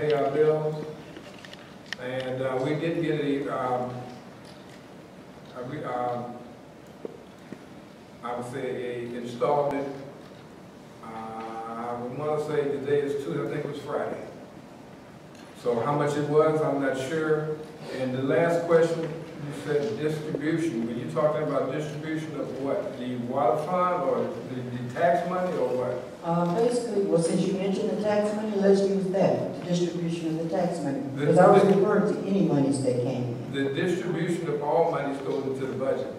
pay our bills. And we did get I would say a installment. I would want to say today is Tuesday, I think it was Friday. So how much it was, I'm not sure. And the last question, you said distribution. Were you talking about distribution of what? The water fund or the tax money or what? Basically, well, since you mentioned the tax money, let's use that, the distribution of the tax money. Because I was referring to any monies that came in. The distribution of all monies goes into the budget.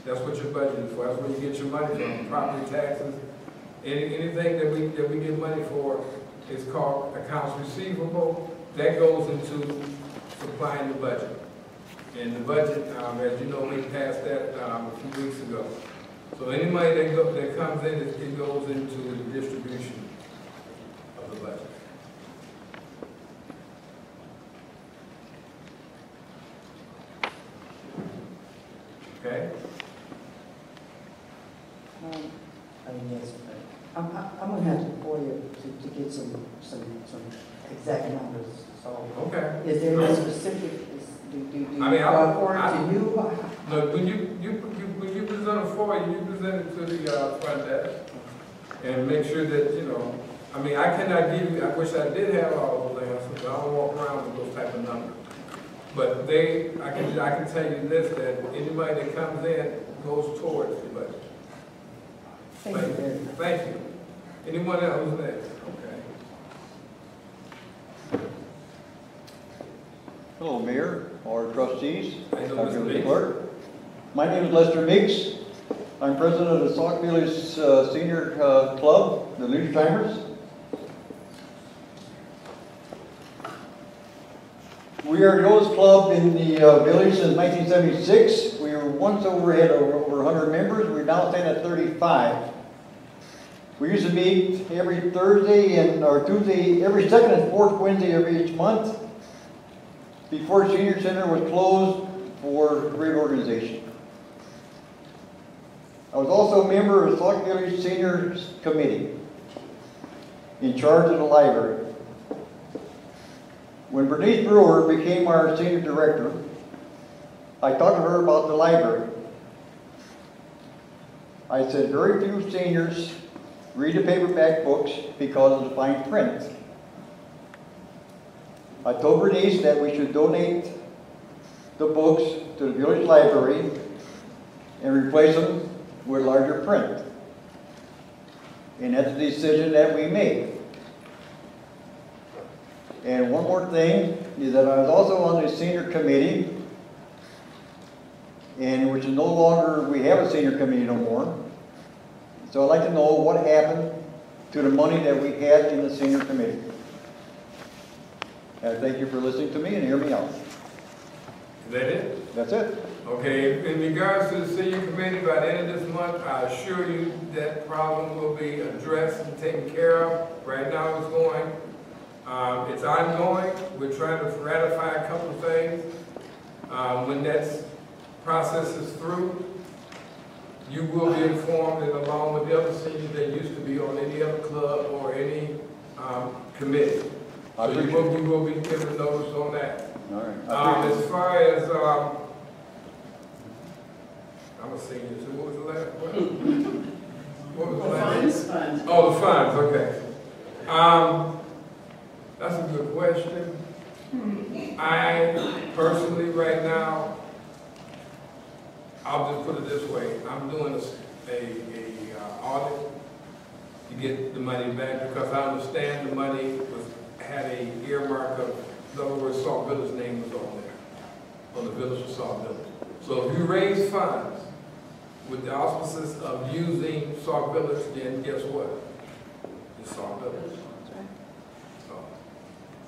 That's what your budget is for. That's where you get your money from. Property taxes, anything that we get money for is called accounts receivable. That goes into supplying the budget. And the budget, as you know, we passed that a few weeks ago. So any money that comes in, it goes into the distribution of the budget. Okay? Yes, I'm gonna have to call you to get some exact numbers. So, okay. Is there any specific? Do you forward to you? No, when you present a FOIA, you present it to the front desk and make sure that, you know, I mean, I cannot give you, I wish I did have all those answers, but I don't walk around with those type of numbers. But I can tell you this, that anybody that comes in goes towards the budget. Thank you very much. Thank you. Anyone else next? Okay. Hello, Mayor, or trustees. I know Mr. Meeks. Clerk. My name is Lester Meeks. I'm president of the Sauk Village Senior Club, the Leisure Timers. We are the oldest club in the village since 1976. We were once had over 100 members. We now stand at 35. We used to meet every Thursday or Tuesday, every second and fourth Wednesday of each month, before Senior Center was closed for reorganization. I was also a member of the Sauk Village Seniors Committee, in charge of the library. When Bernice Brewer became our senior director, I talked to her about the library. I said very few seniors read the paperback books because of the fine print. I told Bernice that we should donate the books to the village library and replace them with larger print. And that's the decision that we made. And one more thing is that I was also on the senior committee, and which is no longer, we have a senior committee no more. So I'd like to know what happened to the money that we had in the senior committee. And thank you for listening to me and hear me out. Is that it? That's it. Okay, in regards to the senior committee, by the end of this month, I assure you that problem will be addressed and taken care of. Right now it's going. It's ongoing. We're trying to ratify a couple of things. When that process is through, you will be informed, and along with the other seniors that used to be on any other club or any committee. So we will be giving notice on that. All right. As far as, I'm a senior, so what was the last one? What was the last one? Funds. Oh, the funds, okay. That's a good question. I personally, right now, I'll just put it this way. I'm doing a audit to get the money back because I understand the money had a earmark of, in other words, Sauk Village name was on there, on the village of Sauk Village. So if you raise funds with the auspices of using Sauk Village, then guess what? It's Sauk Village.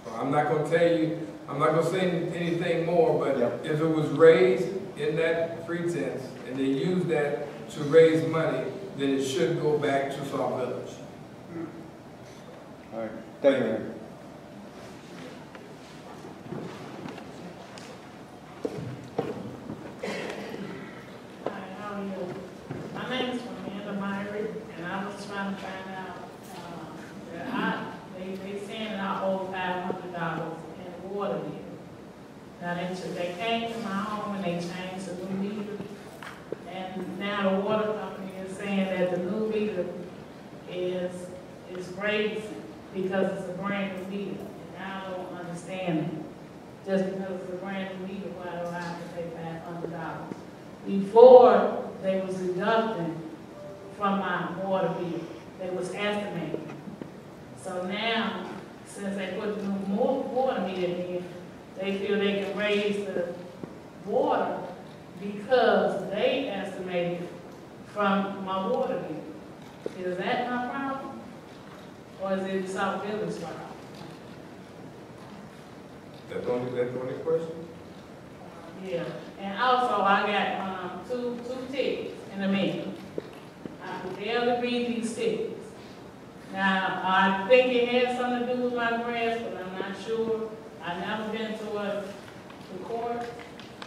So I'm not going to tell you, I'm not going to say anything more, but if it was raised in that pretense and they use that to raise money, then it should go back to Sauk Village. All right. Thank you, Mayor. Hi, how are you? My name is Amanda Myrie, and I was trying to find out, they saying that I owe $500 They came to my home and they changed the new meter. And now the water company is saying that the new meter is raising because it's a brand new meter. And I don't understand it. Just because it's a brand new meter, why do I have to pay $500? Before, they was deducting from my water bill. They was estimating. So now, since they put the new water meter in, they feel they can raise the water because they estimated from my water bill. Is that my problem? Or is it South Village's problem? That's the only question? Yeah. And also, I got two tickets in the mail. I could barely read these tickets. Now, I think it has something to do with my grants, but I'm not sure. I've never been to the court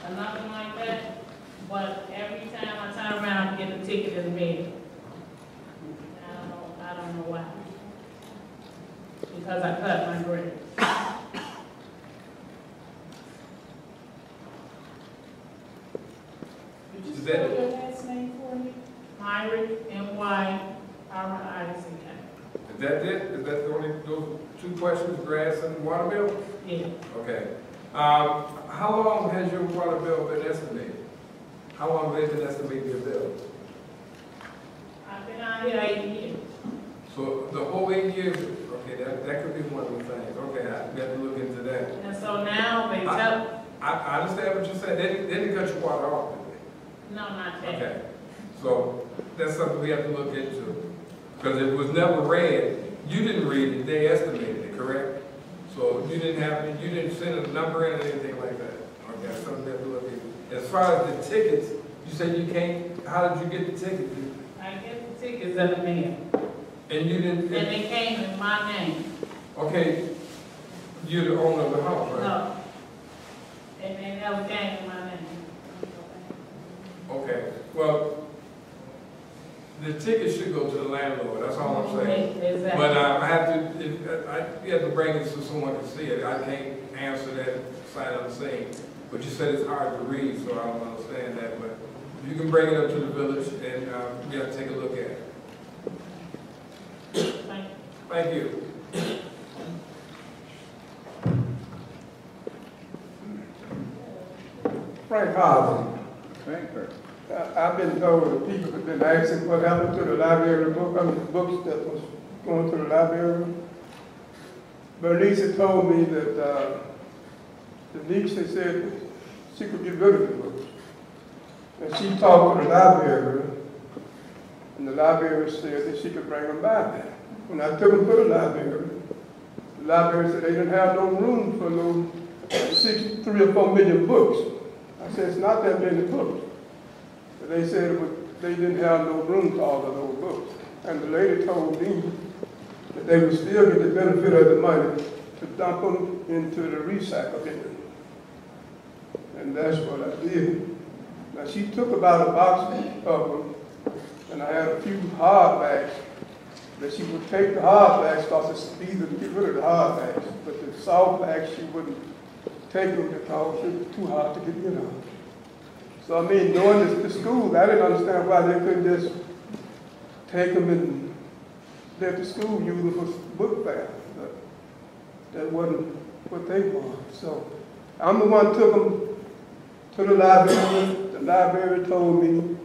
or nothing like that. But every time I turn around, I get a ticket in the mail. I don't know why. Because I cut my grants. Is that your last name for me? Myrick, M-Y-R-I-C-K. Is that it? Is that the only, those two questions, grass and water bill? Yeah. Okay. How long has your water bill been estimated? How long have they been estimating your bill? I've been out here 8 years. So the whole 8 years, okay, that could be one of the things. Okay, we have to look into that. And so now they tell, I understand what you're saying. They didn't cut your water off, did they? no, not that. Okay, so that's something we have to look into, because it was never read. You didn't read it, they estimated it, correct? So you didn't send a number in or anything like that. Okay, that's something we have to look into. As far as the tickets, you said you came, how did you get the tickets? I get the tickets in the mail. And you didn't? And they came in my name. Okay, you're the owner of the house, right? No. And they never came in my name. Okay, well, the ticket should go to the landlord, that's all I'm saying. Exactly. But I have to, you have to bring it so someone can see it. I can't answer that sight unseen. But you said it's hard to read, so I don't understand that. But you can bring it up to the village and we have to take a look at it. Thank you. Frank Harvey. Frankfurt. I've been told that people have been asking what happened to the library books that was going to the library. Bernice told me that Denise had said she could get rid of the books. And she talked to the library, and the library said that she could bring them back. When I took them to the library said they didn't have no room for no 3 or 4 million books. I said, it's not that many books. But they said they didn't have no room for all of those books. And the lady told me that they would still get the benefit of the money to dump them into the recycle bin. And that's what I did. Now she took about a box of them, and I had a few hardbacks that she would take the hardbacks because it's easy to get rid of the hardbacks, but the softbacks she wouldn't take them because it was too hard to get rid of. So I mean, going to school, I didn't understand why they couldn't just take them and let the school use them for book fair. But that wasn't what they wanted. So I'm the one who took them to the library. The library told me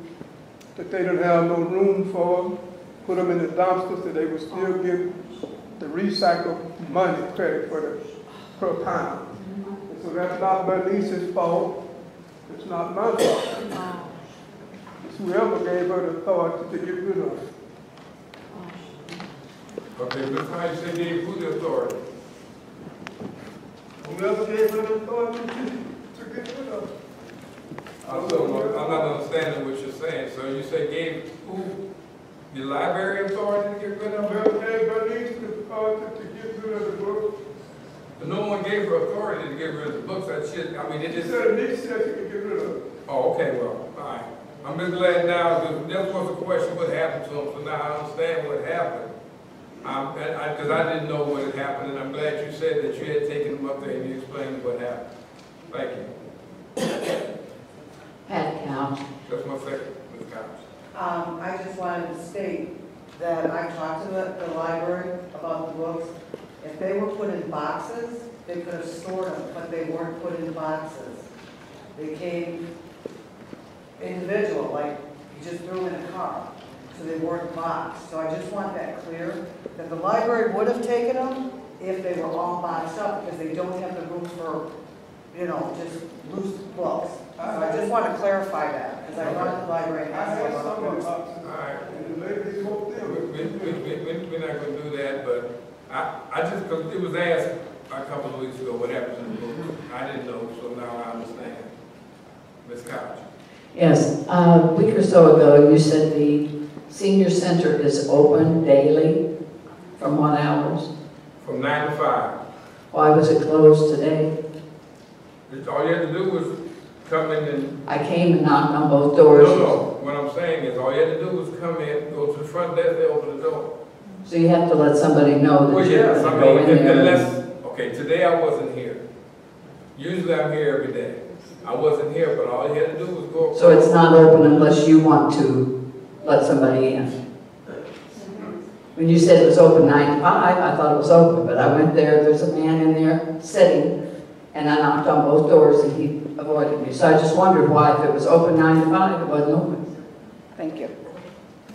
that they didn't have no room for them. Put them in the dumpsters so they would still get the recycled money credit for the per pound. And so that's not Bernice's fault. It's not my fault. It's whoever gave her the authority to get rid of it. Okay, Ms. Hyde said gave who the authority? Whoever gave her the authority to get rid of it. I'm not understanding what you're saying. So you say gave who? The library authority to get rid of it? Whoever gave Bernice the authority to get rid of the book. But no one gave her authority to get rid of the books. That shit, I mean, it She just... said Bernice said she could get rid of it. Oh, okay, well, all right. I'm just glad now, because that was a question what happened to them, so now I understand what happened. Because I didn't know what had happened, and I'm glad you said that you had taken them up there and you explained what happened. Thank you. Pat Couch. Just one second, Ms. Cox. I just wanted to state that I talked to the library about the books. If they were put in boxes, they could have stored them, but they weren't put in boxes. They came individual, like you just threw them in a car, so they weren't boxed. So I just want that clear, that the library would have taken them if they were all boxed up, because they don't have the room for, you know, just loose books. So I just want to clarify that, because I run the library and I ask had about some books. boxes, All right. and the lady spoke them. We're not gonna do that, but I just, because it was asked a couple of weeks ago, what happened to the book? I didn't know, so now I understand. Ms. Couch. Yes, a week or so ago, you said the senior center is open daily from what hours? From 9 to 5. Why was it closed today? All you had to do was come in and, I came and knocked on both doors. no, what I'm saying is, all you had to do was come in, go to the front desk, they open the door. So you have to let somebody know Well, that you're yes, going I to go mean, in there. unless, okay, today I wasn't here. Usually I'm here every day. I wasn't here, but all you had to do was go. So it's not open unless you want to let somebody in. When you said it was open 9 to 5, I thought it was open, but I went there, there's a man in there sitting, and I knocked on both doors and he avoided me. So I just wondered why, if it was open 9 to 5, it wasn't open. Thank you.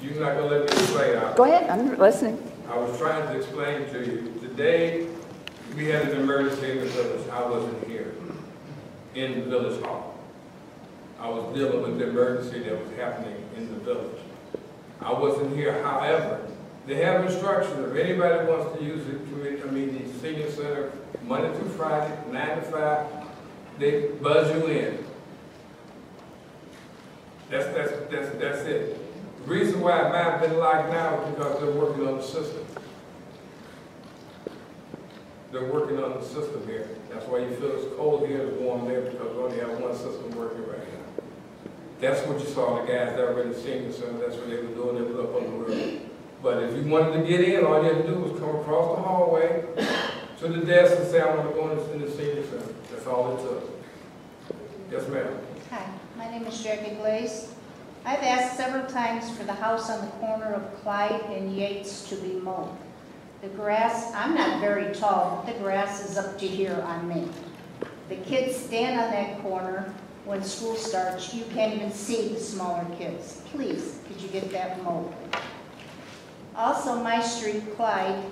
You're not gonna let me explain. Go ahead, I'm listening. I was trying to explain to you. Today, we had an emergency in the village. I wasn't here in the village hall. I was dealing with the emergency that was happening in the village. I wasn't here. However, they have instructions. If anybody wants to use it, the senior center, Monday through Friday, 9 to 5, they buzz you in. That's it. The reason why it might have been locked now is because they're working on the system. They're working on the system here. That's why you feel it's cold here, it's warm there, because we only have one system working right now. That's what you saw the guys that were in the senior center, that's what they were doing, they was up on the roof. But if you wanted to get in, all you had to do was come across the hallway to the desk and say, I want to go in the senior center. That's all it took. Yes, ma'am. Hi, my name is Jackie Glaze. I've asked several times for the house on the corner of Clyde and Yates to be mowed. The grass, I'm not very tall, but the grass is up to here on me. The kids stand on that corner when school starts. You can't even see the smaller kids. Please, could you get that mowed? Also, my street, Clyde,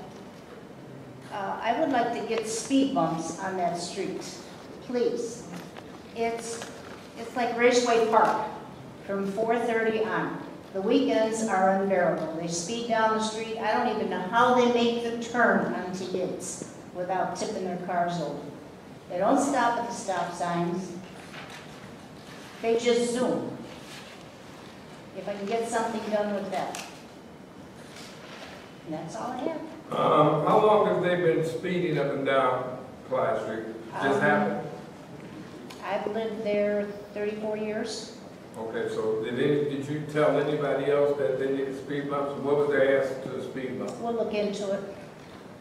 I would like to get speed bumps on that street, please. It's like Raceway Park from 4:30 on. The weekends are unbearable. They speed down the street. I don't even know how they make the turn onto Yates without tipping their cars over. They don't stop at the stop signs. They just zoom. If I can get something done with that. And that's all I have. How long have they been speeding up and down Clyde Street? Just happened? I've lived there 34 years. Okay, so did you tell anybody else that they needed speed bumps? What was their answer to the speed bump? We'll look into it.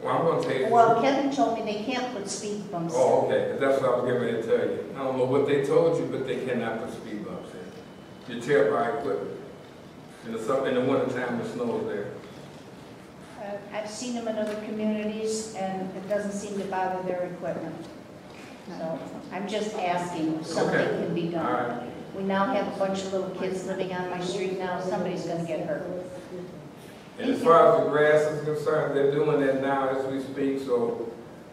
Well, I'm going to tell you. Well, Kevin told me they can't put speed bumps in. Oh, okay, 'cause that's what I was getting ready to tell you. I don't know what they told you, but they cannot put speed bumps in. You tear by equipment. In the wintertime, the snow is there. I've seen them in other communities, and it doesn't seem to bother their equipment. So I'm just asking if something Okay. can be done. All right. We now have a bunch of little kids living on my street now. Somebody's going to get hurt. And as far as the grass is concerned, they're doing that now as we speak, so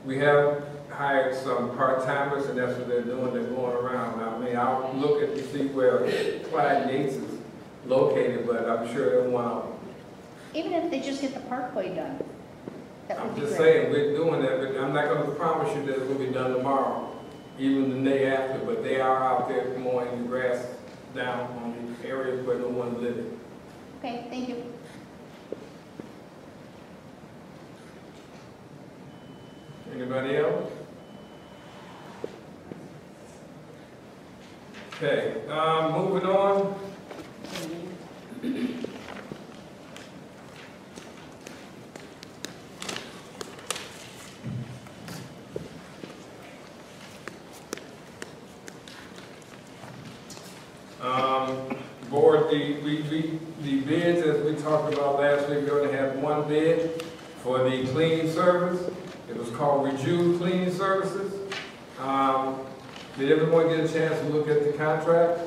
we have hired some part-timers, and that's what they're doing, they're going around. I mean, I'll look at to see where Clyde Yates is located, but I'm sure they're one of them. Even if they just get the parkway done, that would I'm be just great. saying, we're doing that, but I'm not gonna promise you that it's gonna be done tomorrow, even the day after, but they are out there mowing the grass down on the areas where no one's living. Okay, thank you. Anybody else? Okay, moving on. the bids, as we talked about last week, we're gonna have one bid for the cleaning service. It was called Rejuve Cleaning Services. Did everyone get a chance to look at the contract?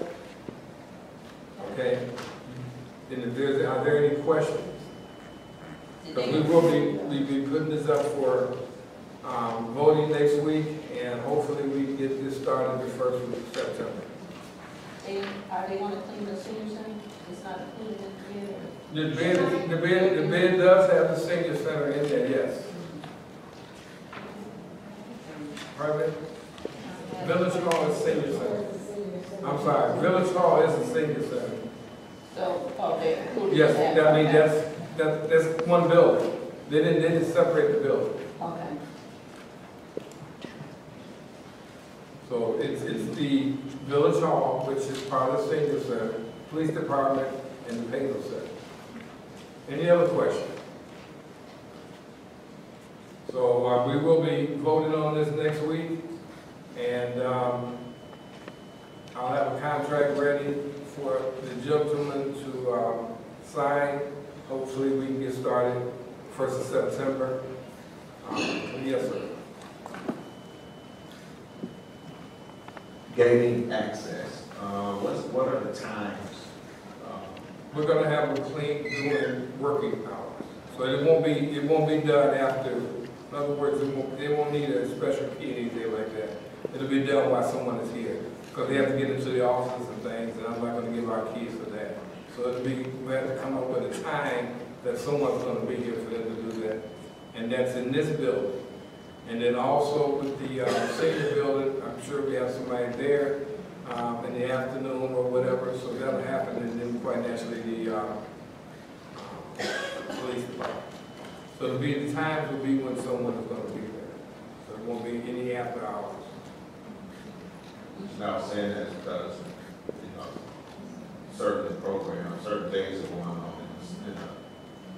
Okay. And if there's, are there any questions? Because we'll be putting this up for voting next week, and hopefully we can get this started the first week of September. Are they gonna clean the senior center? It's not a cleaning bid? The bid does have the senior center in there, yes. Pardon me? Village Hall is senior center. I'm sorry, Village Hall is the senior center. So, oh, they included Yes, that? I mean, that's one building. They didn't separate the building. Okay. So it's the Village Hall, which is part of the senior center, police department, and the Payload Center. Any other questions? So we will be voting on this next week, and I'll have a contract ready for the gentleman to sign. Hopefully we can get started 1st of September. Yes, sir. Gaining access. What are the times? We're gonna have them clean during working hours. So it won't be done after, in other words, they won't need a special key or anything like that. It'll be done while someone is here. Because they have to get into the offices and things, and I'm not gonna give our keys for that. So we have to come up with a time that someone's gonna be here for them to do that. And that's in this building. And then also with the senior building, I'm sure we have somebody there in the afternoon or whatever, so that'll happen, and then quite naturally the police department. So the times will be when someone is gonna be there. So it won't be any after hours. Now saying that because, certain programs, certain things are going on in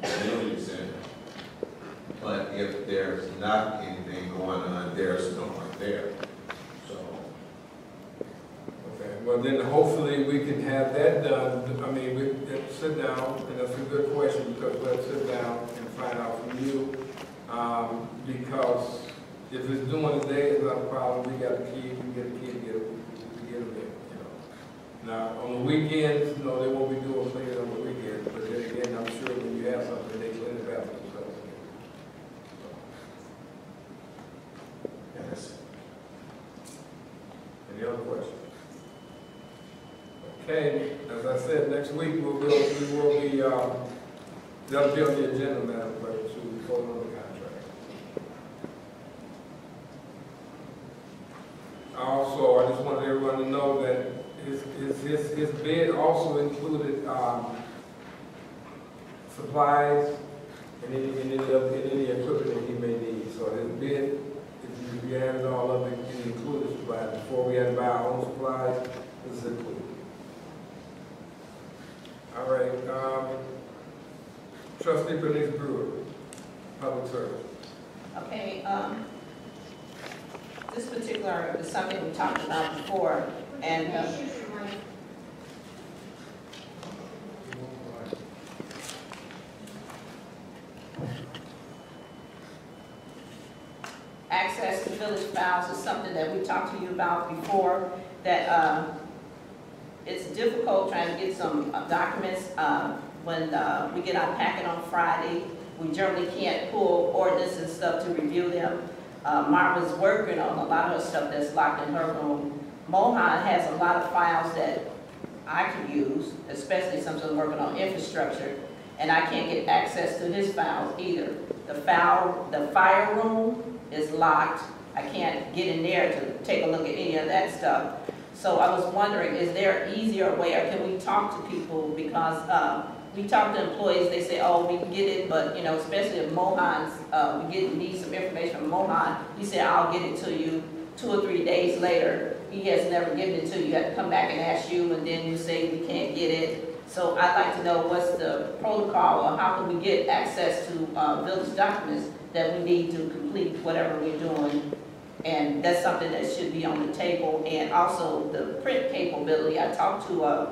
the community center. But if there's not anything going on, there's no one there. So. Okay, well then hopefully we can have that done. I mean, we have to sit down, and that's a good question, because let's sit down and find out from you. Because if it's doing the day, it's not a problem. We got a key, we get a key to get them in, Now, on the weekends, no, they won't be doing cleaning on the weekends, but then again, I'm sure when you have something, they clean it out themselves. Yes. Any other questions? Okay, as I said, next week we will be, that'll be on the agenda, Madam Clerk, to vote on the contract. Also, I just wanted everyone to know that his bid also included supplies and any equipment that he may need. So his bid, if you add it all up, it included supplies. Before we had to buy our own supplies, this is included. All right, Trustee Bernice Brewer, Public Service. Okay, this particular is something we talked about before, and access to village files is something that we talked to you about before, that it's difficult trying to get some documents when we get our packet on Friday. We generally can't pull ordinance and stuff to review them. Martha's working on a lot of stuff that's locked in her room. Mohan has a lot of files that I could use, especially since I'm working on infrastructure, and I can't get access to his files either. The fire room is locked. I can't get in there to take a look at any of that stuff. So I was wondering, is there an easier way, or can we talk to people? Because we talk to employees, they say, oh, we can get it, but especially if Mohan's, we need some information from Mohan, he said, I'll get it to you 2 or 3 days later. He has never given it to you. You have to come back and ask you, and then you say we can't get it. So I'd like to know what's the protocol, or how can we get access to village documents that we need to complete whatever we're doing. And that's something that should be on the table. And also the print capability. I talked to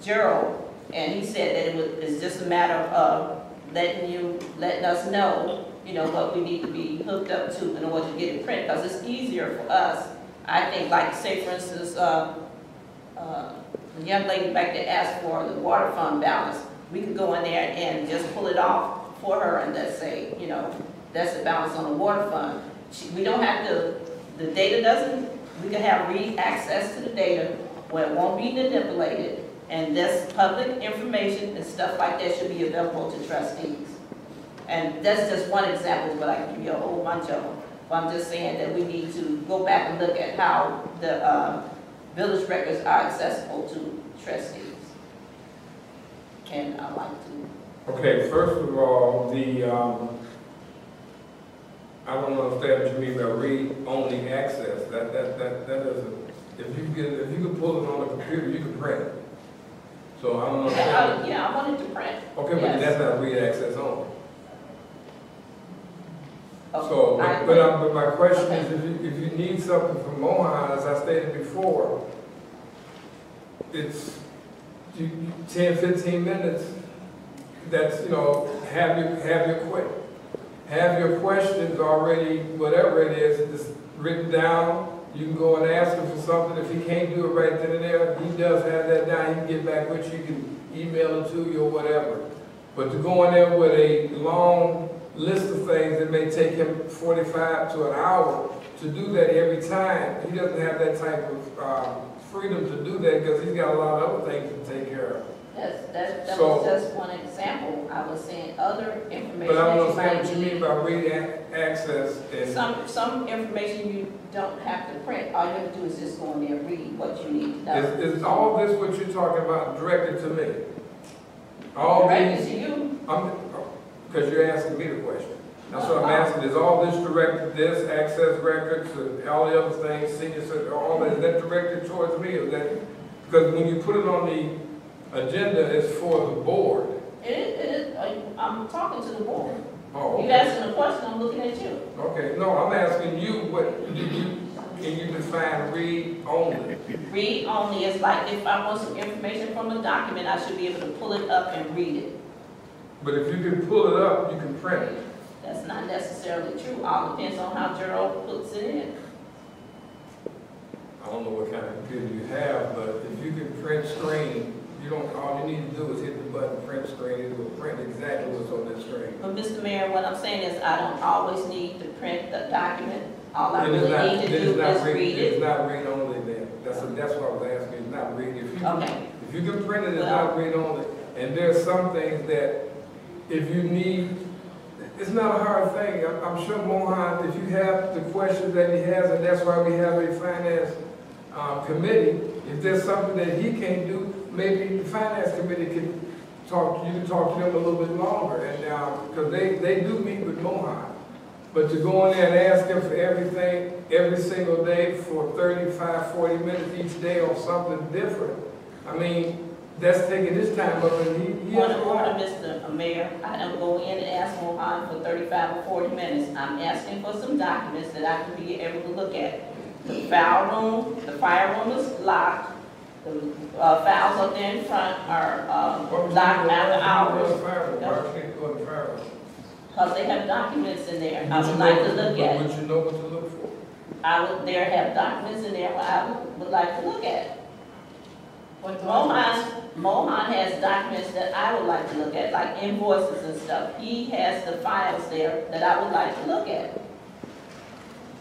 Gerald And he said that it's just a matter of letting us know, you know, what we need to be hooked up to in order to get it printed, because it's easier for us. I think, like, say, for instance, the young lady back there asked for the water fund balance. We could go in there and just pull it off for her and just say, you know, that's the balance on the water fund. We don't have to, the data doesn't, we can have read access to the data where it won't be manipulated, and this public information and stuff like that should be available to trustees. And that's just one example, but I can give you a whole bunch of them. But I'm just saying that we need to go back and look at how the village records are accessible to trustees. And I'd like to. Okay, first of all, I don't understand what you mean by read-only access. That doesn't, if you can pull it on the computer, you can print it. So I don't understand. Yeah, I wanted to print. Okay, but Yes. that's not read access only. Okay, So, I but my question Okay. is, if you need something from Mohan, as I stated before, it's 10, 15 minutes. That's, you know, have your questions already, whatever it is, just written down. You can go and ask him for something. If he can't do it right then and there, he does have that down. He can get back with you. You can email it to you or whatever. But to go in there with a long list of things that may take him 45 to an hour to do that every time, he doesn't have that type of freedom to do that because he's got a lot of other things to take care of. That So- was just one example. I was saying other information. But I don't that understand what you mean by read access and Some information you don't have to print. All you have to do is just go in there and read what you need to know. is all this what you're talking about directed to me? All Directed these, to you. because you're asking me the question. That's what I'm asking, is all this directed, this access records, and all the other things, senior center, all that, is that directed towards me? Or is that, because when you put it on the agenda, it's for the board. It is, I'm talking to the board. Oh, You okay. asking a question, I'm looking at you. Okay, no, I'm asking you, can you define read only? Read only is like if I want some information from a document, I should be able to pull it up and read it. But if you can pull it up, you can print it. That's not necessarily true. All depends on how Gerald puts it in. I don't know what kind of computer you have, but if you can print screen, all you need to do is hit the button, print screen, it will print exactly what's on that screen. But Mr. Mayor, what I'm saying is I don't always need to print the document. All I Then it's really not- need to then do it's not is read It's it. not read only then. That's what I was asking, it's not read. Okay. If you can print it, it's Well- not read only. And there's some things that if you need, it's not a hard thing. I'm sure Mohan, if you have the questions that he has, and that's why we have a finance committee, if there's something that he can't do, maybe the finance committee can talk to them a little bit longer. And because they do meet with Mohan. But to go in there and ask him for everything, every single day for 35, 40 minutes each day on something different, I mean, that's taking his time up, and he Point has of a order, lot. Mr. Mayor, I don't go in and ask Mohan for 35 or 40 minutes. I'm asking for some documents that I can be able to look at. The fire room is locked. The files up there in front are locked after hours. Why can't you go in the fire room? Because they have documents in there I would like to look at. Would you know what to look for? I would there have documents in there where I would like to look at. Mohan has documents that I would like to look at, like invoices and stuff. He has the files there that I would like to look at.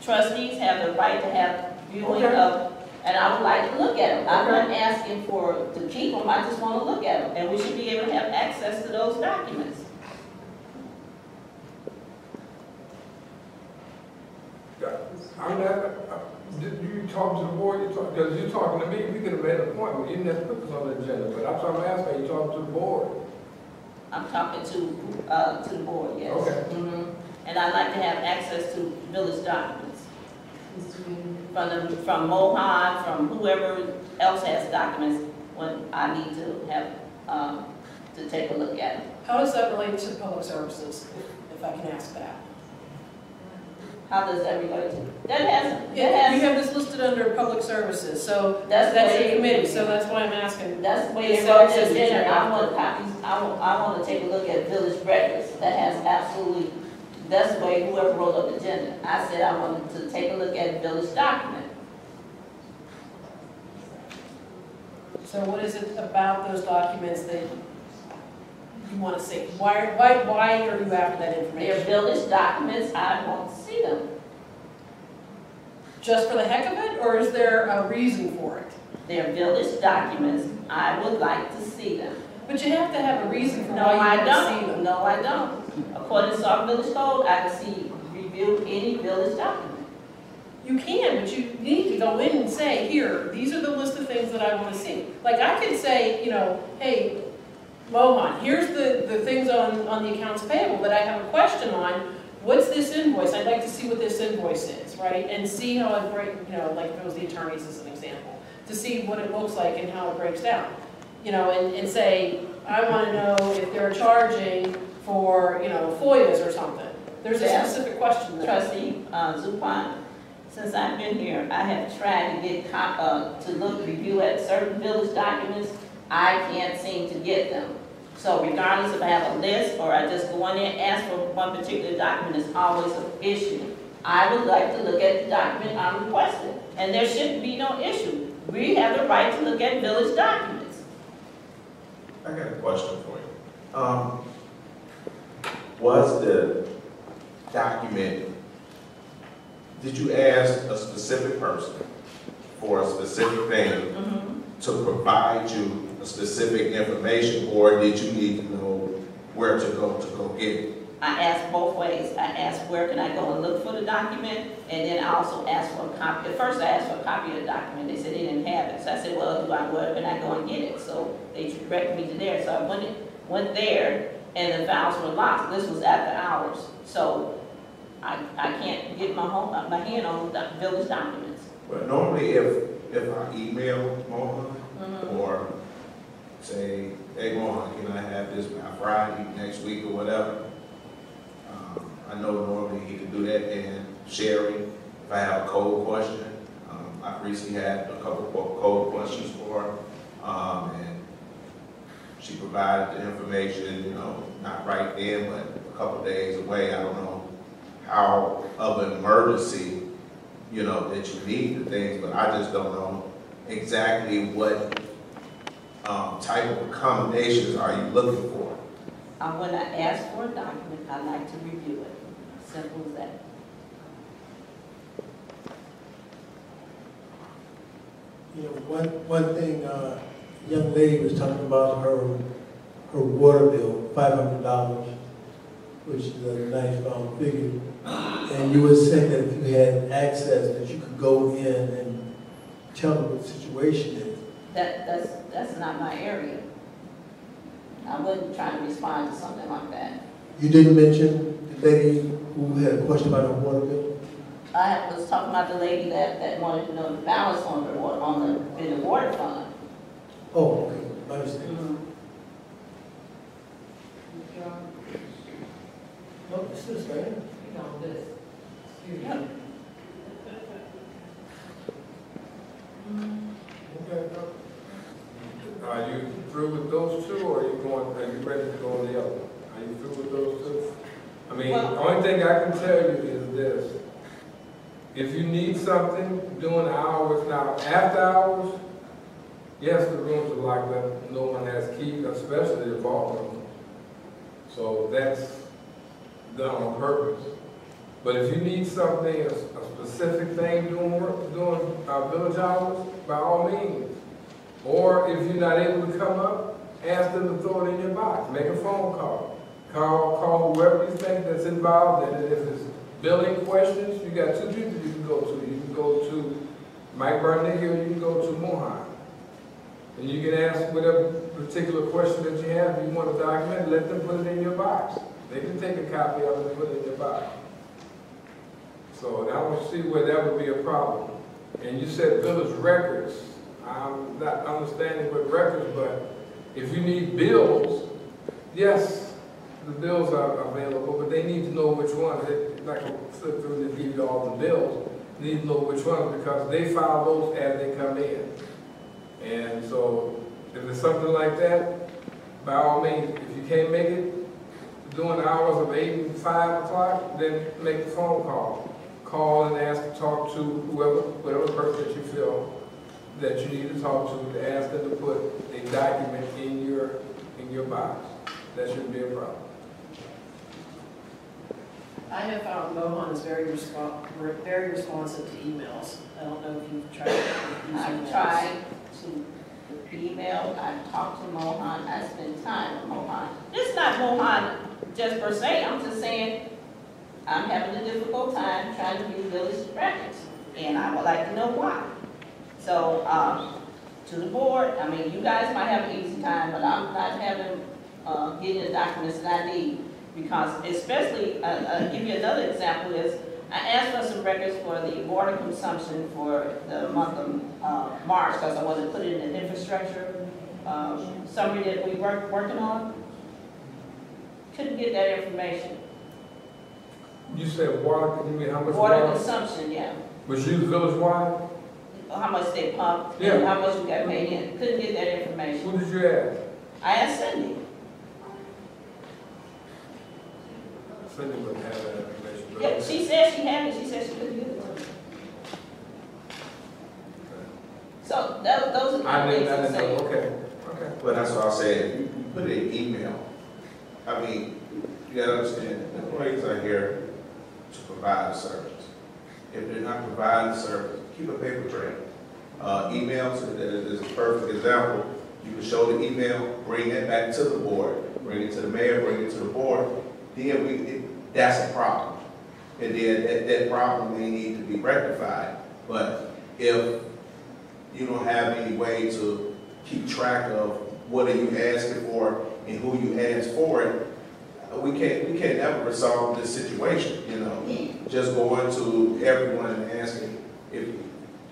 Trustees have the right to have viewing Okay. of, and I would like to look at them. I'm not asking to keep them, I just want to look at them. And we should be able to have access to those documents. I'm not, you talk to the board, because you're talking to me, we could have made an appointment, you didn't have to put this on the agenda, but that's what I'm asking, you talking to the board. I'm talking to the board, yes. Okay. Mhm. And I'd like to have access to village documents. From Mohan, from whoever else has documents, when I need to have, to take a look at them. How does that relate to public services, if I can ask that? How does that relate to? That has, You have this listed under public services, so That's that's the your way- committee, so that's why I'm asking. that's the way It they wrote says the agenda. it's I want copies, I want to take a look at village records. That has absolutely, that's the way whoever wrote up the agenda. I said I wanted to take a look at village document. So what is it about those documents that you want to see? Why are you after that They're information? village documents, I want to see them. Just for the heck of it, or is there a reason for it? They're village documents, I would like to see them. But you have to have a reason for No, why I you want to see don't. them. No, I don't. According to Sauk Village Code, I can see, review any village document. You can, but you need to go in and say, here, these are the list of things that I want to see. Like I could say, you know, hey, Mohan, here's the things on the accounts payable that I have a question on. What's this invoice? I'd like to see what this invoice is, right? And see how it breaks, you know, like if it was the attorneys as an example, to see what it looks like and how it breaks down. You know, and say, I want to know if they're charging for, you know, FOIAs or something. There's a Yeah. specific question there. Trustee Zupan, since I've been here, I have tried to get, review at certain village documents. I can't seem to get them. So regardless if I have a list or I just go in there and ask for one particular document, it's always an issue. I would like to look at the document I'm requesting, and there shouldn't be no issue. We have the right to look at village documents. I got a question for you. Was the document, did you ask a specific person for a specific thing to provide you a specific information, or did you need to know where to go get it? I asked both ways. I asked where can I go and look for the document, and then I also asked for a copy. At first I asked for a copy of the document. They said they didn't have it. So I said, well, where can I go and get it? So they directed me to there. So I went there, and the files were locked. This was after hours. So I can't get my hand on the village documents. But normally if I email Mohan or say, hey Mohan, can I have this by Friday next week or whatever? I know normally he can do that. And Sherry, if I have a code question, I recently had a couple of code questions for her, and she provided the information, you know, not right then, but a couple of days away. I don't know how of an emergency, you know, that you need the things, but I just don't know exactly what type of accommodations are you looking for. When I ask for a document, I like to review it. Simple as that. You know, one thing, young lady was talking about her water bill, $500, which is a nice round figure. And you were saying that if you had access, that you could go in and tell them what the situation is. That's not my area. I wasn't trying to respond to something like that. You didn't mention the lady who had a question about her water bill? I was talking about the lady that wanted to know the balance on the water, in the water fund. Oh, okay, I understand. No, it's this, right? Yeah. Okay. Are you through with those two, or are you ready to go on the other? Are you through with those two? I mean, the only thing I can tell you is this. If you need something during the hours, now after hours, yes, the rooms are locked up, no one has keys, especially the vault room. So that's done on purpose. But if you need something, a specific thing during village hours, by all means. Or if you're not able to come up, ask them to throw it in your box. Make a phone call. Call whoever you think that's involved in it. If it's billing questions, you got two people you can go to. You can go to Mike Barnett or you can go to Mohan. And you can ask whatever particular question that you have. If you want to document, let them put it in your box. They can take a copy of it and put it in your box. So I don't see where that would be a problem. And you said village records. I'm not understanding what records, but if you need bills, yes, the bills are available, but they need to know which ones. Like I flip through and give you all the bills, they need to know which ones because they file those as they come in. And so if it's something like that, by all means, if you can't make it during the hours of 8 and 5 o'clock, then make a phone call. Call and ask to talk to whatever person that you feel that you need to talk to ask them to put a document in your box. That shouldn't be a problem. I have found Mohan is very responsive to emails. I don't know if you've tried to use I've emails. tried to email, I've talked to Mohan, I spend time with Mohan. It's not Mohan just per se, I'm just saying, I'm having a difficult time trying to do village records, and I would like to know why. So, to the board, I mean, you guys might have an easy time, but I'm not having, getting the documents that I need. Because especially, I'll give you another example is, I asked for some records for the water consumption for the month of March, because I wanted to put it in the infrastructure summary that we working on. Couldn't get that information. You said water, you mean how much Water water? consumption, yeah. Was used village-wide? How much they pumped, Yeah. and how much we got paid in. Couldn't get that information. Who did you ask? I asked Cindy. Cindy wouldn't have that information. but- Yeah, she said she had it. She said she couldn't get it to me. So those are I the things I'm didn't know, saying. okay. Well, that's what I said, you put it in email. I mean, you gotta understand, employees are here to provide a service. If they're not providing the service, keep a paper trail. Emails is a perfect example. You can show the email, bring that back to the board, bring it to the mayor, bring it to the board. Then that's a problem. And then that problem may need to be rectified. But if you don't have any way to keep track of what are you asking for and who you asked for it, we can't ever resolve this situation, you know. Just going to everyone and asking, if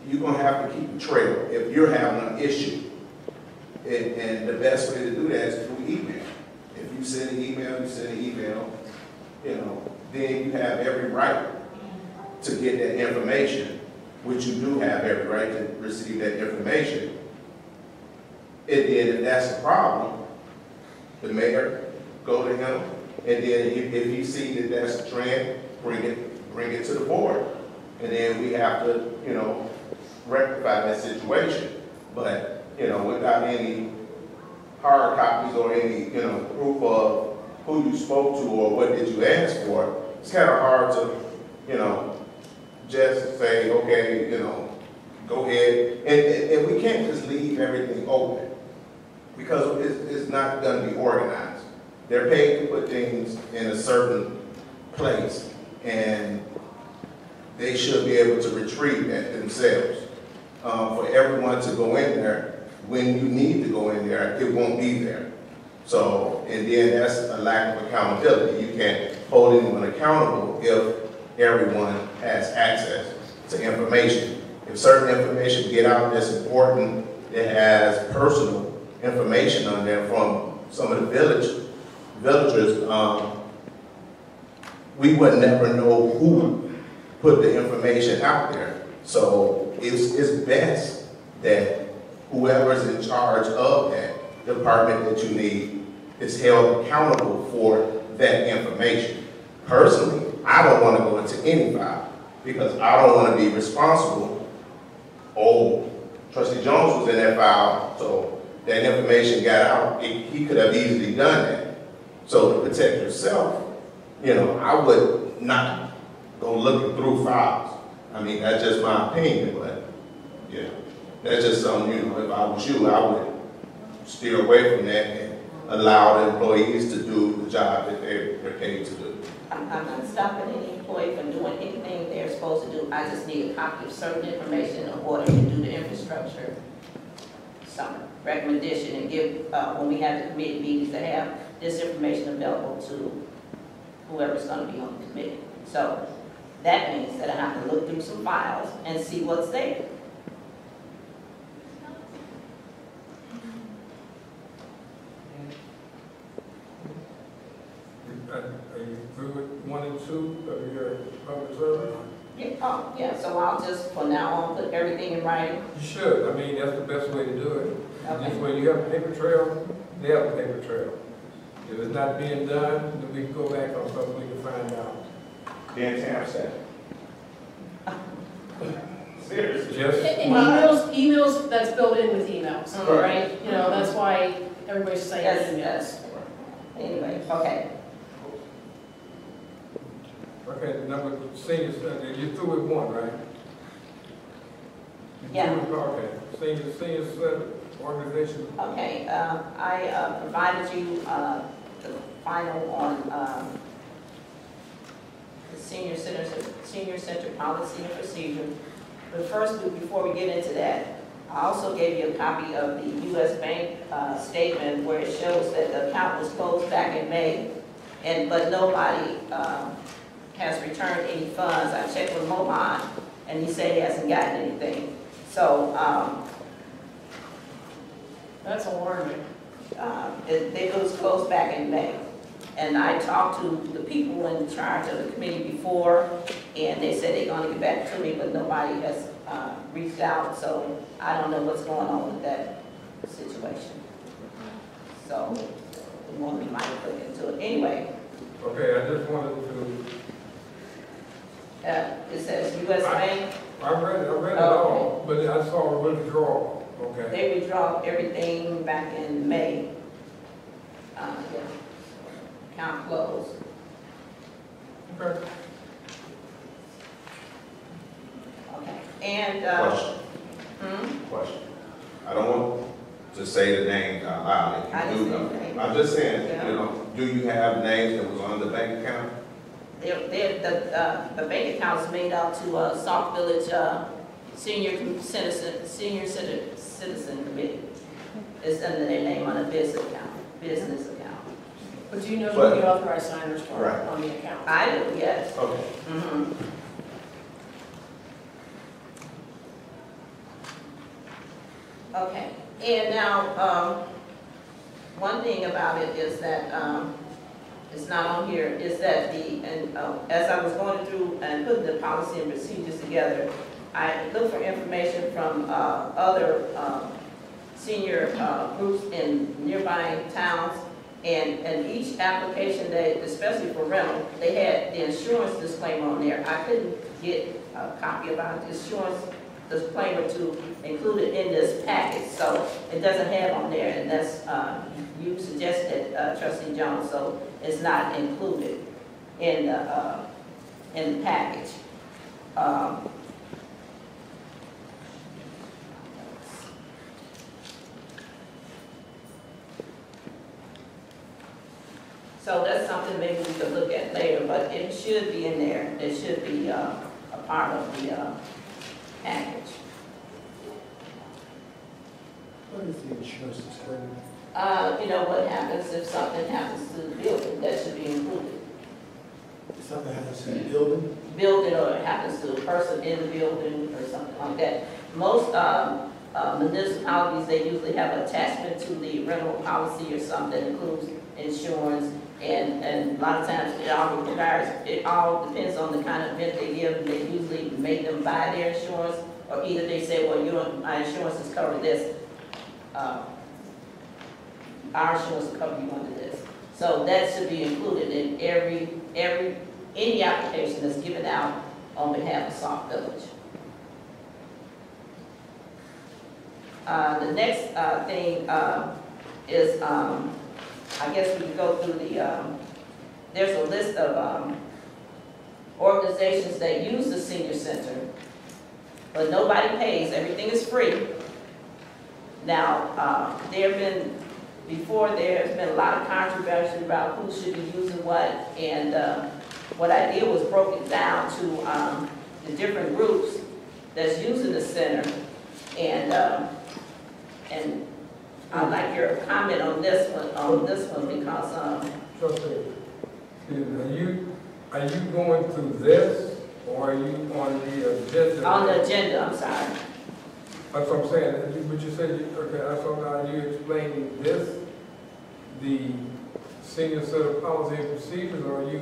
you're gonna have to keep a trail if you're having an issue. And the best way to do that is through email. If you send an email, you know, then you have every right to get that information, which you do have every right to receive that information. And then if that's a problem, the mayor, go to him, and then if he sees that that's a trend, bring it to the board. And then we have to, you know, rectify that situation. But, you know, without any hard copies or any, you know, proof of who you spoke to or what did you ask for, it's kind of hard to, you know, just say, okay, you know, go ahead. And we can't just leave everything open because it's not going to be organized. They're paid to put things in a certain place, and they should be able to retrieve that themselves. For everyone to go in there, when you need to go in there, it won't be there. So, and then that's a lack of accountability. You can't hold anyone accountable if everyone has access to information. If certain information get out that's important, it has personal information on there from some of the villagers, we would never know who put the information out there. So it's best that whoever's in charge of that department that you need is held accountable for that information. Personally, I don't want to go into any file because I don't want to be responsible. Oh, Trustee Jones was in that file, so that information got out. He could have easily done that. So to protect yourself, you know, I would not go looking through files. I mean, that's just my opinion, but yeah, that's just something, you know, if I was you, I would steer away from that and allow the employees to do the job that they're paid to do. I'm not stopping any employee from doing anything they're supposed to do. I just need a copy of certain information in order to do the infrastructure. Some recommendation and give, when we have the committee meetings, to have this information available to whoever's going to be on the committee. So that means that I have to look through some files and see what's there. Yeah, so I'll just, from now on, put everything in writing. You should, I mean, that's the best way to do it. Okay. This way you have a paper trail, they have a paper trail. If it's not being done, then we can go back on something we can find out. Then Sam said. Seriously. Just, And emails, that's built in with emails, Mhm. right? You know, that's why everybody's saying Yes, emails. yes. Anyway, okay. okay, the number, senior center, you through with one, right? You Yeah. through with- Okay, senior center organization. Okay, I provided you the final on the senior center policy and procedure. But first, before we get into that, I also gave you a copy of the U.S. Bank statement where it shows that the account was closed back in May, but nobody has returned any funds. I checked with Mohan, and he said he hasn't gotten anything. So That's alarming. it was closed back in May. And I talked to the people in charge of the committee before, and they said they're gonna get back to me, but nobody has reached out, so I don't know what's going on with that situation. So, we want to might look into it. Anyway, Okay, I just wanted to, it says U.S. Bank, I read it Okay. all, but I saw a withdrawal, okay? they withdraw everything back in May. Yeah. Account closed. Okay. Okay, and, Question. Question. I don't want to say the names out loud if I you do didn't say know. the names. I'm just saying, Yeah. you know, do you have names that was on the bank account? the bank account is made out to Sauk Village Senior Citizen Committee. It's under their name on a business account. But do you know But- who the authorized signers are Right. on the account? I do, yes. Okay. Mhm. Okay, and now, one thing about it is that, it's not on here, is that as I was going through and putting the policy and procedures together, I looked for information from, other, senior, groups in nearby towns, and each application, especially for rental, they had the insurance disclaimer on there. I couldn't get a copy about the insurance disclaimer to include it in this package, so it doesn't have on there, and that's, you suggested, Trustee Jones, so it's not included in the package. So that's something maybe we could look at later, but it should be in there. It should be a part of the package. What is the insurance disclaimer? You know, what happens if something happens to the building, that should be included. If something happens to the building? Building, or it happens to a person in the building, or something like that. Most municipalities, they usually have attachment to the rental policy or something that includes insurance, and a lot of times it all depends on the kind of event they give. They usually make them buy their insurance, or either they say, well, my insurance is covering this. Our insurance will cover you under this. So that should be included in any application that's given out on behalf of Sauk Village. The next thing is, I guess we can go through there's a list of organizations that use the senior center, but nobody pays, everything is free. Now, before there has been a lot of controversy about who should be using what, and what I did was broke it down to the different groups that's using the center, and I'd like your comment on this one, because Trustee, are you going through this, or are you on the agenda? on the agenda, I'm sorry. That's what I'm saying, but you said, okay, so now are you explaining this, the senior set of policy and procedures, or are you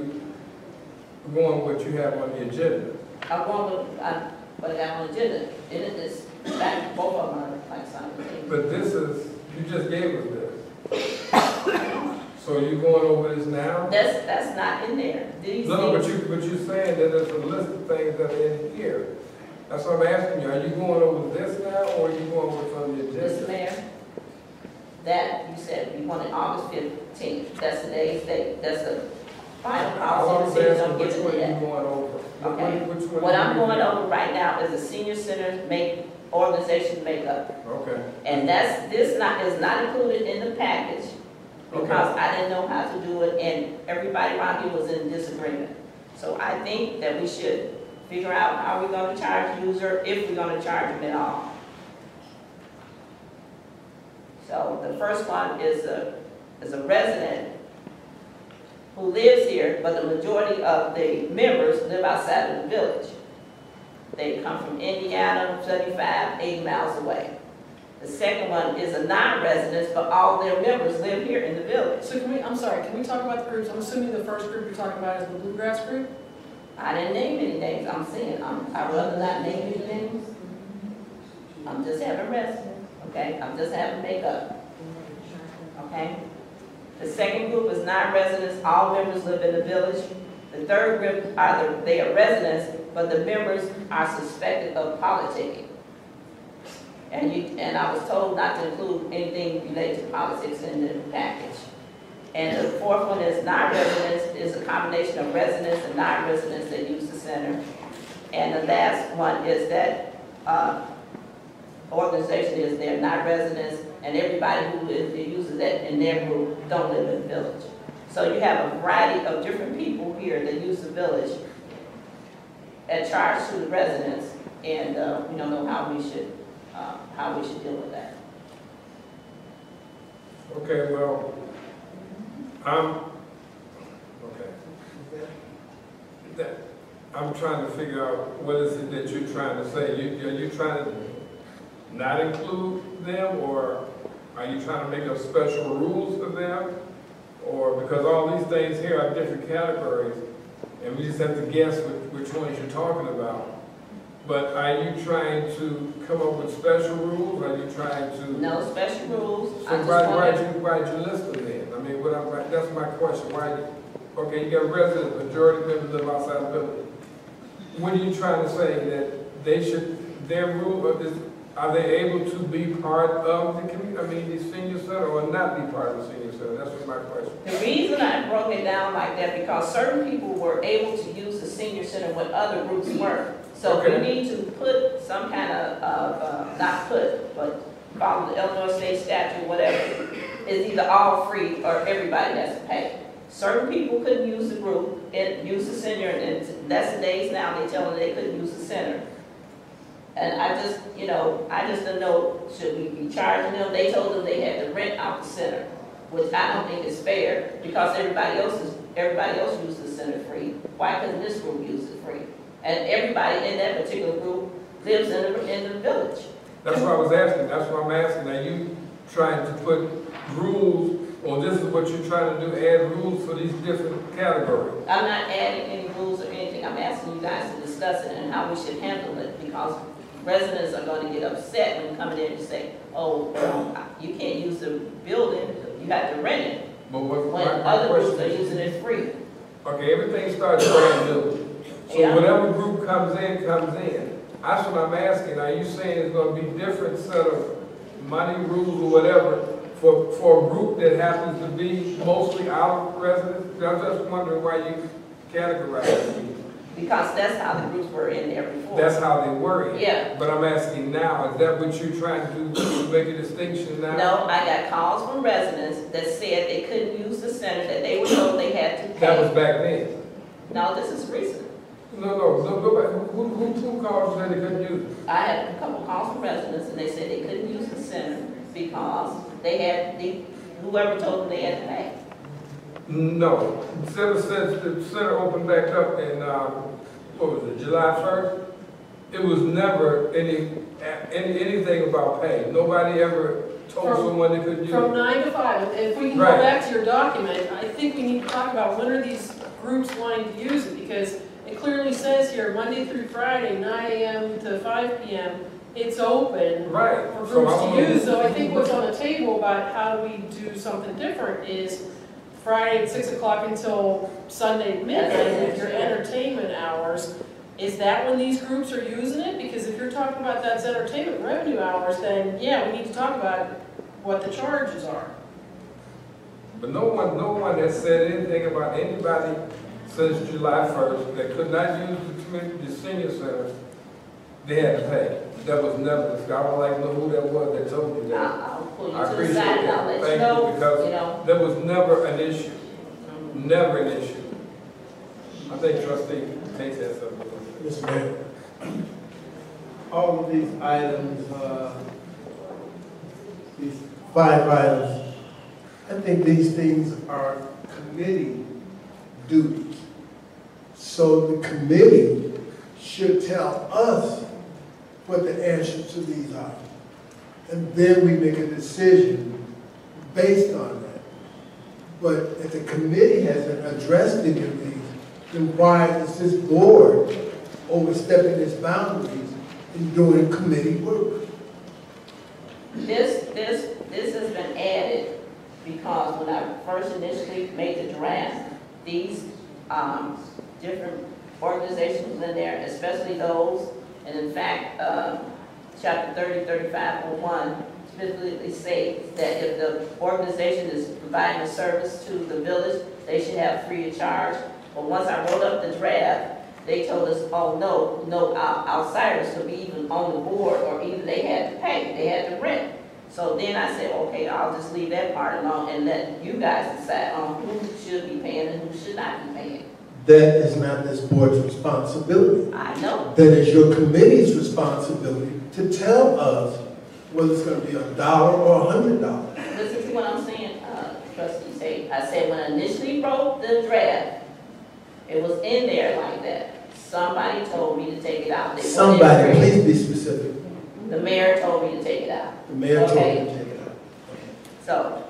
going what you have on the agenda? I'm going with, but I got on the agenda, and it is, back, both of them are like simultaneous. But this is, you just gave us this. So you going over this now? That's not in there. These No, but things- you're saying that there's a list of things that are in here. That's what I'm asking you. Are you going over this now, or are you going over from the Mr. agenda? Mayor, that, you said you wanted August 15th, that's today's date, that's the final I was policy decision asking I'm which giving one you you that. going over. Okay. Which one? What you I'm going doing? over right now is the senior center organization makeup. Okay. And this is not included in the package because I didn't know how to do it and everybody around here was in disagreement. So I think that we should figure out how we're gonna charge user, if we're gonna charge them at all. So the first one is a resident who lives here, but the majority of the members live outside of the village. They come from Indiana, 75, 80 miles away. The second one is a non-resident, but all their members live here in the village. So I'm sorry, can we talk about the groups? I'm assuming the first group you're talking about is the Bluegrass group? I didn't name any names, I'm saying, I'd rather not name any names. I'm just having residents, okay? I'm just having makeup, okay? The second group is non-residents, all members live in the village. The third group they are residents, but the members are suspected of politicking. And I was told not to include anything related to politics in the package. And the fourth one is non-residents, is a combination of residents and non-residents that use the center. And the last one is that organization is they're not residents, and everybody who uses that in their group don't live in the village. So you have a variety of different people here that use the village at charge to the residents, and we don't know how we should deal with that. Okay, well, I'm trying to figure out what is it that you're trying to say. Are you trying to not include them, or are you trying to make up special rules for them? Or because all these things here are different categories, and we just have to guess which ones you're talking about. But are you trying to come up with special rules? Are you trying to? No special rules. So why'd you list them then? I mean, that's my question. Okay, you got residents, majority members live outside the village. What are you trying to say, that they should, their rule of this, are they able to be part of the community, I mean, the senior center, or not be part of the senior center? That's what my question. The reason I broke it down like that, because certain people were able to use the senior center when other groups weren't. So we need to put some kind of, not put, but follow the Illinois state statute, whatever. It's either all free or everybody has to pay. Certain people couldn't use the group and use the center, and that's the days now they tell them they couldn't use the center. And I just didn't know, should we be charging them? They told them they had to rent out the center, which I don't think is fair, because everybody else uses the center free. Why couldn't this group use it free? And everybody in that particular group lives in the village. That's what I was asking. That's what I'm asking. Are you trying to put rules, or this is what you're trying to do, add rules for these different categories? I'm not adding any rules or anything. I'm asking you guys to discuss it and how we should handle it, because residents are going to get upset when you come in there and say, oh, you can't use the building, you have to rent it. But when other groups are using it free. Okay, everything starts brand new. So Yeah. whatever group comes in, comes in. That's what I'm asking. Are you saying it's going to be different set of money rules or whatever for a group that happens to be mostly out of residents? I'm just wondering why you categorize it. Because that's how the groups were in there before. That's how they were. Yeah. But I'm asking now, is that what you're trying to do, to make a distinction now? No, I got calls from residents that said they couldn't use the center, that they were told they had to pay. That was back then. No, this is recent. No, go back. Who called and said they couldn't use it? I had a couple calls from residents, and they said they couldn't use the center because whoever told them they had to pay. No. Ever since the center opened back up in, what was it, July 1st? It was never anything about pay. Nobody ever told someone they couldn't use it. From 9 to 5, if we can go back to your document, I think we need to talk about when are these groups wanting to use it, because It clearly says here, Monday through Friday, 9 AM to 5 PM, it's open Right. for So groups I to don't know. use. So I think what's on the table about how do we do something different is Friday at 6 o'clock until Sunday at midnight, if your entertainment hours. Is that when these groups are using it? Because if you're talking about that's entertainment revenue hours, then yeah, we need to talk about what the charges are. But no one has said anything about anybody since July 1st that could not use the senior center, they had to pay. That was never discussed. I would like to know who that was that told you that. I'll pull you I to the appreciate side and I'll that. let you Thank know, you, because know. there was never an issue. Never an issue. I think trustee Tate said something. Mr. Mayor, all of these items, these 5 items, I think these things are committee duties. So the committee should tell us what the answers to these are. And then we make a decision based on that. But if the committee hasn't addressed any of these, then why is this board overstepping its boundaries in doing committee work? This has been added because when I first initially made the draft, these different organizations in there, especially those, and in fact, chapter 3501 specifically states that if the organization is providing a service to the village, they should have free of charge. But once I wrote up the draft, they told us, oh, no outsiders could be even on the board, or either they had to pay, they had to rent. So then I said, okay, I'll just leave that part alone and let you guys decide on who should be paying and who should not be paying. That is not this board's responsibility. I know. That is your committee's responsibility to tell us whether it's going to be $1 or $100. Listen to what I'm saying, trustee Tate. I said when I initially wrote the draft, it was in there like that. Somebody told me to take it out. They Somebody, please be specific. The mayor told me to take it out. The mayor told Okay. you to take it out. So,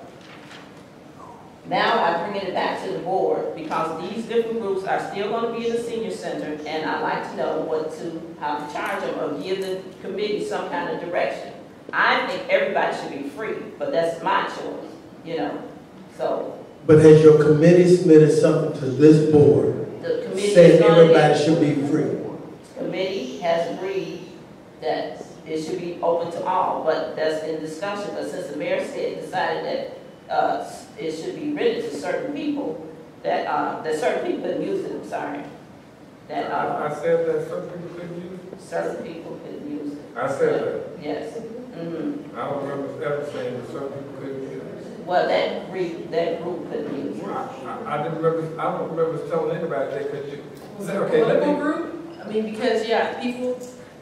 now I bring it back to the board because these different groups are still going to be in the senior center, and I'd like to know how to charge them or give the committee some kind of direction. I think everybody should be free, but that's my choice, you know, so. But has your committee submitted something to this board The committee saying everybody should be free? The committee has agreed that it should be open to all, but that's in discussion. But since the mayor decided that it should be written to certain people, that certain people couldn't use it. I'm sorry. That I said that certain people couldn't use it? certain people couldn't use it. I said that. Yes. Mm-hmm. I don't remember ever saying that certain people couldn't use it. Well, that group couldn't use it. I don't remember telling anybody they couldn't use it. Was it a Okay, let political me, group? I mean, because, yeah, people,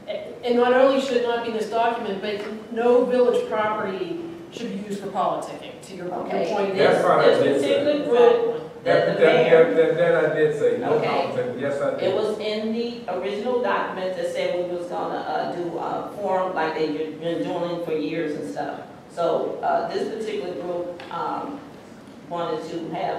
and not only should it not be in this document, but no village property should be used for politicking, to your Okay. point. That's right, I This did say. particular group that the mayor. That I did say, no Okay. politics, yes I It did. was in the original document that said we was gonna do a forum like they've been doing for years and stuff. So this particular group wanted to have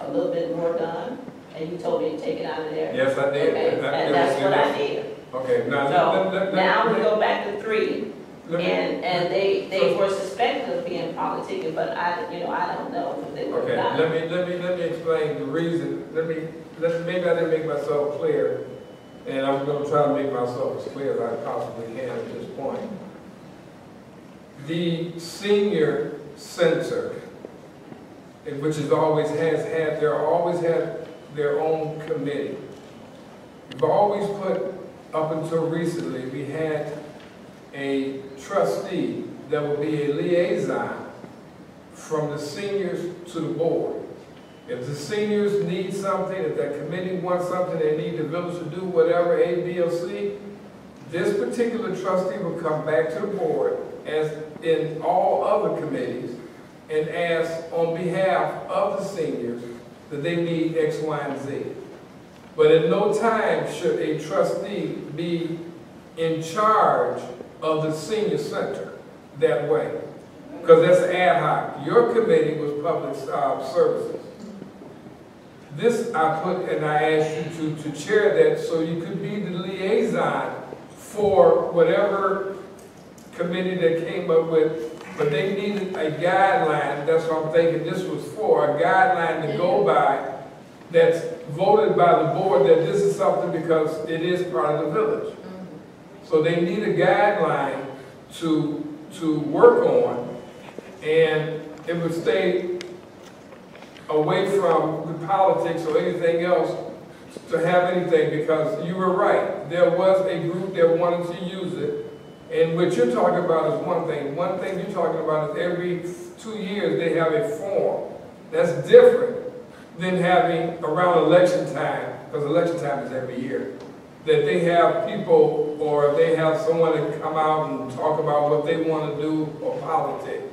a little bit more done, and you told me to take it out of there. Yes, I did. Okay, and that's what I did. Okay, So now, now we go back to 3, let me- and they were suspected of being politicking, but I don't know if they were Okay, not. let me explain the reason, maybe I didn't make myself clear, and I'm gonna try to make myself as clear as I possibly can at this point. The senior center, which has always had their own committee. We've always put, up until recently, we had a trustee that would be a liaison from the seniors to the board. If the seniors need something, if that committee wants something, they need the village to do whatever, A, B, or C, this particular trustee will come back to the board, as in all other committees, and ask on behalf of the seniors that they need X, Y, and Z. But at no time should a trustee be in charge of the senior center that way, because that's ad hoc. Your committee was public services. This I put, and I asked you to chair that so you could be the liaison for whatever committee that came up with, but they needed a guideline, that's what I'm thinking this was for, a guideline to go by that's voted by the board that this is something because it is part of the village. So they need a guideline to work on, and it would stay away from the politics or anything else to have anything, because you were right. There was a group that wanted to use it, and what you're talking about is one thing. One thing you're talking about is every 2 years they have a forum. That's different than having around election time, because election time is every year, that they have people or they have someone that come out and talk about what they want to do or politics.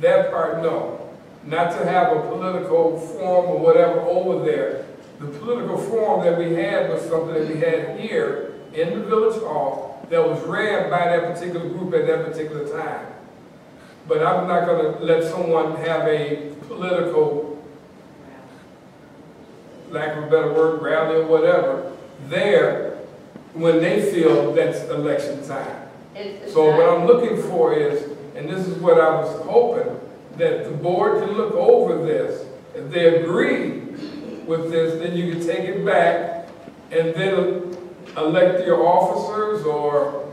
That part, no. Not to have a political forum or whatever over there. The political forum that we had was something that we had here in the village hall that was ran by that particular group at that particular time. But I'm not going to let someone have a political, lack of a better word, rally or whatever, there when they feel that's election time. So what I'm looking for is, and this is what I was hoping, that the board can look over this. If they agree with this, then you can take it back and then elect your officers or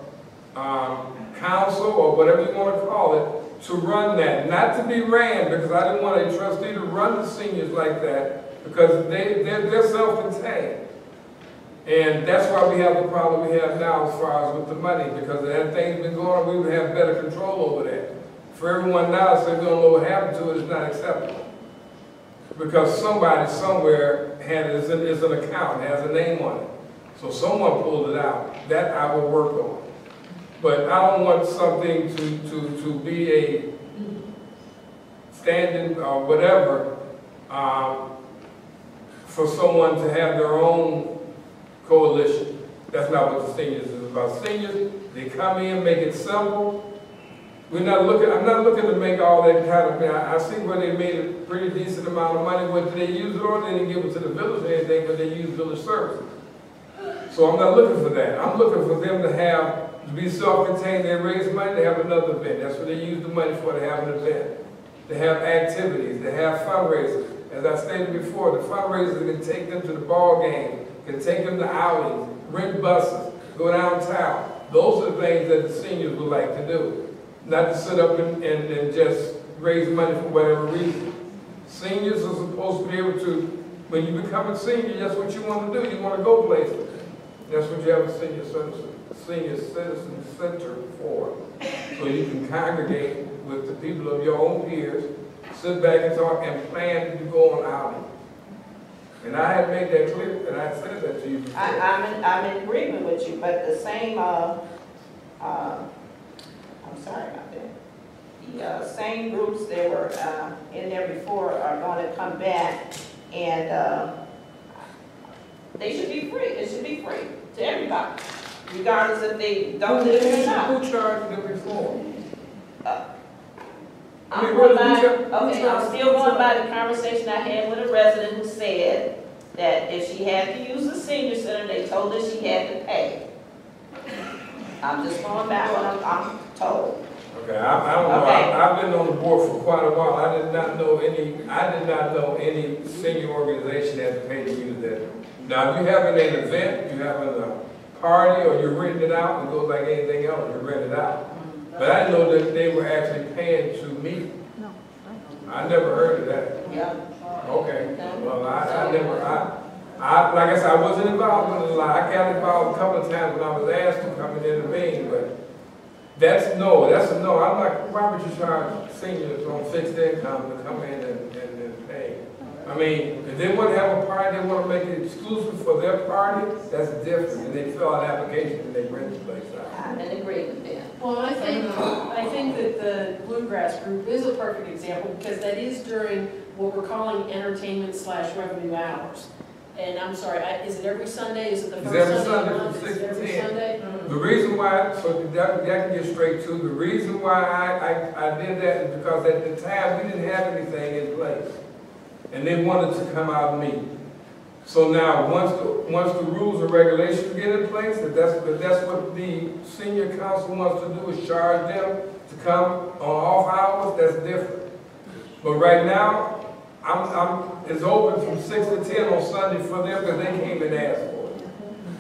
council or whatever you want to call it to run that. Not to be ran, because I didn't want a trustee to run the seniors like that, because they're self-contained. And that's why we have the problem we have now as far as with the money, because had things been going on, we would have better control over that. For everyone now to say we don't know what happened to it is not acceptable. Because somebody somewhere is an account, has a name on it. So someone pulled it out. That I will work on. But I don't want something to be a standing or whatever for someone to have their own coalition. That's not what the seniors is about. Seniors, they come in, make it simple. I'm not looking to make all that kind of, I see where they made a pretty decent amount of money. What did they use it on? They didn't give it to the village or anything, but they used village services. So I'm not looking for that. I'm looking for them to be self-contained. They raise money, they have another event. That's what they use the money for, to have an event. They have activities, they have fundraisers. As I stated before, the fundraisers can take them to the ball game, can take them to outings, rent buses, go downtown. Those are the things that the seniors would like to do. Not to sit up and just raise money for whatever reason. Seniors are supposed to be able to, when you become a senior, that's what you want to do. You want to go places. That's what you have a senior citizen center for. So you can congregate with the people of your own peers, sit back and talk, and plan to go on outing. And I had made that clear, and I said that to you before. I'm in agreement with you, but the same, I'm sorry about that. The same groups that were in there before are going to come back, and they should be free. It should be free to everybody, regardless if they don't live in the town. Who charged them before? I'm still going by the conversation I had with a resident who said that if she had to use the senior center, they told her she had to pay. I'm just going back what I'm told. Okay, I don't know. Okay. I've been on the board for quite a while. I did not know any senior organization that had to pay to use that. Now, if you're having an event, you're having a party, or you're renting it out, and it goes like anything else, you rent it out. But I know that they were actually paying to meet. No. I never heard of that. Yeah. Okay. Well, like I said, I wasn't involved in a lot. I got involved a couple of times when I was asked to come and intervene, but that's a no. I'm like, why would you charge seniors on fixed income to come in and pay? I mean, if they want to have a party, they want to make it exclusive for their party, that's different. And they fill out an application and they rent the place out. I'm in agreement there. Well, I think that the Bluegrass Group is a perfect example, because that is during what we're calling entertainment/revenue hours. And I'm sorry, is it every Sunday? Is it the first Sunday of the month? Is it every Sunday? The reason why, so that can get straight to, the reason why I did that is because at the time we didn't have anything in place. And they wanted to come out and meet. So now, once the rules and regulations get in place, if that's what the senior council wants to do, is charge them to come on off hours, that's different. But right now, it's open from 6 to 10 on Sunday for them because they came and asked for it.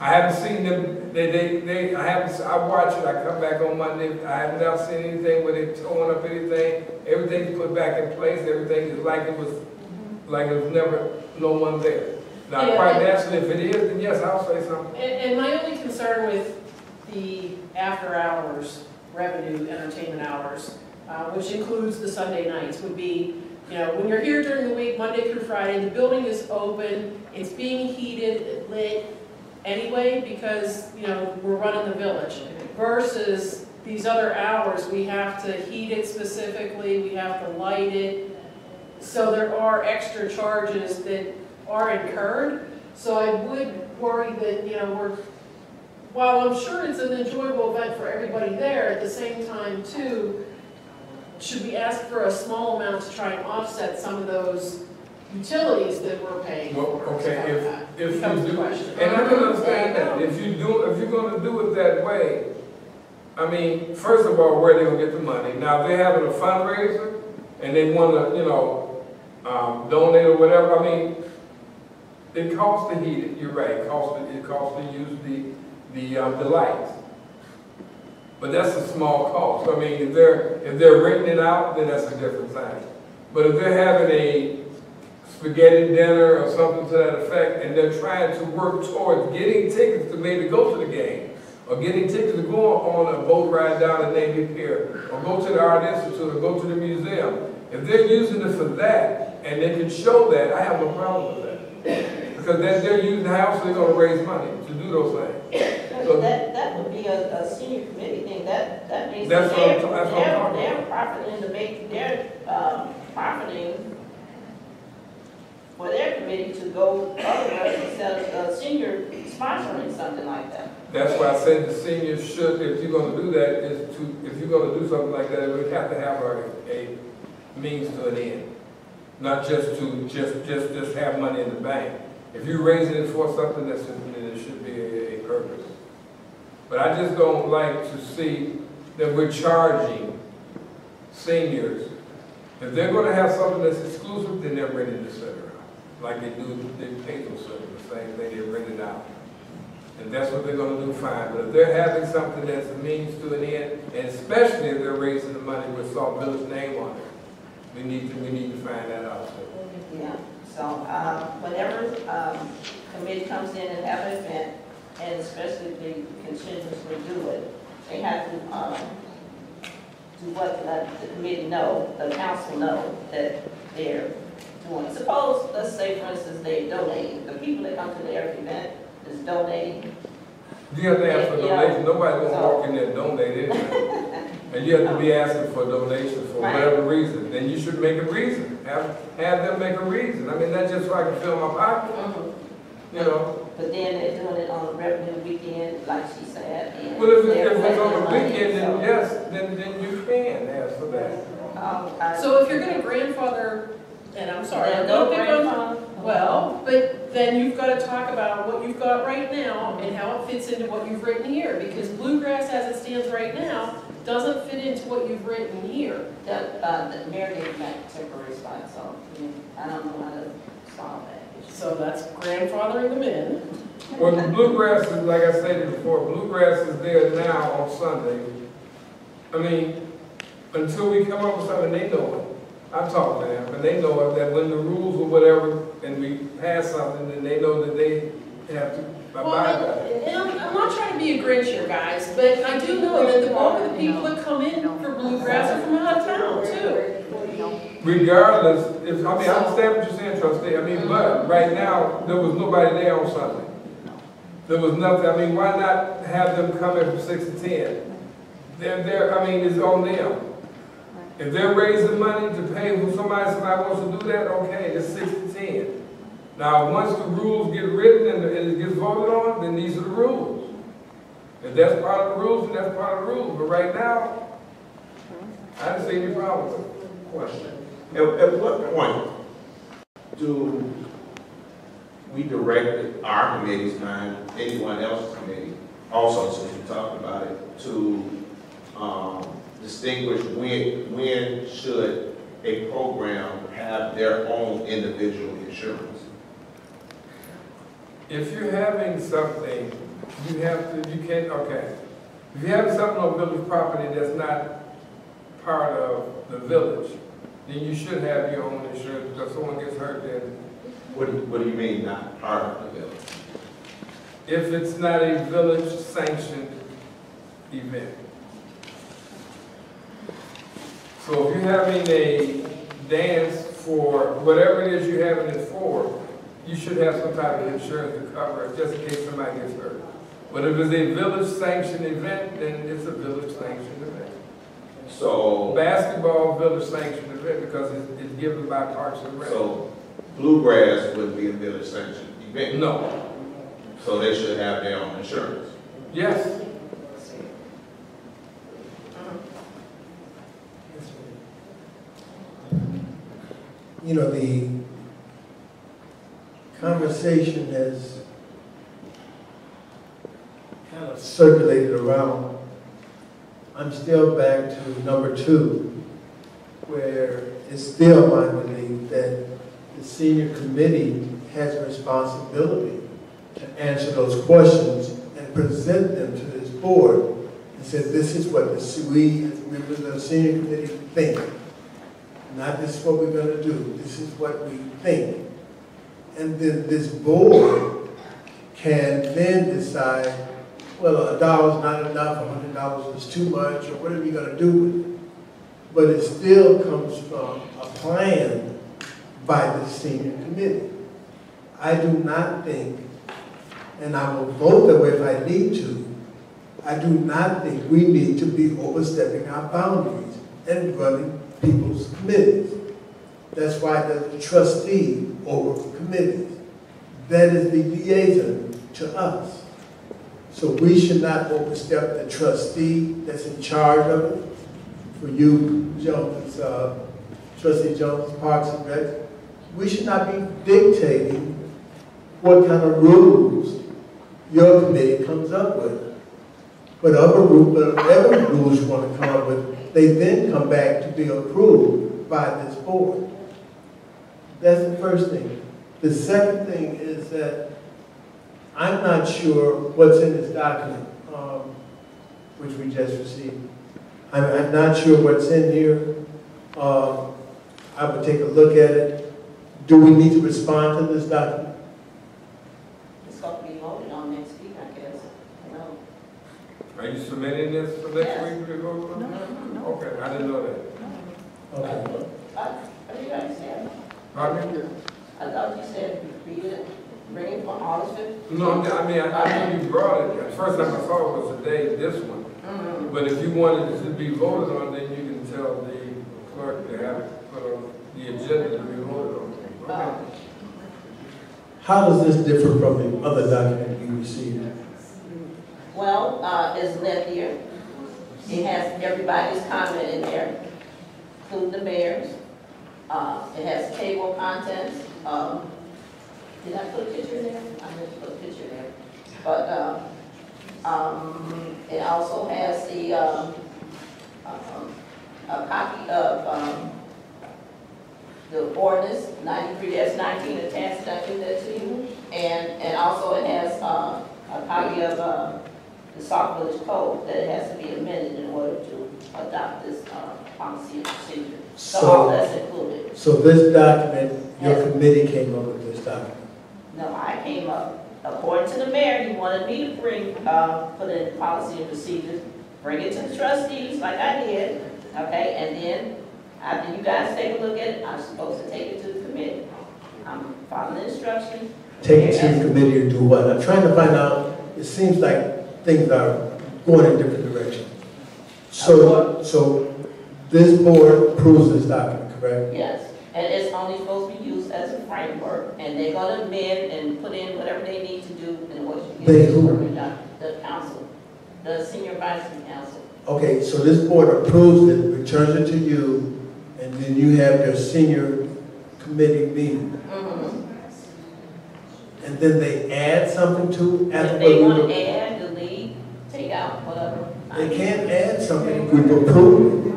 I haven't seen them, I watch it, I come back on Monday, I have not seen anything where they're towing up anything. Everything's put back in place, everything is like it was never no one there. Now, Yeah, quite naturally, if it is, then yes, I'll say something. And my only concern with the after-hours revenue, entertainment hours, which includes the Sunday nights, would be, when you're here during the week, Monday through Friday, the building is open, it's being heated, lit anyway, because, we're running the village, versus these other hours, we have to heat it specifically, we have to light it, so there are extra charges that are incurred. So I would worry that, while I'm sure it's an enjoyable event for everybody there, at the same time too, should we ask for a small amount to try and offset some of those utilities that we're paying Well, for? okay, if you becomes the do, question. and I can understand that, if you're gonna do it that way, I mean, first of all, where they gonna get the money? Now, if they're having a fundraiser, and they wanna, donate or whatever, I mean, it costs to heat it, you're right, it costs to use the lights. But that's a small cost. I mean, if they're renting it out, then that's a different thing. But if they're having a spaghetti dinner or something to that effect, and they're trying to work towards getting tickets to maybe go to the game, or getting tickets to go on a boat ride down the Navy Pier, or go to the Art Institute, or go to the museum, if they're using it for that, and they can show that, I have no problem with that. Because they're using the house, they're going to raise money to do those things. So That would be a senior committee thing, that means That's that what I'm talking they're profiting to make, they're profiting for their committee to go otherwise instead of senior sponsoring something like that. That's why I said the seniors should, if you're going to do that, if you're going to do something like that, it would have to have a means to an end. Not just to just have money in the bank. If you're raising it for something, then it should be a purpose. But I just don't like to see that we're charging seniors. If they're going to have something that's exclusive, then they're renting the center out. Like they pay those center, the same thing, they rent it out. And that's what they're going to do, fine. But if they're having something that's a means to an end, and especially if they're raising the money with Sauk Village name on it, we need to find that out too. Yeah, so whenever committee comes in and have an event, and especially if they continuously do it, they have to do what the committee know, the council know that they're doing. Suppose, let's say for instance, they donate. The people that come to their event is donating. You have to ask for donations. Nobody's gonna walk in there and donate anything. And you have to be asking for donations for whatever reason. Then you should make a reason. Have them make a reason. I mean, that's just so I can fill my pocket. But then they're doing it on a revenue weekend, like she said. And Well, if it's on the weekend, then yes, then you can ask for that. So if you're going to grandfather, and I'm sorry, I'm no going to pick on, grandfather. well, but then you've got to talk about what you've got right now and how it fits into what you've written here, because bluegrass as it stands right now doesn't fit into what you've written here. The mayor gave back temporary spot, so I don't know how to solve that. So that's grandfathering them in. Well, the bluegrass is, like I stated before, bluegrass is there now on Sunday. I mean, until we come up with something, they know it. I'm talking to them, and they know that when the rules or whatever, and we pass something, then they know that they have to abide by it. And I'm not trying to be a Grinch here, guys, but I do know that the bulk of the people that come in for bluegrass are from out of town, too. Regardless, I understand what you're saying, trustee. I mean, but right now, there was nobody there on Sunday. There was nothing. I mean, why not have them come in from 6 to 10? I mean, it's on them. If they're raising money to pay for somebody wants to do that, okay, it's 6 to 10. Now, once the rules get written and it gets voted on, then these are the rules. If that's part of the rules, then that's part of the rules. But right now, I didn't see any problem with it. Question. At what point do we directed our committees, and anyone else's committee, also, since we talked about it, to distinguish when should a program have their own individual insurance. If you're having something, you can't, okay. If you're having something on village property that's not part of the village, then you should have your own insurance, because someone gets hurt then. What do you mean not part of the village? If it's not a village sanctioned event. So if you're having a dance for whatever it is you're having it for, you should have some type of insurance to cover it, just in case somebody gets hurt. But if it's a village sanctioned event, then it's a village sanctioned event. So Basketball, village sanctioned event, because it's given by Parks and Rec. So bluegrass wouldn't be a village sanctioned event. No. So they should have their own insurance. Yes. You know, the conversation has kind of circulated around. I'm still back to number 2, where it's still my belief that the senior committee has a responsibility to answer those questions and present them to this board and say, this is what we as members of the senior committee think. Not this is what we're going to do. This is what we think. And then this board can then decide, well, $1 is not enough, $100 is too much, or whatever you're going to do with it. But it still comes from a plan by the senior committee. I do not think, and I will vote that way if I need to, I do not think we need to be overstepping our boundaries and running people's committees. That's why there's a trustee over committees. That is the liaison to us. So we should not overstep the trustee that's in charge of it. For you, Jones, Trustee Jones, Parks and Rec, we should not be dictating what kind of rules your committee comes up with. Whatever rules you want to come up with, they then come back to be approved by this board. That's the first thing. The second thing is that I'm not sure what's in this document, which we just received. I'm not sure what's in here. I would take a look at it. Do we need to respond to this document? It's going to be voted on next week, I guess. No. Are you submitting this for next week to go on? No. Okay, I didn't know that. Okay. What did you guys say? Pardon me? I thought you said read it, bring it from August 5th. No, I mean, I know you brought it. The first time I saw it was the day this one. But if you wanted it to be voted on, then you can tell the clerk to have it put on the agenda to be voted on. Okay. How does this differ from the other document you received? Well, it's lengthier. It has everybody's comment in there, including the mayor's. It has table contents. Did I put a picture in there? I meant to put a picture in there. But it also has the a copy of the ordinance 93-19 attached. I give that to you, and also it has a copy of the Sauk Village Code that it has to be amended in order to adopt this policy and procedure. So all that's included. So this document, your committee came up with this document? No, I came up, according to the mayor, he wanted me to bring, put in policy and procedures, bring it to the trustees like I did, okay, and then after you guys take a look at it, I'm supposed to take it to the committee. I'm following the instructions. Take it to the committee to do what? I'm trying to find out, it seems like things are going in different directions. So this board approves this document, correct? Yes, and it's only supposed to be used as a framework, and they're gonna amend and put in whatever they need to do in order to get this work done. The council, the senior advisory council. Okay, so this board approves it, returns it to you, and then you have your senior committee meeting. and then they add something to after If they what want we to add, delete, take out, whatever. They can't add something if we've approved it.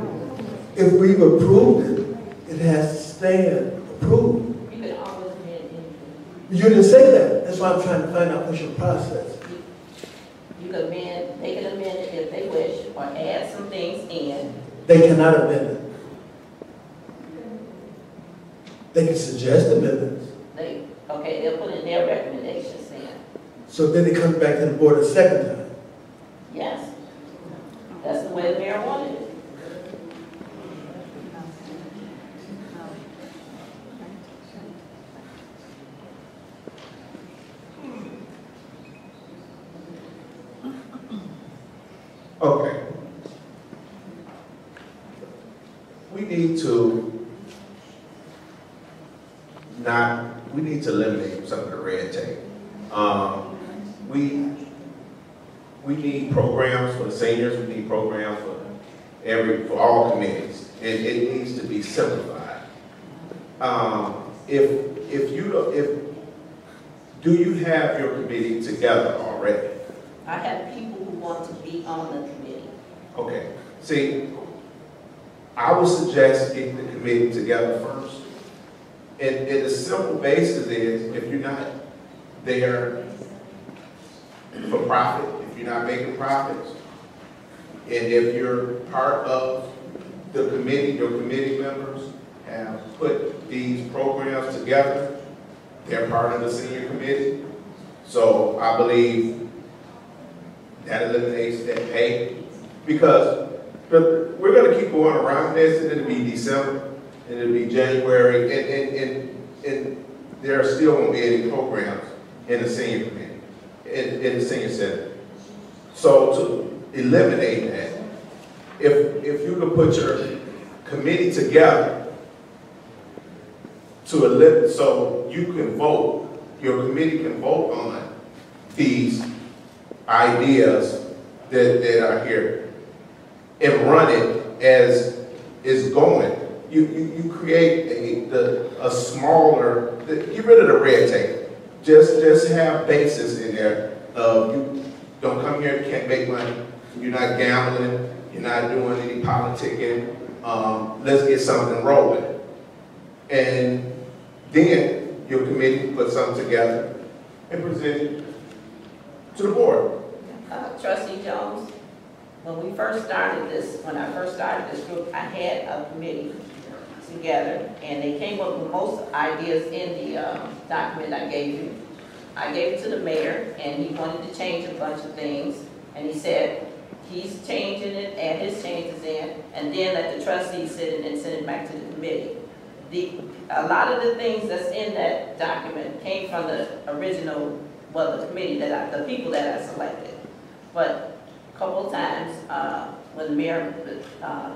If we've approved it, it has to stand approved. You can always amend anything. You didn't say that. That's why I'm trying to find out what's your process. You can amend, they can amend it if they wish, or add some things in. They cannot amend it. They can suggest amendments. Okay, they'll put in their recommendations then. So then it comes back to the board a second time. Yes. That's the way the mayor wanted it. Okay. We need to eliminate some of the red tape. We need programs for the seniors, we need programs for all committees. It needs to be simplified. Do you have your committee together already? I have people who want to be on the committee. Okay, see, I would suggest getting the committee together first. And the simple basis is, if you're not there for profit, if you're not making profits, and if you're part of the committee, your committee members have put these programs together, they're part of the senior committee. So I believe that eliminates that pay, because we're going to keep going around this, and it'll be December, and it'll be January, and there still won't be any programs in the senior committee, in the senior center. So to eliminate that, if you could put your committee together to eliminate, so you can vote, your committee can vote on these ideas that are here and run it as is going. You create a smaller, get rid of the red tape. Just have basis in there of you don't come here, you can't make money, you're not gambling, you're not doing any politicking. Let's get something rolling. And then your committee put something together and present it to the board. Trustee Jones, when we first started this, when I first started this group, I had a committee together, and they came up with most ideas in the document I gave you. I gave it to the mayor, and he wanted to change a bunch of things, and he said he's changing it, add his changes in, and then let the trustees sit it and send it back to the committee. A lot of the things that's in that document came from the original, well, the committee the people that I selected. But a couple of times, when the mayor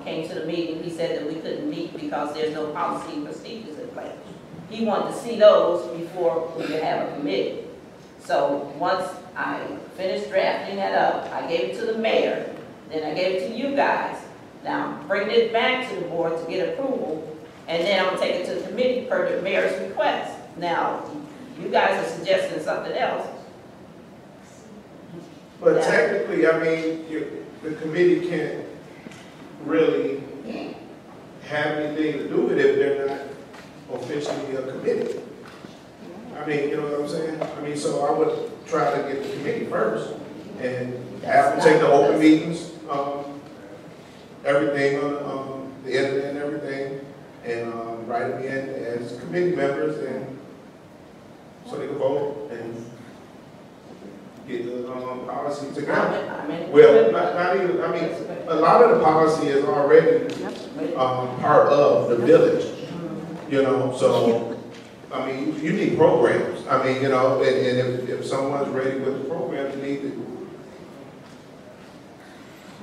came to the meeting, he said that we couldn't meet because there's no policy and procedures in place. He wanted to see those before we could have a committee. So once I finished drafting that up, I gave it to the mayor, then I gave it to you guys. Now, bringing it back to the board to get approval, and then I'm gonna take it to the committee per the mayor's request. Now, you guys are suggesting something else. But technically, I mean, the committee can't really have anything to do with it if they're not officially a committee. I mean, you know what I'm saying? I mean, so I would try to get the committee first and have them take the open meetings, everything on the internet and everything, and write them in as committee members, and so they can vote and get the policy together. Well, not even, I mean, a lot of the policy is already part of the village, you know, so, I mean, you need programs. I mean, you know, and if someone's ready with the program, you need to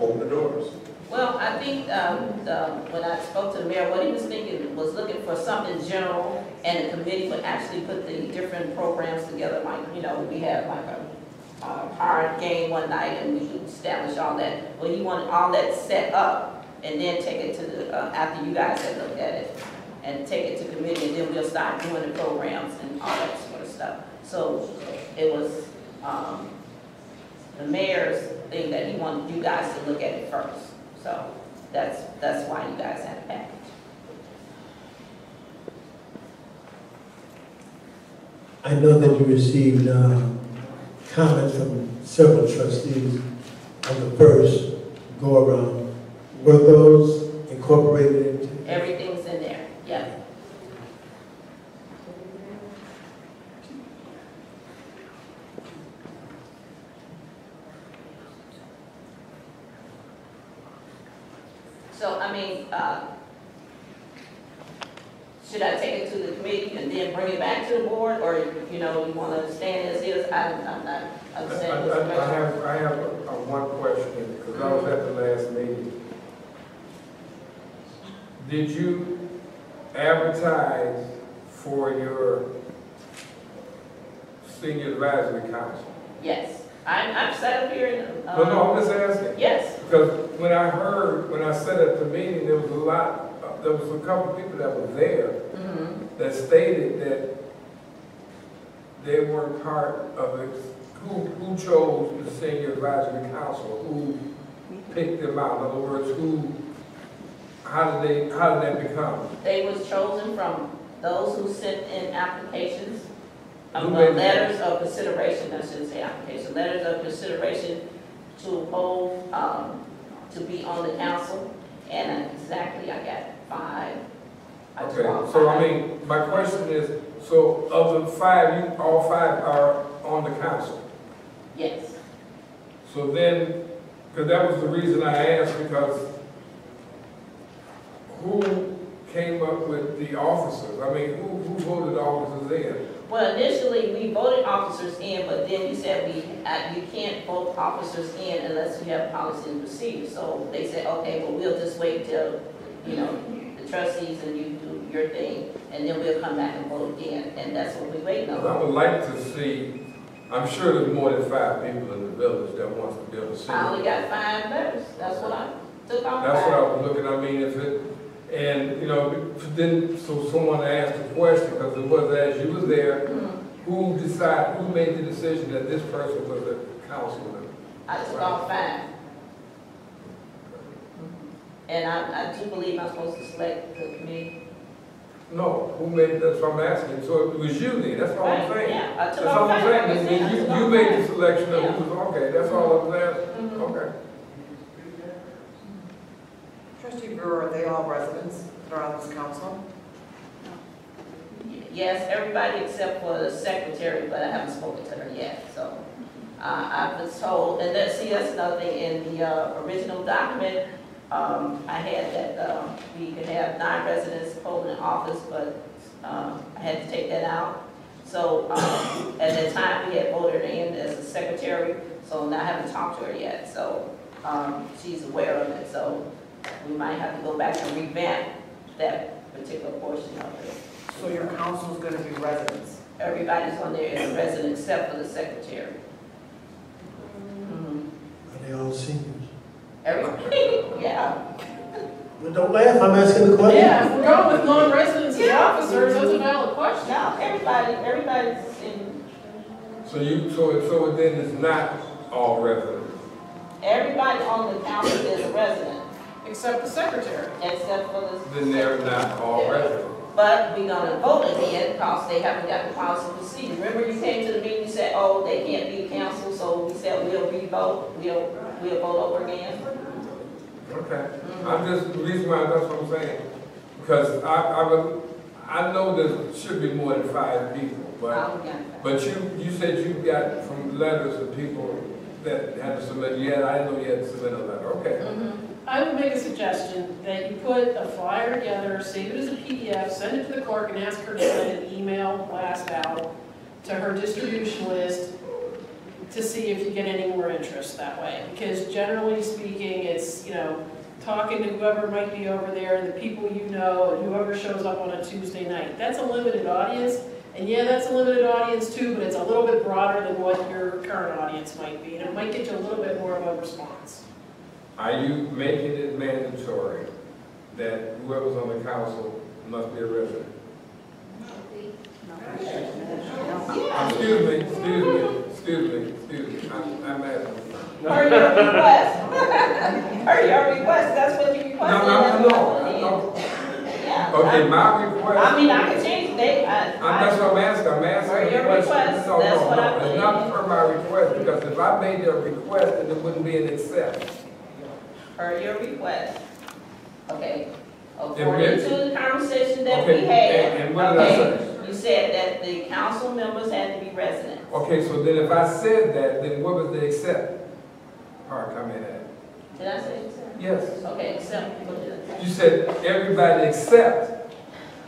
open the doors. Well, I think when I spoke to the mayor, what he was thinking was looking for something general, and the committee would actually put the different programs together, like, you know, we had like a card game one night, and we established all that. Well, he wanted all that set up, and then take it to the, after you guys had looked at it, and take it to committee, and then we'll start doing the programs and all that sort of stuff. So it was, the mayor's thing that he wanted you guys to look at it first. So that's why you guys had a package. I know that you received comments from several trustees on the first go-around. Were those incorporated into? Everything's in there, yeah. So, I mean, should I take it to the committee and then bring it back to the board, or, you know, you want to stand as is? I'm not understanding this question. I have one question, because I was at the last meeting. Did you advertise for your senior advisory council? Yes, I'm set up here in. No, I'm just asking. Yes. Because when I sat at the meeting, there was a couple of people that were there that stated that they weren't part of it. Who chose the senior advisory council? Who picked them out? In other words, how did that become? They was chosen from those who sent in applications, Letters of consideration, I shouldn't say application, letters of consideration to hold, to be on the council, and exactly I got 5. Okay, so I mean, my question is, so of the 5, all 5 are on the council? Yes. So then, because that was the reason I asked, because who came up with the officers? I mean, who voted officers in? Well, initially, we voted officers in, but then you said you can't vote officers in unless you have policy and procedure. So they said, okay, well, we'll just wait till, you know, the trustees and you do your thing, and then we'll come back and vote again, and that's what we're waiting on. I would like to see, I'm sure there's more than 5 people in the village that wants to build a city. I only got 5 letters. That's what I took off. That's what I was looking, I mean, if it, and, you know, then, so someone asked a question, because it was as you was there, who made the decision that this person was a councilman? I took off 5. And I do believe I'm supposed to select the committee. No, who made, that's what I'm asking, so it was you then, that's all I'm saying. Yeah, I That's took all off I'm 5. saying, you made the selection of who was, okay, that's all I was asking, okay. Trustee Brewer, are they all residents that are on this council? Yes, everybody except for the secretary, but I haven't spoken to her yet, so. I was told, and that's another thing, in the original document, I had that we could have 9 residents holding office, but I had to take that out. So at that time, we had voted her in as a secretary, so now I haven't talked to her yet, so she's aware of it, so we might have to go back and revamp that particular portion of it. So your council is going to be residents? Everybody's on there as a resident except for the secretary. Are they all seniors? Everybody, yeah. Well, don't laugh, I'm asking the question. Yeah, if we're going with non-residents as officers, that's a valid question. No, everybody's in, So it then is not all residents? everybody on the council is a resident, Except the secretary. except for the. Then they're not all residents? But we're gonna vote again because they haven't got the policy procedure. Remember you came to the meeting, you said, oh, they can't be council, so we said we'll re-vote, we'll vote over again. Okay, I'm just, the reason why, that's what I'm saying, because I know there should be more than 5 people, but you said you got from letters of people that had to submit, I didn't know you had to submit a letter, okay. I would make a suggestion that you put a flyer together, save it as a PDF, send it to the clerk, and ask her to send an email blast out to her distribution list to see if you get any more interest that way. Because generally speaking, it's, you know, talking to whoever might be over there, the people you know, and whoever shows up on a Tuesday night. That's a limited audience, and yeah, that's a limited audience too, but it's a little bit broader than what your current audience might be, and it might get you a little bit more of a response. Are you making it mandatory that whoever's on the council must be a resident? Excuse me, I'm asking. Per your request. Per your request, that's what you requested. No. Yeah. Okay, my request. I mean, I can change the date. That's what I'm asking. I'm asking. Per your request, No, that's what I put it's in. not per my request, because if I made a request, then it wouldn't be an accept. Per your request. Okay. Yeah, According to the conversation that Okay, we had. and what did I say? You said that the council members had to be residents. Okay, so then if I said that, then what was the accept part come in at? Did I say accept? Yes. Okay, except, what did I say? You said everybody except.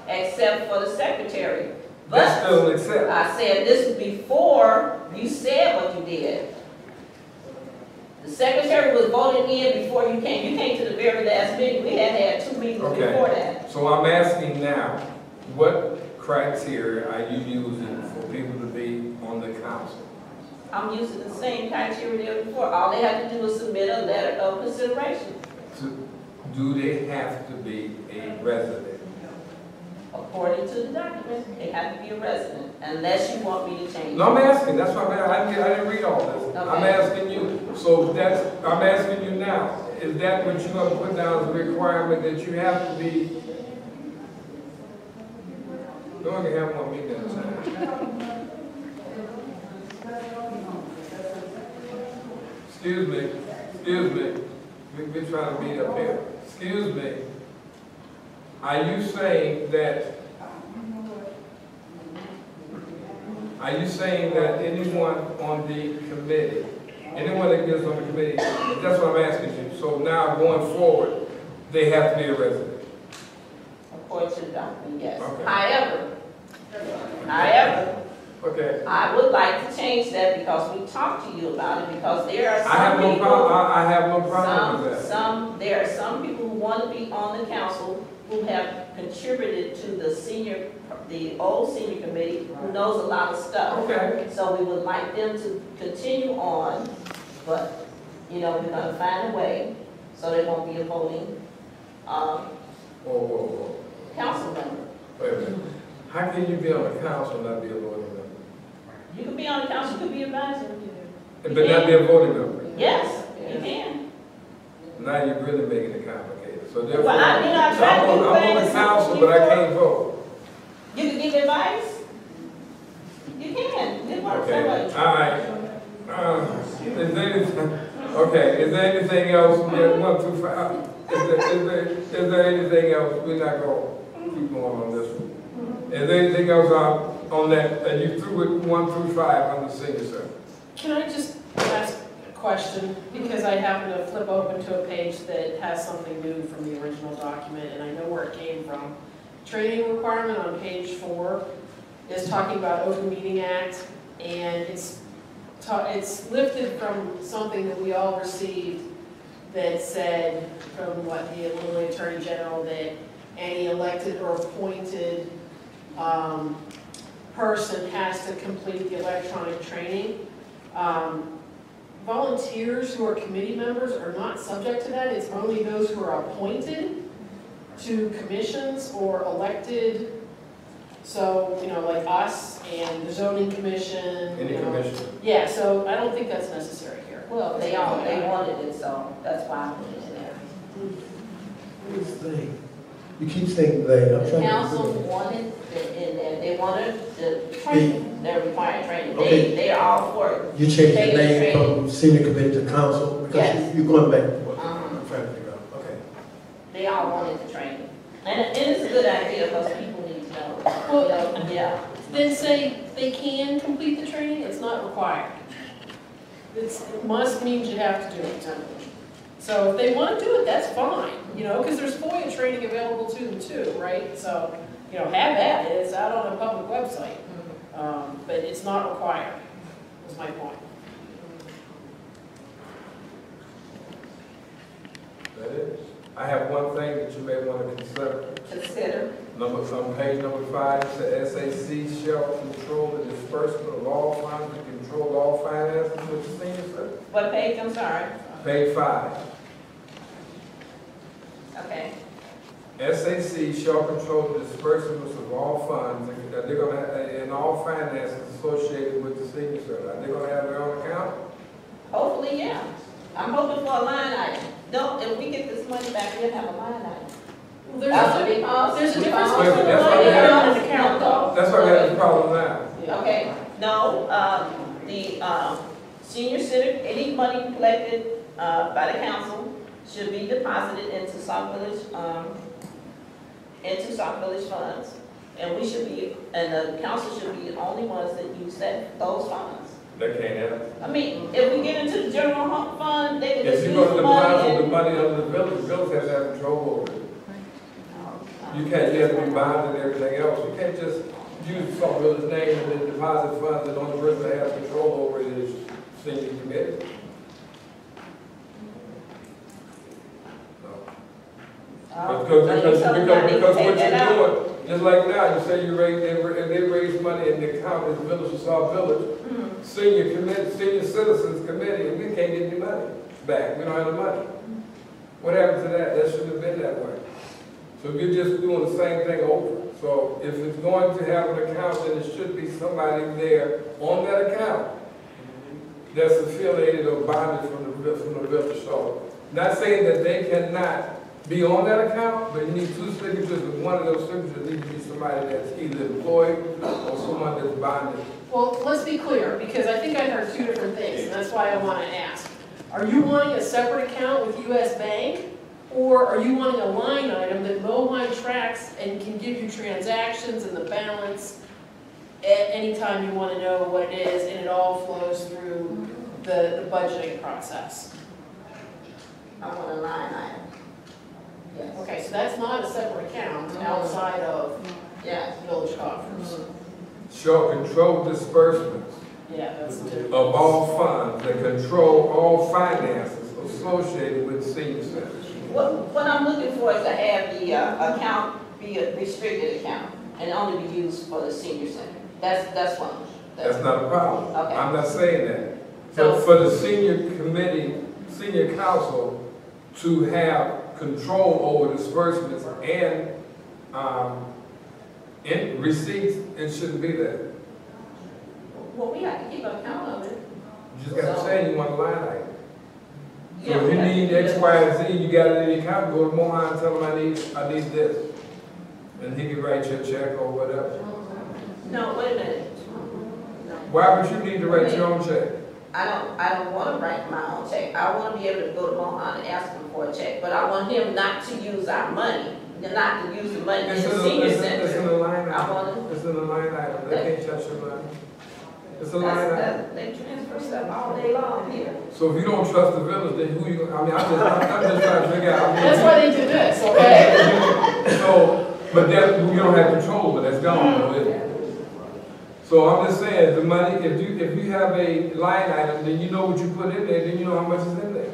Except for the secretary. That's But still an accept. I said this was before you said what you did. The secretary was voted in before you came. You came to the very last meeting. We had 2 meetings Okay. before that. So I'm asking now, what criteria are you using for people to be on the council? I'm using the same criteria before. All they have to do is submit a letter of consideration. Do they have to be a resident? According to the document, they have to be a resident, unless you want me to change. No, I'm asking, that's what I didn't read all this. I'm Okay. asking you, so I'm asking you now, is that what you're gonna put down as a requirement, that you have to be? No one can have one meeting at a time. Excuse me, we're trying to meet up here. Excuse me. Are you saying that anyone on the committee, anyone that gets on the committee, that's what I'm asking you. So now going forward, they have to be a resident. According to the document, yes. Okay. However, Okay. I would like to change that because we talked to you about it, because there are some I have no people. problem, I have no problem with that. There are some people who want to be on the council who have contributed to the old senior committee, who knows a lot of stuff. Okay. So we would like them to continue on, but, we're gonna find a way so they won't be a voting, Whoa. council member. Wait a minute. How can you be on the council and not be a voting member? You could be on the council, you could be advisor. But not be a voting member? Yes, you can. Now you're really making it complicated. So therefore, Well, I tried to do I'm on the council, but I can't vote. You can give advice. You can. It works that way. Okay, all right. Is there anything else? Yeah, 1 through 5. Is there anything else? We're not going to keep going on this one. Is there anything else on that? And you threw it 1 through 5 on the senior center. Can I just ask a question? Because I happen to flip open to a page that has something new from the original document, and I know where it came from. Training requirement on page 4 is talking about Open Meeting Act, and it's lifted from something that we all received that said, from the Illinois Attorney General, that any elected or appointed person has to complete the electronic training. Volunteers who are committee members are not subject to that. It's only those who are appointed to commissions or elected. So, like us and the zoning commission. Any commission. Yeah, so I don't think that's necessary here. Well, they wanted it, so that's why I put it in there. Here's the thing. You keep saying they. I'm The trying to council figure it out. wanted it in there. They wanted the training, their required training. Okay. They are all for it. You changed the Taking name training. from senior committee to council because Yes. you're going back and forth. Uh-huh. I'm trying to figure out. Okay. They all wanted the training. And it's a good idea because people need to know. Well, Yeah. Then say they can complete the training, it's not required. It must means you have to do it. So if they want to do it, that's fine, because there's FOIA training available to them too, right? So, have at it, it's out on a public website, but it's not required, is my point. That is. I have one thing that you may want to consider. Consider. On page number 5, it says SAC shall control the disbursement of all funds and control all finances with the senior center. What page? I'm sorry. Page 5. Okay. SAC shall control the disbursements of all funds, and they're gonna, and all finances associated with the senior center. Are they gonna have their own account? Hopefully, yeah. I'm hoping for a line item. Don't, if we get this money back, we'll have a line item. Well, That's what it costs. there's a difference Wait, between a that's line what we item have. and an account, though. That's why we have this problem now. Okay, no, the senior center, any money collected by the council should be deposited into Sauk Village funds. And we should be, and the council should be the only ones that use those funds. They can't have. I mean, if we get into the general fund, they can If just you use go to the the money. deposit the money under the village has to have control over it. You can't, you have to be bonded and everything else. You can't just use some village name and then deposit funds, and the only person that has control over it is senior committee. Because what you're doing, just like now, you say you raise, they raise money in the account of the village of Sauk Village, senior committee, senior citizens committee, and we can't get any money back. We don't have the money. What happened to that? That shouldn't have been that way. So you're just doing the same thing over. So if it's going to have an account, then it should be somebody there on that account that's affiliated or bonded from the village. So not saying that they cannot be on that account, but you need two signatures, and one of those signatures needs to be somebody that's either employed or someone that's bonded. Well, let's be clear, because I think I heard two different things, and that's why I want to ask. Are you wanting a separate account with U.S. Bank, or are you wanting a line item that Mohai tracks and can give you transactions and the balance at any time you want to know what it is, and it all flows through the budgeting process? I want a line item. Yes. Okay, so that's not a separate account outside of Yes. village coffers. Shall control disbursements Yeah, that's the difference. of all funds and control all finances associated with senior centers. What I'm looking for is to have the account be a restricted account and only be used for the senior center. That's one. That's not a problem. Okay. I'm not saying that. So- But for the senior committee, senior council to have control over disbursements and in receipts, it shouldn't be that. Well, we have to keep an account of it. You just got to say you want a line item. So Yeah, if you we have need to- X, Y, and Z, you got it in the account, go to Mohan and tell him I need this. And he can write you a check or whatever. No, wait a minute. No. Why would you need to write your own check? I don't want to write my own check. I want to be able to go to Mohan and ask him for a check, but I want him not to use our money, not to use the money in the senior It's in center. a line I item. want to. It's in a line item. They can't touch your money. It's a line item. They transfer stuff all day long here. So if you don't trust the village, then who you, I mean, I'm just trying to figure out. That's why they do this, okay? So, but that, you don't have control, but that's gone, though, isn't it? So I'm just saying, the money, if you have a line item, then you know what you put in there, then you know how much is in there.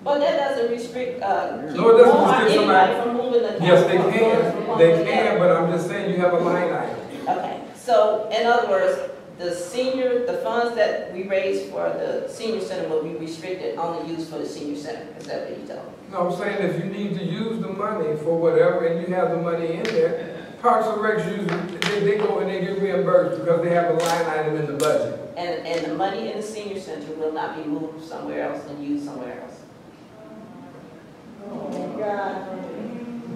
But that doesn't restrict, keep No, it doesn't restrict somebody. anybody from moving the. Yes, they from can, one they to the can, other. but I'm just saying, you have a line item. Okay, so in other words, the funds that we raise for the senior center will be restricted, only used for the senior center. Is that what you tell me? No, I'm saying if you need to use the money for whatever, and you have the money in there, Parks and Recs usually, they go and they get reimbursed because they have a line item in the budget. And the money in the senior center will not be moved somewhere else and used somewhere else.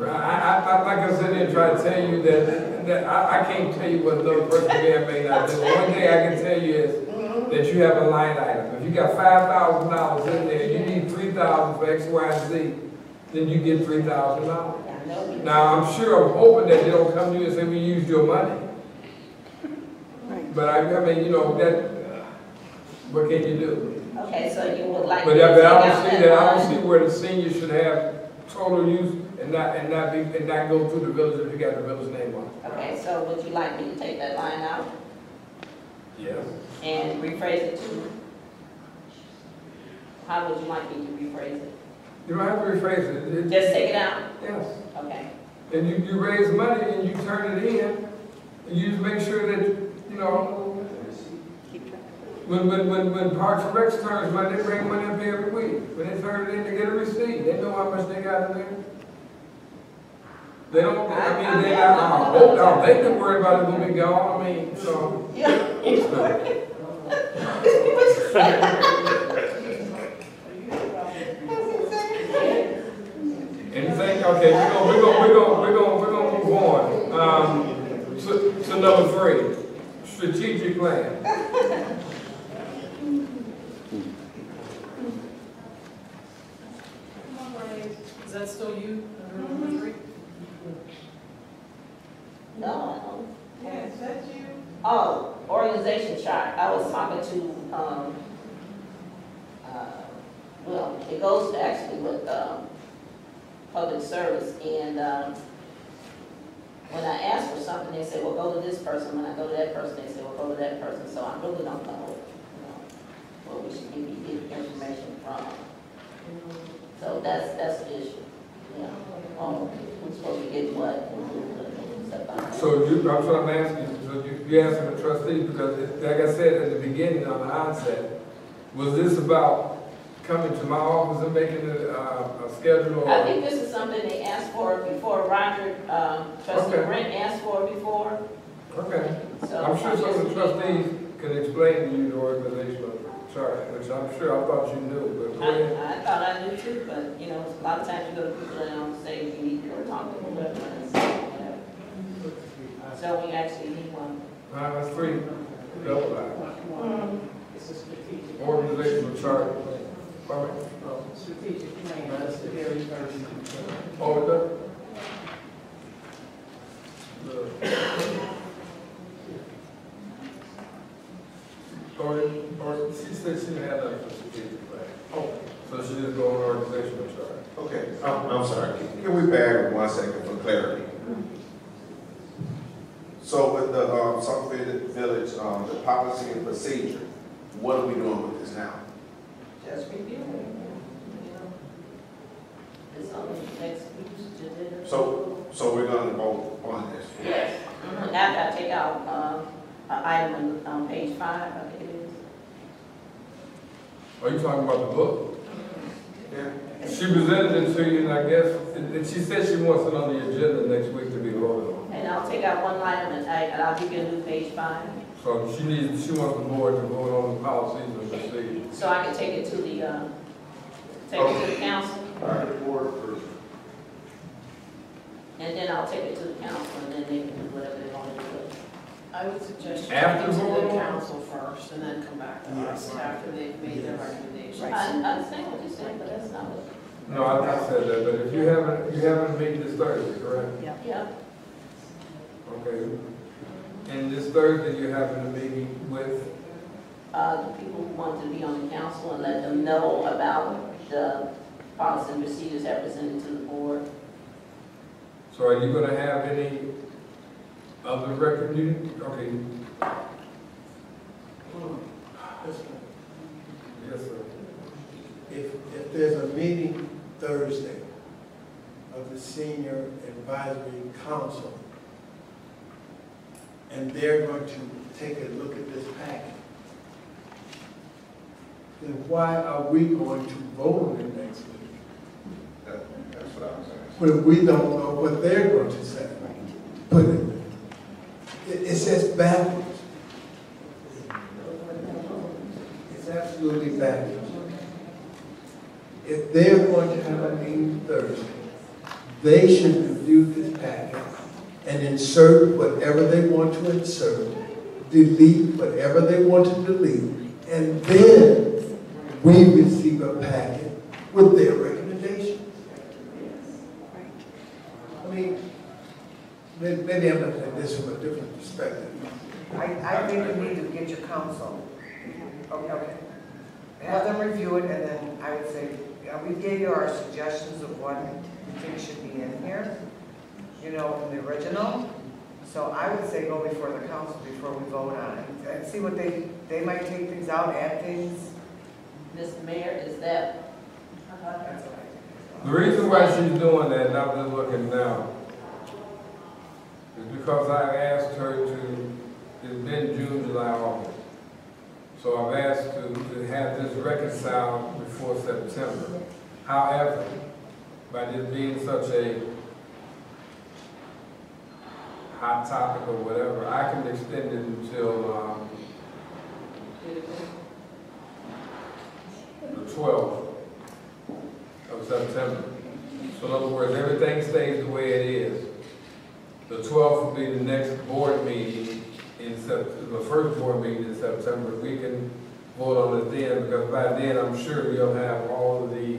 Like I said, they try to tell you that I can't tell you what another person may not do. One thing I can tell you is that you have a line item. If you got $5,000 in there, you need $3,000 for X, Y, and Z, then you get $3,000. Now, I'm hoping that they don't come to you and say, we used your money. But I mean, you know, what can you do? Okay, so you would like. But to I take don't out see that I don't line? see where the senior should have total use and not go through the village if you got the village name on it. Okay, so would you like me to take that line out Yes. and rephrase it too? How would you like me to rephrase it? You don't have to rephrase it. Just take it out? Yes. Okay. And you raise money and you turn it in, and you just make sure that, you know, when Parks and Recs turns money, they bring money up here every week. When they turn it in, they get a receipt. They know how much they got in there. They don't, I mean, I don't think they're worried about it when we gone, I mean, you know. Anything? Okay, we're gonna move on. To number 3, strategic plan. Is that still you, under number 3? No, I don't. Is that you? Oh, organization chart. I was talking to, well, it goes actually with, public service, and, when I ask for something, they say, well, go to this person. When I go to that person, they say, well, go to that person. So I really don't know, where we should get information from. So that's the issue. Yeah. Who's supposed to get what and who stuff like that. So that's what I'm asking, so you asking the trustees, because like I said at the beginning on the onset, was this about coming to my office and making a schedule? Or? I think this is something they asked for before. Roger, trustee Brent asked for it before. Okay. So I'm sure some of the trustees can explain to you the organizational chart, which I'm sure I thought you knew, but go ahead. I thought I knew too, but a lot of times you go to people that don't say you need to go talk to them, whatever. So we actually need one. That's 3. Double that. Organizational chart. Strategic plan, that's the very first. Oh, it does? Or she said she didn't have that for strategic plan. Oh, so she just go on organizational chart. Okay, I'm sorry. Can we back 1 second for clarity? So with the Sauk Village, the policy and procedure, what are we doing with this now? Just reviewing. It's on the next week's agenda. So we're gonna vote on this? Yes. After I take out an item on page 5, I think it is. Are you talking about the book? Yeah. She presented it to you, and I guess, and she said she wants it on the agenda next week to be voted on. And I'll take out one item and I'll give you a new page 5. So she wants the board to vote on the policies and procedures. So I can take it to the, council, All right, the board first. and then I'll take it to the council, and then they can do whatever they want to do. I would suggest you After take it to vote? the council first and then come back to us after they've made their recommendations. I understand what you're saying, but that's not what. No, I said that, but if you haven't meeting this Thursday, correct? Yeah. Okay. And this Thursday, you're having a meeting with? The people who want to be on the council and let them know about the policy and procedures that presented to the board. So are you gonna have any other record? Okay. Yes, sir. If there's a meeting Thursday of the Senior Advisory Council, and they're going to take a look at this packet, then why are we going to vote on it next week? That's what I was saying. When we don't know what they're going to say? But it's just backwards. It's absolutely backwards. If they're going to have a meeting Thursday, they should review this packet and insert whatever they want to insert, delete whatever they want to delete, and then we receive a packet with their recommendations. I mean, maybe I'm looking at this from a different perspective. I think you need to get your counsel. Okay. Have them review it, and then I would say, we gave you our suggestions of what you think should be in here, in the original. So I would say go before the council before we vote on it, and see what they might take things out, add things. Mr. Mayor, is that? That's what I think. The reason why she's doing that, and I'm just looking now, is because I asked her to, it's been June, July, August. So I've asked to have this reconciled before September. However, by this being such a hot topic or whatever, I can extend it until, the 12th of September. So in other words, everything stays the way it is. The 12th will be the next board meeting in September, the first board meeting in September. We can vote on it then, because by then I'm sure you'll have all of the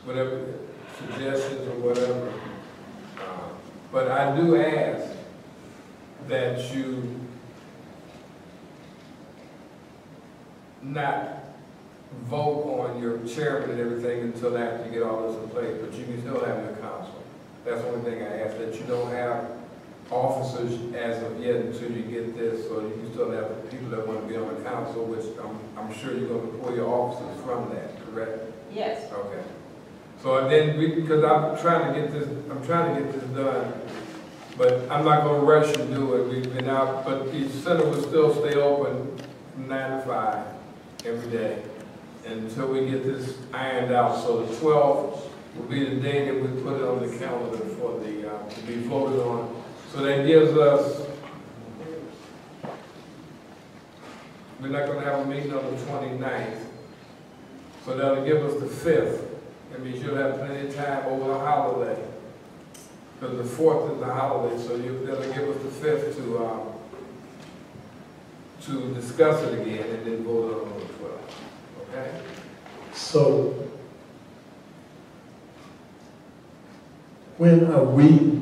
whatever suggestions or whatever. But I do ask that you not vote on your chairman and everything until after you get all this in place, but you can still have your council. That's the only thing I ask, that you don't have officers as of yet until you get this, so you can still have the people that want to be on the council, which I'm sure you're going to pull your officers from that, correct? Yes. Okay. So and then because I'm trying to get this done, but I'm not going to rush and do it. We've been out, but the center will still stay open from 9 to 5 every day until we get this ironed out. So the 12th will be the day that we put it on the calendar for the to be voted on. So that gives us, we're not going to have a meeting on the 29th. So that'll give us the 5th. That means you'll have plenty of time over the holiday. Because the 4th is the holiday, so that'll give us the 5th to discuss it again and then vote on the 12th. Okay? So, when are we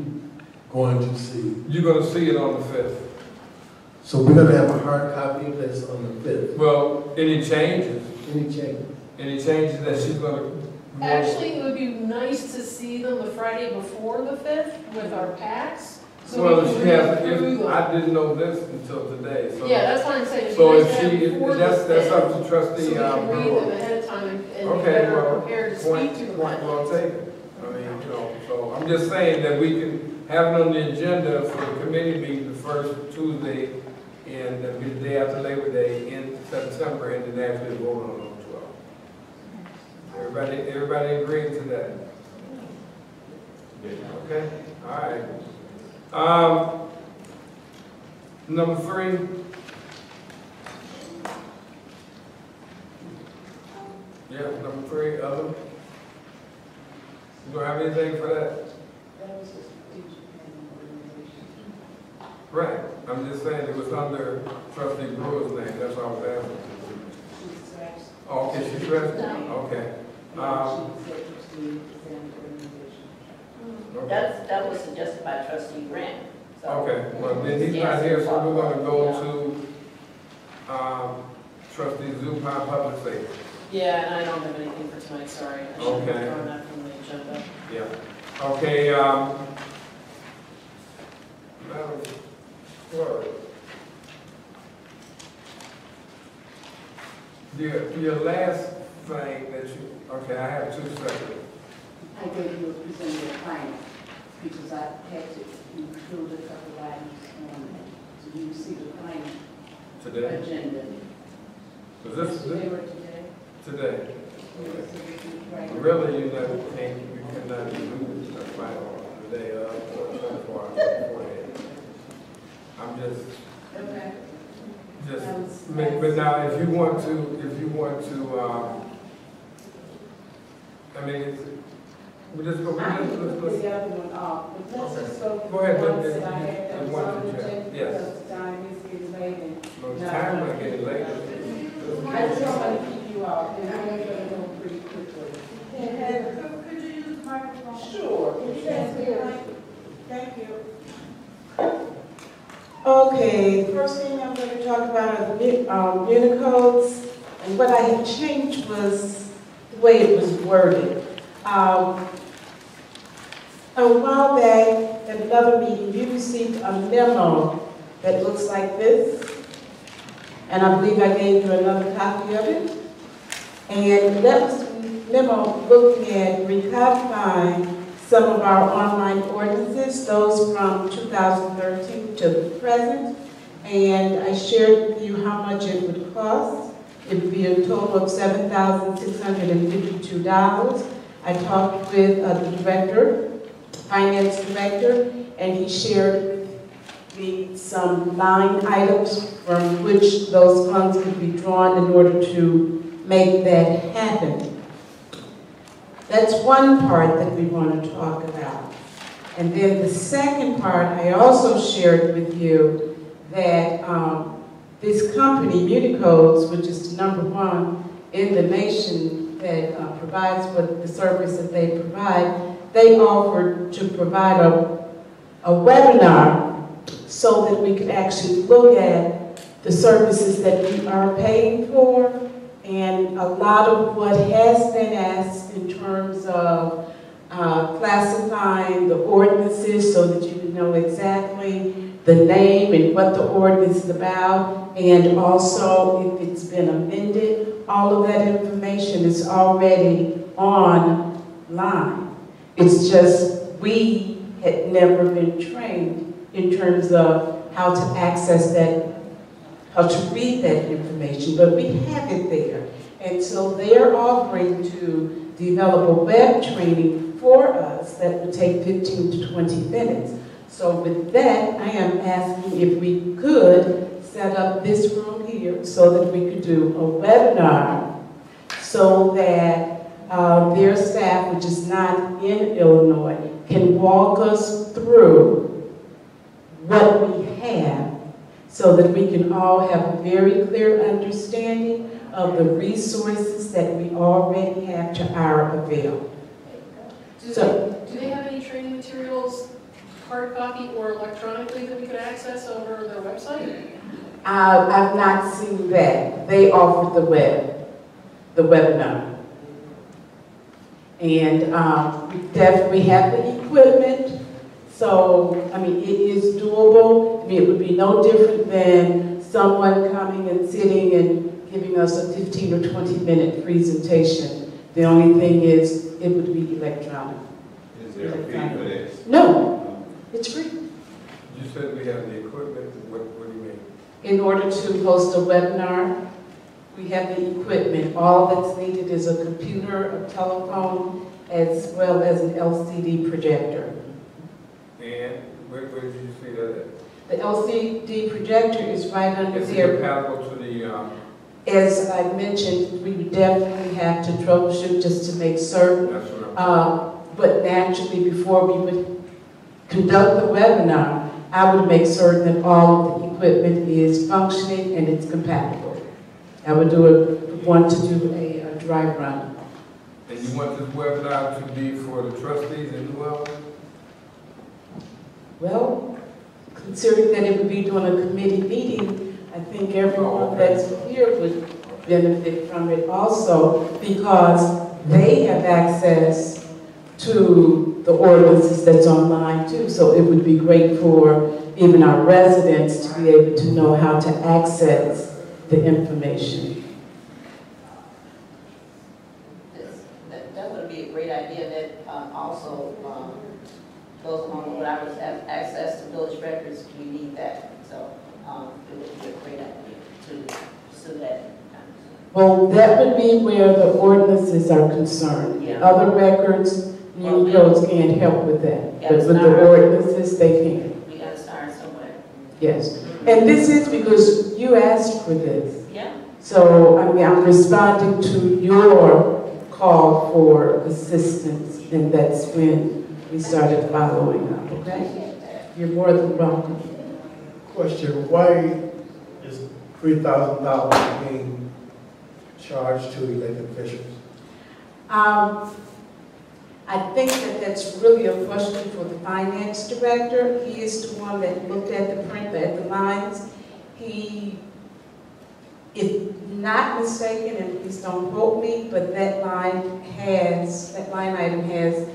going to see? You're going to see it on the 5th. So we're going to have a hard copy of this on the 5th? Well, any changes? Any changes? Any changes that she's going to... Actually, it would be nice to see them the Friday before the 5th with our packs. So Well, we she can has, read through them. I didn't know this until today, so. Yeah, that's what I'm saying. It'd be So nice if to have she, before that's the 5th, up to trustee, so we can read Brewer. them ahead of time and be Okay, better well, prepared to point speak to them. well taken. I mean, you know, so I'm just saying that we can have it on the agenda for the committee meeting the first Tuesday, and that'll be the day after Labor Day in September, and then actually vote on the 12th. Everybody agreeing to that? Okay, all right. Number 3. Yeah, number 3, other. You don't have anything for that? Right, I'm just saying it was under trustee Brewer's name, that's all I was asking. Oh, okay, she's dressed? Okay. Okay. That was suggested by trustee Grant. So. Okay, well, then he's not here, so we're gonna go to, trustee Zupan, public safety. Yeah, and I don't have anything for tonight, sorry. I should have Okay. thrown that from the agenda. Yeah. Okay, Madam Clerk. Your last thing that you, okay, I have 2 separate. I gave you a present of client because I had to include a couple items on it. So you see the client Today? agenda. Was this Today or today? Today. Right. Really, you cannot do the final today or 24 hours beforehand. I'm just, Okay. but now if you want to, I mean, we just go, I can put let's, the other one off, but let's just go. Go ahead, with the but ones that I had that the was one on that you the have, agenda, yes. because the time is getting late and. no time we're getting later. I just don't want to keep you off, and I'm going to go pretty quickly. Could you use the microphone? Sure. Can you guys hear me? Thank you. Okay, first thing I'm going to talk about are the Unicodes, and what I had changed was the way it was worded. A while back, at another meeting, you received a memo that looks like this, and I believe I gave you another copy of it. And that was the memo looking at recodifying some of our online ordinances, those from 2013 to the present. And I shared with you how much it would cost. It would be a total of $7,652. I talked with the director finance director, and he shared with me some line items from which those funds could be drawn in order to make that happen. That's one part that we want to talk about. And then the second part, I also shared with you that this company, Unicodes, which is the #1 in the nation that provides what the service that they provide, they offered to provide a webinar so that we could actually look at the services that we are paying for, and a lot of what has been asked in terms of classifying the ordinances so that you can know exactly the name and what the ordinance is about, and also if it's been amended. All of that information is already online. It's just we had never been trained in terms of how to access that, how to read that information, but we have it there. And so they're offering to develop a web training for us that would take 15 to 20 minutes. So with that, I am asking if we could set up this room here so that we could do a webinar so that their staff, which is not in Illinois, can walk us through what we have so that we can all have a very clear understanding of the resources that we already have to our avail. Do they have any training materials, hard copy or electronically, that we could access over their website? I've not seen that. They offered the webinar. And we have the equipment. So, I mean, it is doable. I mean, it would be no different than someone coming and sitting and giving us a 15 or 20-minute presentation. The only thing is, it would be electronic. Is there a fee for this? No, it's free. You said we have the equipment. What do you mean? In order to host a webinar, we have the equipment. All that's needed is a computer, a telephone, as well as an LCD projector. And where did you see that at? The LCD projector is right under Is it there. compatible to the, As I mentioned, we would definitely have to troubleshoot just to make certain. that's what I'm But naturally, before we would conduct the webinar, I would make certain that all of the equipment is functioning and it's compatible. I would want to do a dry run. And you want this webinar to be for the trustees and who else? Well, considering that it would be doing a committee meeting, I think everyone that's here would benefit from it also, because they have access to the ordinances that's online too. So it would be great for even our residents to be able to know how to access the information. That would be a great idea. That also goes along with what I was have access to village records. We need that, so it would be a great idea to pursue that. Well, that would be where the ordinances are concerned. Yeah. Other records, new codes can't help with that. Yeah, But with the start. ordinances, they can. We got to start somewhere. Yes. And this is because you asked for this. Yeah. So, I mean, I'm responding to your call for assistance, and that's when we started following up, okay? You're more than welcome. Question, why is $3,000 being charged to elected officials? I think that that's really a question for the finance director. He is the one that looked at the print, at the lines. He, if not mistaken, and please don't quote me, but that line item has,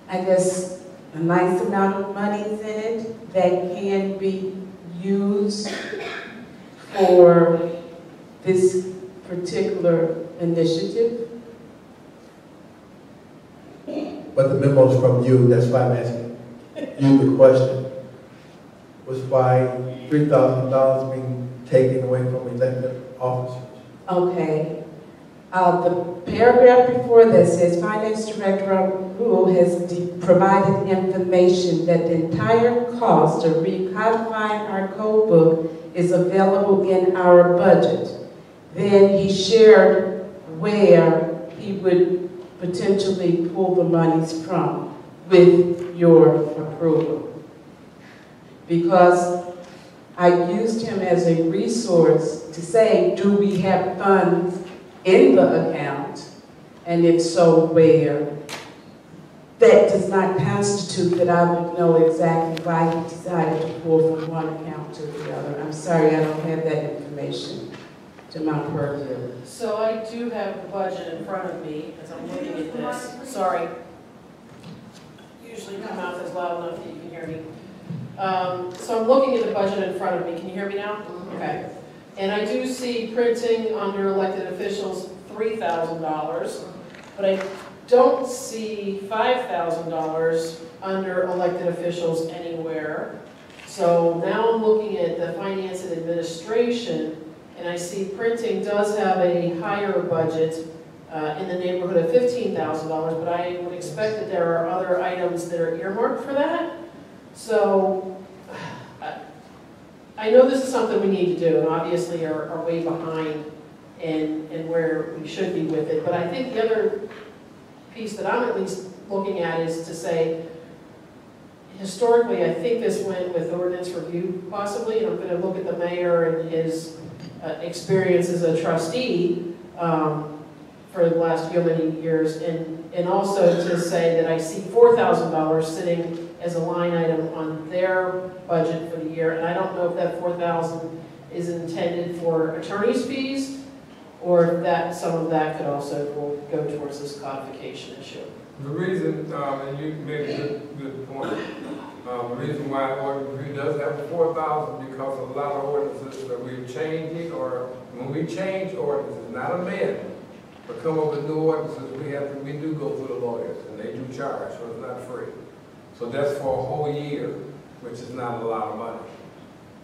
I guess, a nice amount of monies in it that can be used for this particular initiative. But the memo's from you, that's why I'm asking you the question. Was why $3,000 being taken away from elected officers? Okay. The paragraph before that says, Finance Director Rule has provided information that the entire cost of recodifying our code book is available in our budget. Then he shared where he would potentially pull the monies from with your approval. Because I used him as a resource to say, do we have funds in the account, and if so, where? That does not constitute that I would know exactly why he decided to pull from one account to the other. I'm sorry, I don't have that information to my purview. So I do have the budget in front of me as I'm looking at this. Sorry. Usually my mouth is loud enough that you can hear me. So I'm looking at the budget in front of me. Can you hear me now? Okay. And I do see printing under elected officials $3,000, but I don't see $5,000 under elected officials anywhere. So now I'm looking at the finance and administration, and I see printing does have a higher budget in the neighborhood of $15,000, but I would expect that there are other items that are earmarked for that. So I know this is something we need to do, and obviously are way behind in where we should be with it. But I think the other piece that I'm at least looking at is to say, historically, I think this went with ordinance review possibly, and I'm going to look at the mayor and his experience as a trustee for the last few many years, and also to say that I see $4,000 sitting as a line item on their budget for the year, and I don't know if that $4,000 is intended for attorney's fees, or if that some of that could also go towards this codification issue. The reason, and you made a good point, the reason why ordinance review does have 4,000 because a lot of ordinances that we've changed, or when we change ordinances, not amend, but come up with new ordinances, we do go through the lawyers, and they do charge, so it's not free. So that's for a whole year, which is not a lot of money.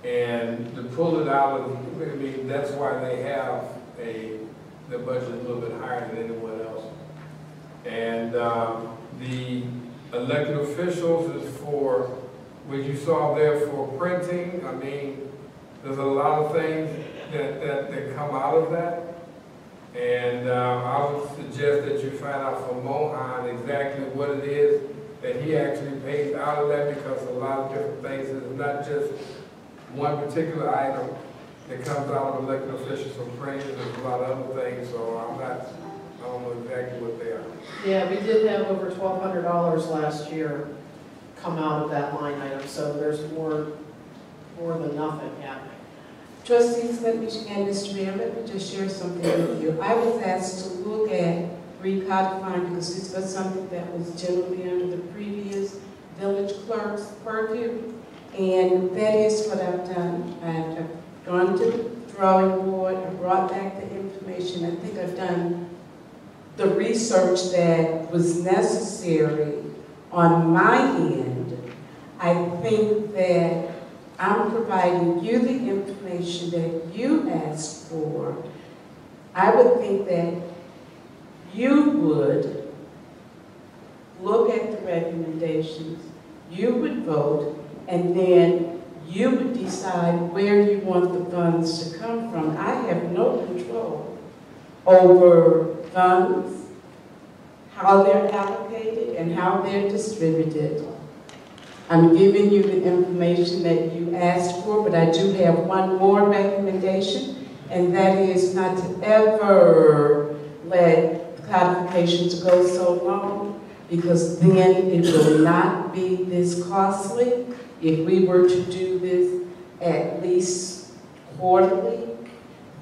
And to pull it out of, I mean, that's why they have the budget a little bit higher than anyone else. And the elected officials is for, what you saw there for printing. I mean, there's a lot of things that come out of that. And I would suggest that you find out from Mohan exactly what it is that he actually pays out of that, because a lot of different things, it's not just one particular item that comes out of elected officials from printing. There's a lot of other things, so I don't know exactly what they are. Yeah, we did have over $1,200 last year come out of that line item, so there's more than nothing happening. Trustees, and Mr. Mayor, let me just share something with you. I was asked to look at recodifying because this was something that was generally under the previous village clerk's purview, and that is what I've done. I've gone to the drawing board, I brought back the information. I think I've done the research that was necessary on my end. I think that I'm providing you the information that you asked for. I would think that you would look at the recommendations, you would vote, and then you would decide where you want the funds to come from. I have no control over funds, how they're allocated, and how they're distributed. I'm giving you the information that you asked for, but I do have one more recommendation, and that is not to ever let codifications go so long, because then it will not be this costly. If we were to do this at least quarterly,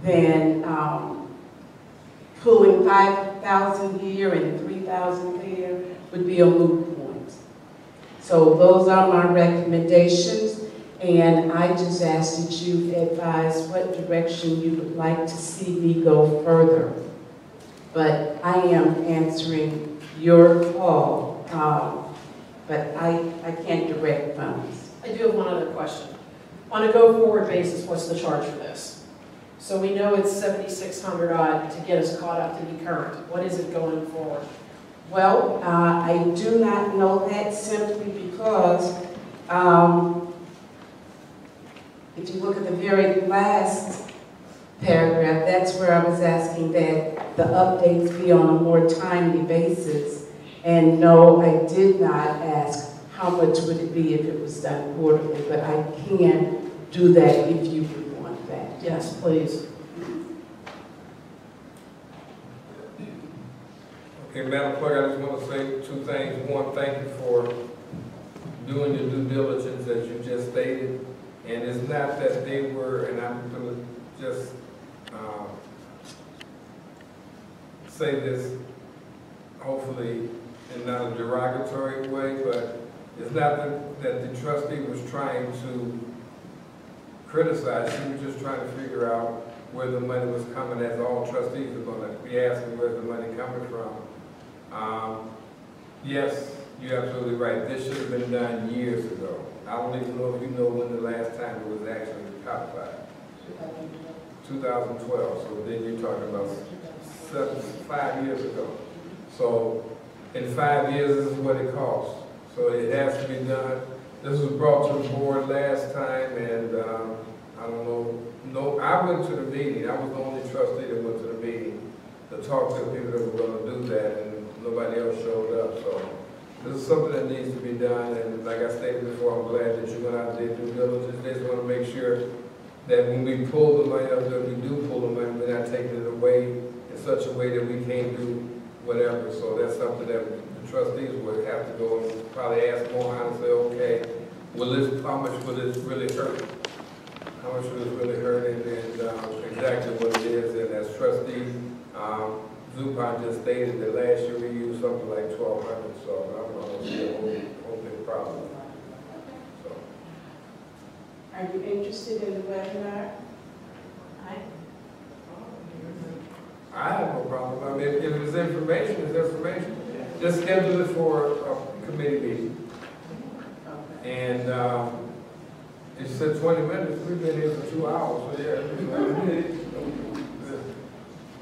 then pulling 5,000 here and 3,000 there would be a moot point. So those are my recommendations, and I just ask that you advise what direction you would like to see me go further. But I am answering your call, but I can't direct funds. I do have one other question. On a go-forward basis, what's the charge for this? So we know it's 7,600 odd to get us caught up to be current. What is it going forward? Well, I do not know that simply because if you look at the very last paragraph, that's where I was asking that the updates be on a more timely basis. And no, I did not ask how much would it be if it was done quarterly, but I can do that if you would want that. Yes, please. Okay, Madam Clerk, I just want to say two things. One, thank you for doing your due diligence as you just stated. And it's not that they were, and I'm going to just say this hopefully in not a derogatory way, but it's not that the trustee was trying to criticize. She was just trying to figure out where the money was coming, as all trustees are going to be asking where's the money coming from. Yes, you're absolutely right. This should have been done years ago. I don't even know if you know when the last time it was actually codified. 2012. So then you're talking about 5 years ago. So in 5 years, this is what it costs. So it has to be done. This was brought to the board last time, and I don't know. No, I went to the meeting. I was the only trustee that went to the meeting to talk to the people that were going to do that, and nobody else showed up. So this is something that needs to be done, and like I stated before, I'm glad that you went out there due diligence. They just want to make sure that when we pull the money up, that we do pull the money, we're not taking it away in such a way that we can't do whatever. So that's something that the trustees would have to go and probably ask Mohan and say, okay, how much will this really hurt? How much will this really hurt, and exactly what it is. And as trustee, Zupan just stated that last year we used something like 1,200, so I don't know, it's a whole big problem. So. Are you interested in the webinar? I have no problem. I mean, if it's information, it's information. Just schedule it for a committee meeting. And it said 20 minutes. We've been here for 2 hours, so yeah.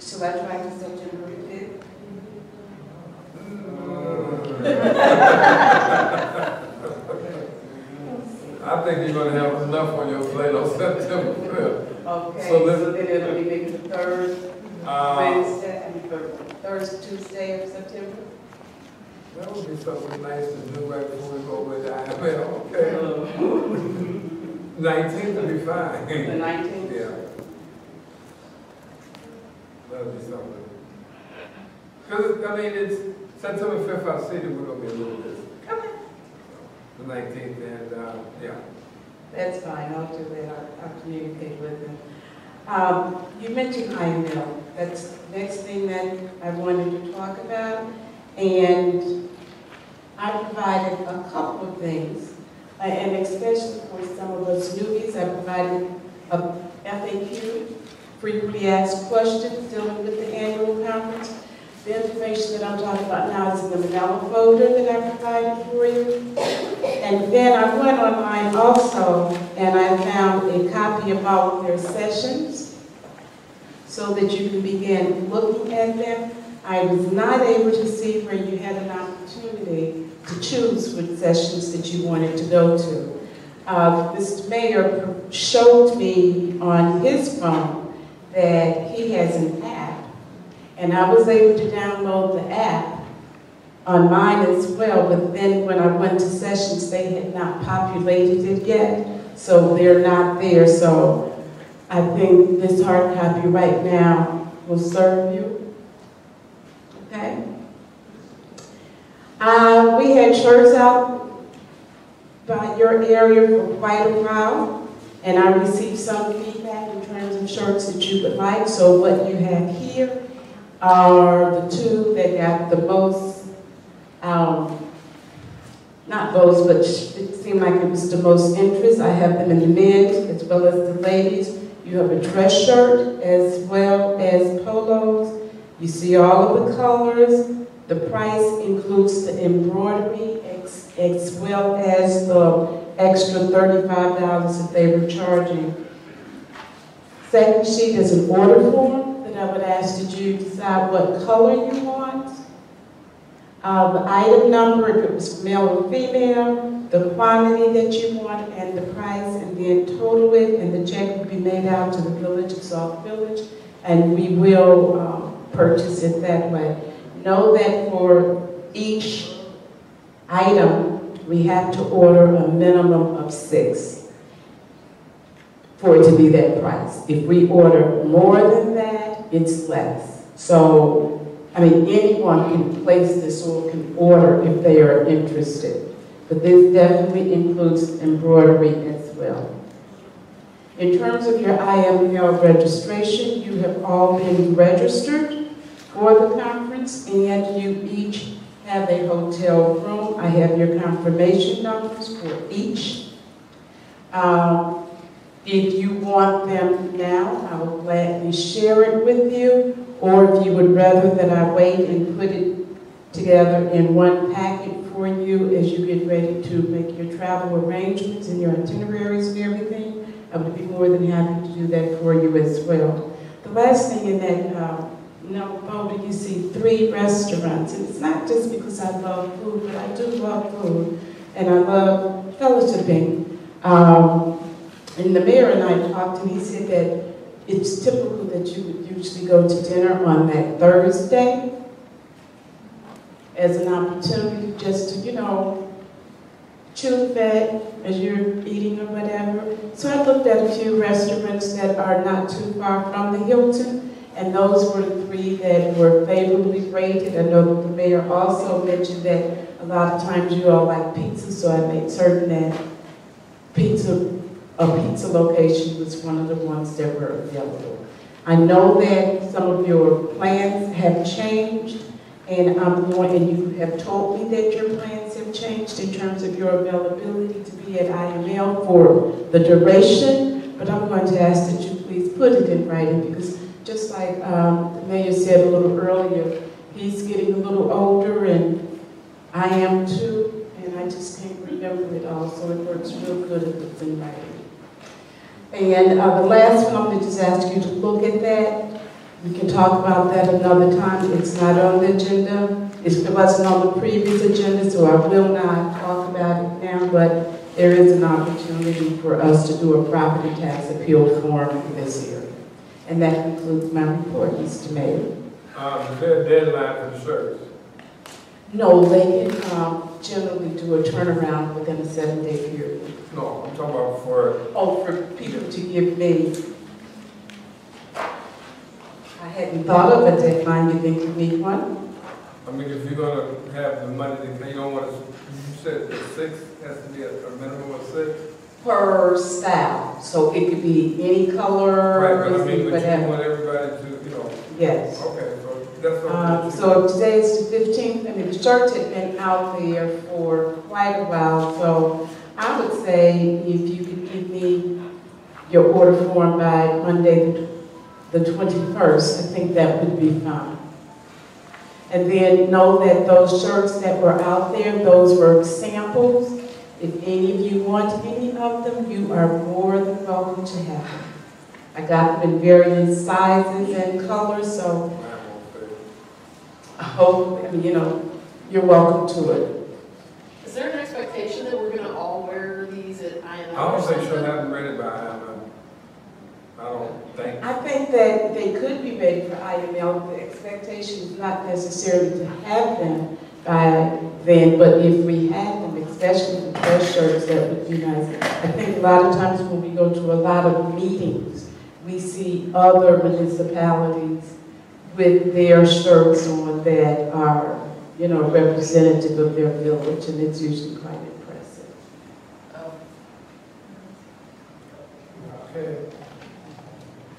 Shall I try to September 5th? I think you're going to have enough on your plate on September 5th. Okay, so then it'll be maybe the third Wednesday, third Tuesday of September? That would be something nice to do right before we go with that. Okay. 19th would be fine. The 19th? Yeah. That would be something. Because, I mean, it's September 5th, I see that we're going to be a little busy. Okay. The 19th, and yeah. That's fine, I'll do that, I'll communicate with them. You mentioned IML. That's the next thing that I wanted to talk about. And I provided a couple of things, and especially for some of us newbies, I provided a FAQ, frequently asked questions dealing with the annual conference. The information that I'm talking about now is in the Manila folder that I provided for you. And then I went online also, and I found a copy of all of their sessions so that you can begin looking at them. I was not able to see where you had an opportunity to choose which sessions that you wanted to go to. Mr. Mayor showed me on his phone that he has an app, and I was able to download the app on mine as well, but then when I went to sessions, they had not populated it yet, so they're not there. So I think this hard copy right now will serve you. Okay. We had shirts out by your area for quite a while, and I received some feedback in terms of shirts that you would like. So what you have here are the two that got the most, not those, but it seemed like it was the most interest. I have them in the men's as well as the ladies. You have a dress shirt as well as polos. You see all of the colors. The price includes the embroidery as well as the extra $35 that they were charging. second sheet is an order form that I would ask that you decide what color you want. The item number, if it was male or female, the quantity that you want, and the price, and then total it, and the check will be made out to the Village of Sauk Village, and we will purchase it that way. Know that for each item, we have to order a minimum of 6 for it to be that price. If we order more than that, it's less. So, I mean, anyone can place this or can order if they are interested. But this definitely includes embroidery as well. In terms of your IML registration, you have all been registered for the conference, and you each have a hotel room. I have your confirmation numbers for each. If you want them now, I will gladly share it with you, or if you would rather that I wait and put it together in one packet for you as you get ready to make your travel arrangements and your itineraries and everything, I would be more than happy to do that for you as well. The last thing in that number folder, you see 3 restaurants, and it's not just because I love food, but I do love food, and I love fellowshipping. And the mayor and I talked, and he said that it's typical that you would usually go to dinner on that Thursday as an opportunity just to, you know, chew fat as you're eating or whatever. So I looked at a few restaurants that are not too far from the Hilton, and those were the 3 that were favorably rated. I know that the mayor also mentioned that a lot of times you all like pizza, so I made certain that a pizza location was one of the ones that were available. I know that some of your plans have changed, and you have told me that your plans have changed in terms of your availability to be at IML for the duration, but I'm going to ask that you please put it in writing, because just like the mayor said a little earlier, he's getting a little older, and I am too, and I just can't remember it all, so it works real good if it's in writing. And the last one, I'm going to just ask you to look at that. We can talk about that another time. It's not on the agenda. It wasn't on the previous agenda, so I will not talk about it now, but there is an opportunity for us to do a property tax appeal form this year. And that concludes my report, Mr. Mayor. Is there a deadline for the service? No, they can generally do a turnaround within a 7-day period. No, I'm talking about for... Oh, for people to give me. I hadn't thought of a deadline. You think you need one? I mean, if you're going to have the money, you don't want to... You said the 6 has to be a minimum of 6? Per style. So it could be any color, right, but I mean, whatever. You want everybody to, you know... Yes. Okay, so that's what... So today is the 15th. I mean, the shirts had been out there for quite a while, so I would say if you could give me your order form by Monday the 21st, I think that would be fine. And then know that those shirts that were out there, those were samples. If any of you want any of them, you are more than welcome to have them. I got them in various sizes and colors, so I hope, you know, you're welcome to it. Is there an expectation that we're going to all wear these at IML? I don't think she'll have them ready by IML. I don't think. I think that they could be ready for IML. The expectation is not necessarily to have them by then, but if we had them, especially the dress shirts, that would be nice. I think a lot of times when we go to a lot of meetings, we see other municipalities with their shirts on that are, you know, representative of their village, and it's usually quite impressive. Okay.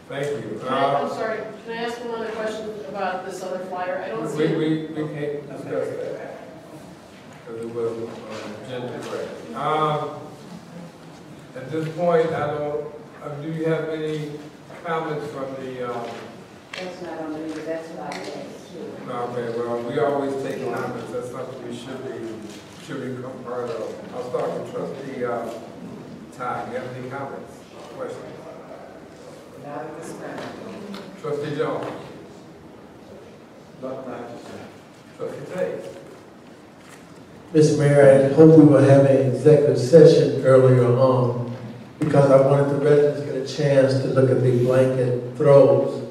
Thank you. I'm sorry, can I ask one other question about this other flyer? I don't see We can't discuss that, because it was agenda correct. At this point, I don't, do you have any comments from the, That's not on the meter, that's what I said. okay, well, we always take comments, that's something we should become part of. I'll start with trustee Ty. You have any comments, questions? Not at this time. Trustee Jones. Not to say. Trustee Tate. Mr. Mayor, I hope we will have an executive session earlier on because I wanted the residents to get a chance to look at the blanket throws.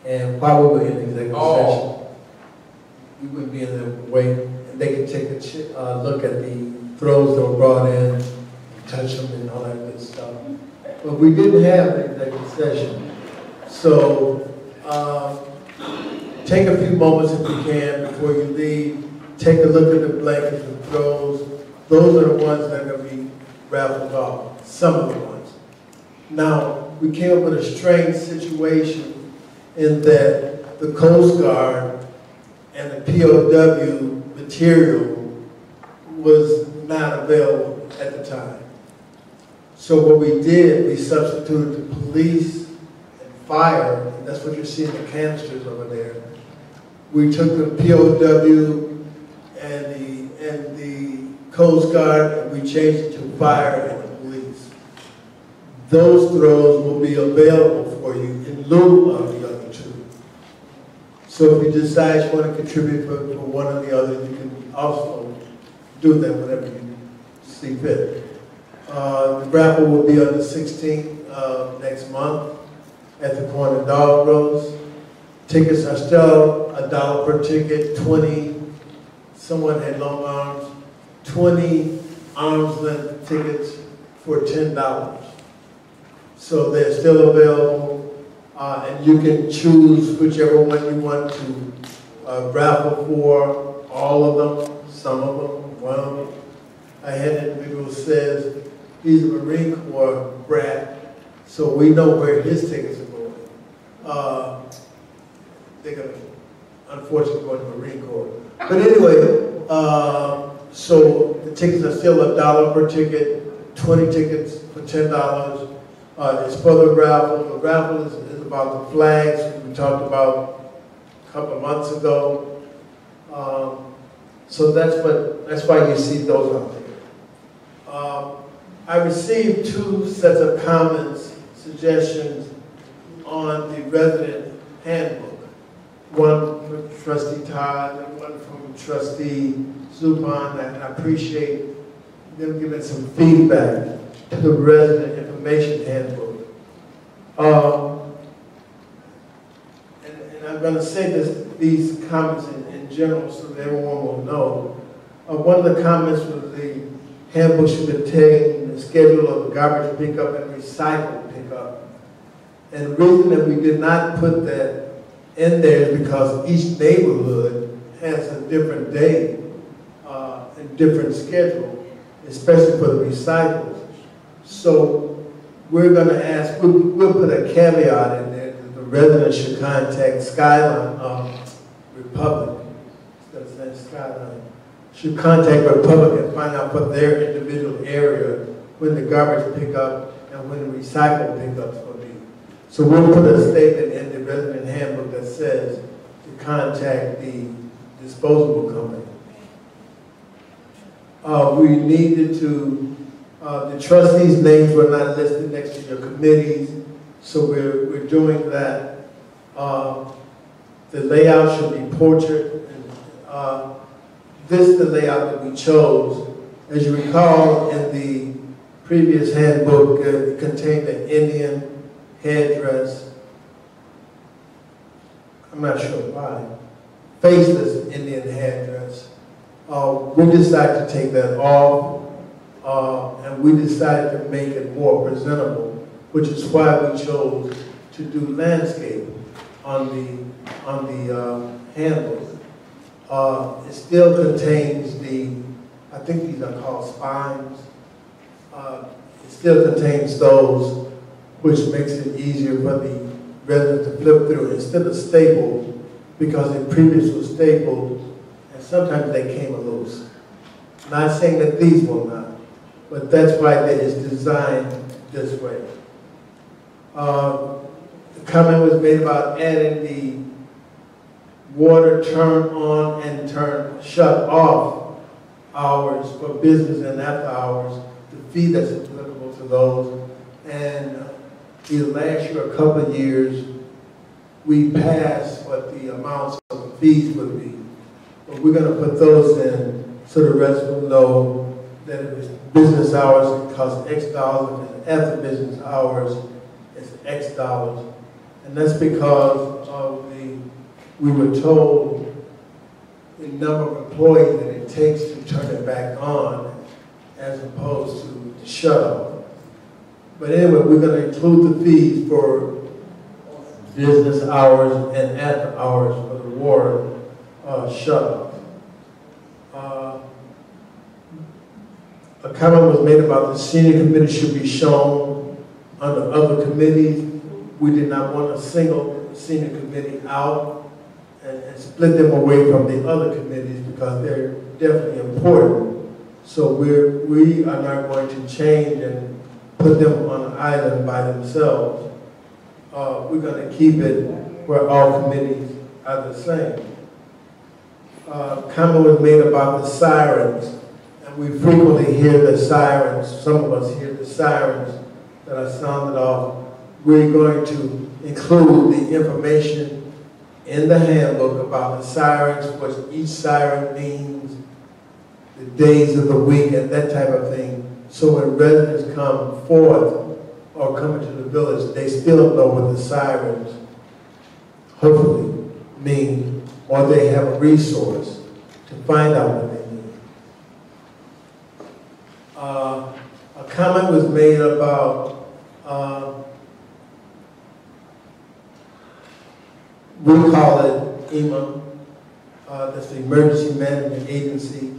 And while we were in executive session, we would be in the way, and they could take a look at the throws that were brought in, touch them and all that good stuff. But we didn't have an executive session. So take a few moments if you can before you leave. Take a look at the blankets and throws. Those are the ones that are going to be raffled off, some of the ones. Now, we came up with a strange situation in that the Coast Guard and the POW material was not available at the time. So what we did, we substituted the police and fire, and that's what you see in the canisters over there. We took the POW and the Coast Guard, and we changed it to fire and the police. Those throws will be available for you in lieu of the other two. So if you decide you want to contribute for one or the other, you can also do that whenever you see fit. The raffle will be on the 16th of next month at the corner Dog Roast. Tickets are still $1 per ticket, 20. Someone had long arms, 20 arms length tickets for $10. So they're still available, and you can choose whichever one you want to raffle for, all of them, some of them, one of them. I had an individual who says he's a Marine Corps brat, so we know where his tickets are going. They're going to, unfortunately, go to the Marine Corps. But anyway, so the tickets are still $1 per ticket, 20 tickets for $10. It's for the raffle. The raffle is about the flags we talked about a couple of months ago. So that's why you see those out there. I received 2 sets of comments, suggestions on the resident handbook. One from Trustee Todd and one from Trustee Zupan, and I appreciate them giving some feedback to the resident information handbook. And I'm going to say these comments in general so that everyone will know. One of the comments was the handbook should contain the schedule of garbage pickup and recycle pickup. And the reason that we did not put that in there is because each neighborhood has a different day and different schedule, especially for the recycles. So we're going to ask, we'll put a caveat in there that the residents should contact Skyline Republic, instead of saying Skyline, should contact Republic and find out what their individual area, when the garbage pickup and when the recycle pickup's going to be. So we'll put a statement in the resident handbook that says to contact the disposable company. We needed to, the trustees' names were not listed next to your committees, so we're doing that. The layout should be portrait. And, this is the layout that we chose. As you recall, in the previous handbook, it contained an Indian headdress. I'm not sure why. Faceless Indian headdress. We decided to take that off, and we decided to make it more presentable, which is why we chose to do landscape on the handbook. It still contains I think these are called spines. It still contains those, which makes it easier for the resident to flip through instead of stapled, because it previously was stapled, and sometimes they came loose. Not saying that these will not, but that's why it is designed this way. The comment was made about adding the water turn on and shut off hours for business and after hours, the fee that's applicable to those. And either last year or a couple of years, we passed what the amounts of fees would be. But we're going to put those in so the residents will know that if it's business hours, it costs X dollars, and after business hours, it's X dollars. And that's because of we were told the number of employees that it takes to turn it back on as opposed to the shut off. But anyway, we're going to include the fees for business hours and after hours for the water shut off. A comment was made about the senior committee should be shown under other committees. We did not want a single senior committee out and split them away from the other committees because they're definitely important. So we are not going to change and put them on an island by themselves. We're going to keep it where all committees are the same. Comment was made about the sirens. And we frequently hear the sirens, some of us hear the sirens that are sounded off. We're going to include the information in the handbook about the sirens, what each siren means, the days of the week, and that type of thing. So when residents come forth or come into the village, they still know what the sirens hopefully mean, or they have a resource to find out what they mean. A comment was made about we call it EMA, that's the Emergency Management Agency.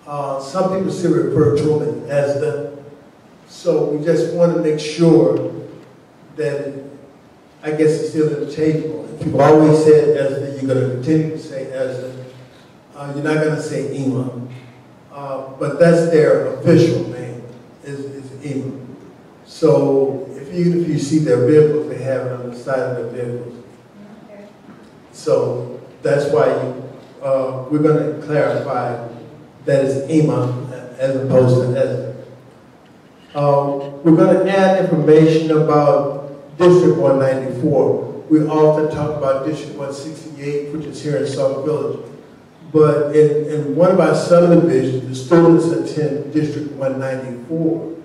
Some people still refer to it as the. So we just want to make sure that I guess it's still interchangeable. People always say ESDA, you're going to continue to say ESDA. You're not going to say EMA. But that's their official name, is EMA. So even if you see their vehicles, they have it on the side of their vehicles. Okay. So that's why we're going to clarify that it's EMA as opposed to ESDA. We're going to add information about District 194. We often talk about District 168, which is here in Sauk Village. But in one of our subdivisions, the students attend District 194.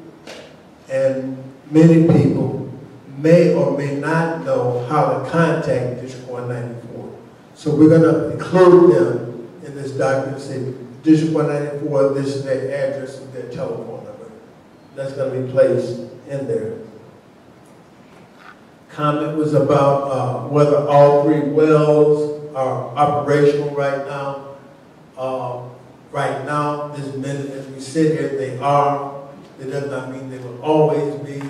And many people may or may not know how to contact District 194. So we're going to include them in this document, say District 194, this is their address and their telephone number. That's going to be placed in there. Comment was about whether all 3 wells are operational right now. Right now, this minute as we sit here, they are. It does not mean they will always be.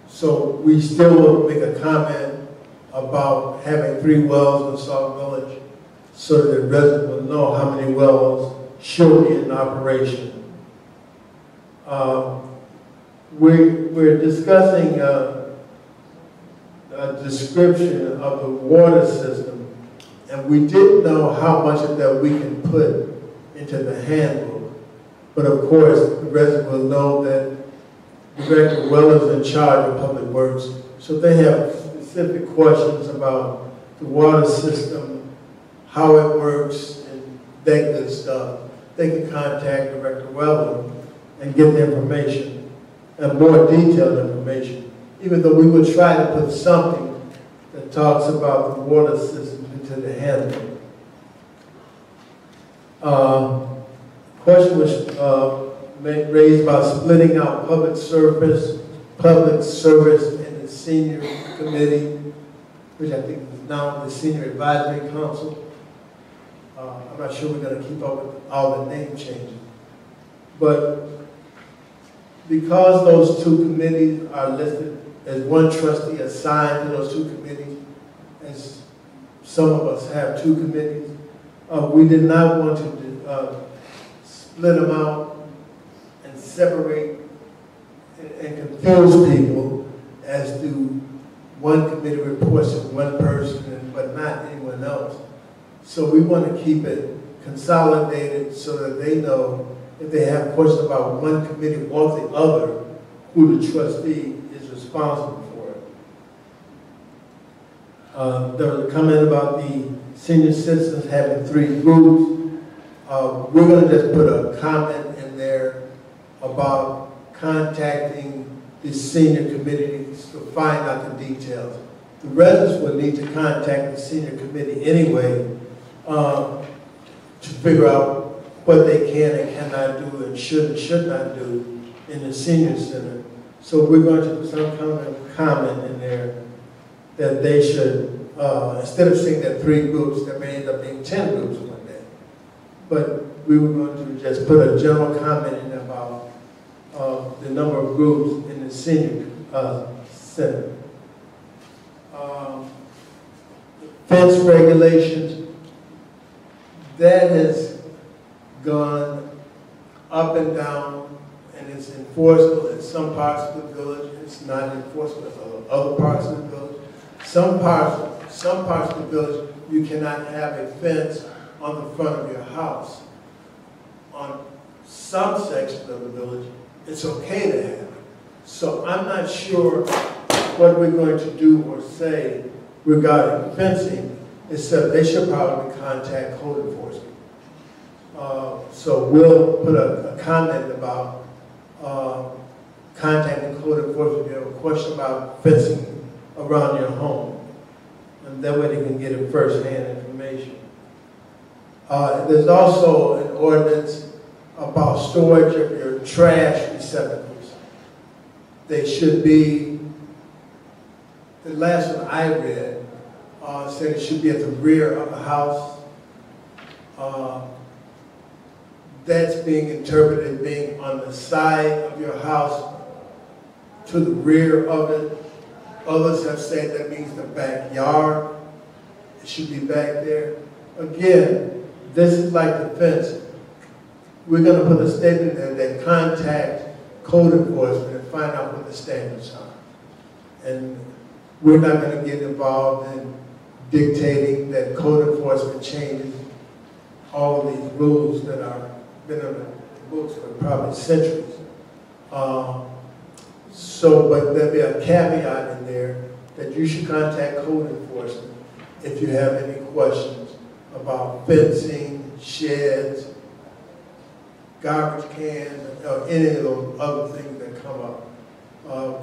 So we still will make a comment about having 3 wells in Sauk Village so that residents will know how many wells should be in operation. We're discussing a description of the water system. And we didn't know how much of that we can put into the handbook. But of course, the residents will know that Director Wells is in charge of Public Works. So if they have specific questions about the water system, how it works, and that good stuff, they can contact Director Wells and get the information, and more detailed information. Even though we will try to put something that talks about the water system to the handbook. Question was raised about splitting out public service in the senior committee, which I think is now the Senior Advisory Council. I'm not sure we're going to keep up with all the name changes. But because those 2 committees are listed as one trustee assigned to those 2 committees, as some of us have 2 committees. We did not want to split them out and separate and confuse people as to one committee reports to one person but not anyone else. So we want to keep it consolidated so that they know if they have questions about one committee or the other, who the trustee is responsible responsible for it. There was a comment about the senior citizens having 3 groups. We're going to just put a comment in there about contacting the senior committees to find out the details. The residents will need to contact the senior committee anyway to figure out what they can and cannot do and should not do in the senior center. So we're going to put some kind of comment in there that they should, instead of saying that 3 groups, there may end up being 10 groups one day. But we were going to just put a general comment in about the number of groups in the senior center. Fence regulations, that has gone up and down, and it's enforceable in some parts of the village. It's not enforceable in other parts of the village. Some parts of the village, you cannot have a fence on the front of your house. On some sections of the village, it's okay to have it. So I'm not sure what we're going to do or say regarding fencing, except they should probably contact code enforcement. So we'll put a comment about contacting code enforcement if you have a question about fencing around your home. And that way they can get it first-hand information. There's also an ordinance about storage of your trash receptacles. They should be, the last one I read said it should be at the rear of the house. That's being interpreted being on the side of your house to the rear of it. Others have said that means the backyard. It should be back there. Again, this is like the fence. We're going to put a statement there that contact code enforcement and find out what the standards are. And we're not going to get involved in dictating that code enforcement changes all of these rules that are been in the books for probably centuries. But there'll be a caveat in there that you should contact code enforcement if you have any questions about fencing, sheds, garbage cans, or any of those other things that come up.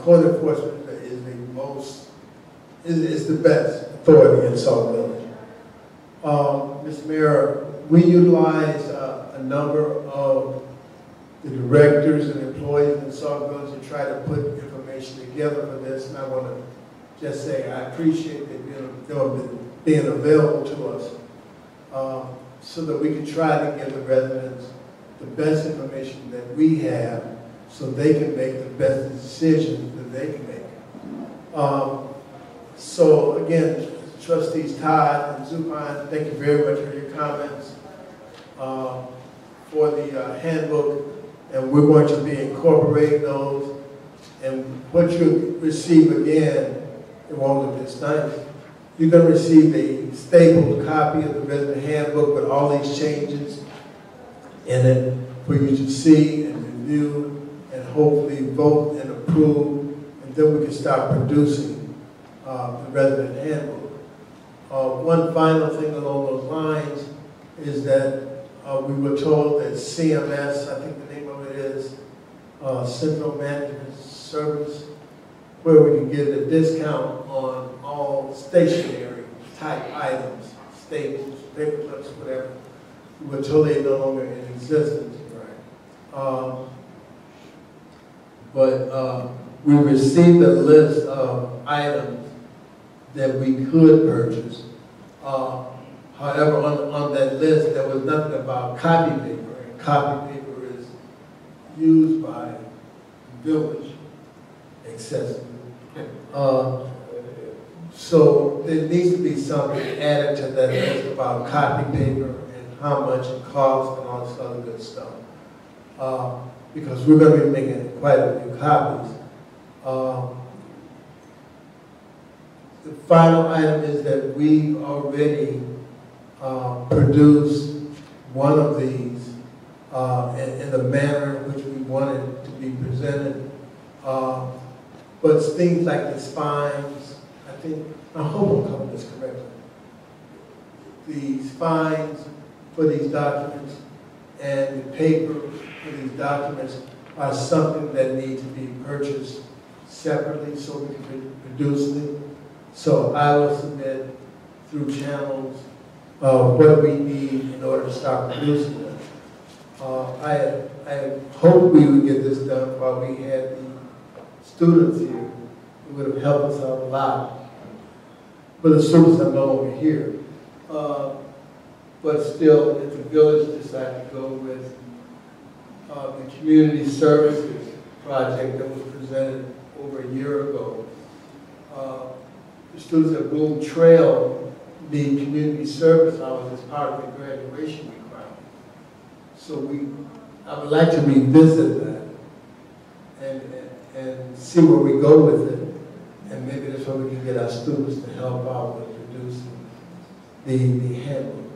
Code enforcement is the best authority in Sauk Village. Mr. Mayor, we utilize a number of the directors and employees in Sauk Village to try to put information together for this, and I want to just say I appreciate them being available to us so that we can try to give the residents the best information that we have so they can make the best decisions that they can make. So again, Trustees Todd and Zupan, thank you very much for your comments for the handbook, and we're going to be incorporating those. And what you receive again, it won't look this nice. You're going to receive a stapled copy of the resident handbook with all these changes in it for you to see and review and hopefully vote and approve, and then we can start producing the resident handbook. One final thing along those lines is that we were told that CMS, I think the name of it is Central Management Service, where we can get a discount on all stationary type items, staples, paper clips, whatever. We were told they're no longer in existence. But we received a list of items that we could purchase. However, on that list, there was nothing about copy paper, and copy paper is used by village excessively. So there needs to be something added to that list about copy paper and how much it costs and all this other good stuff. Because we're going to be making quite a few copies. The final item is that we've already produced one of these in the manner in which we wanted to be presented. But it's things like the spines, I hope I'm covering this correctly. The spines for these documents and the paper for these documents are something that need to be purchased separately so we can produce them. So I will submit through channels what we need in order to start producing them. I hope we would get this done while we had the students here. It would have helped us out a lot. But the students are no longer here. But still, if the village decided to go with the community services project that was presented over a year ago, the students at Bloom Trail need community service hours as part of their graduation requirement. So I would like to revisit that and see where we go with it. And maybe that's where we can get our students to help out with producing the handbook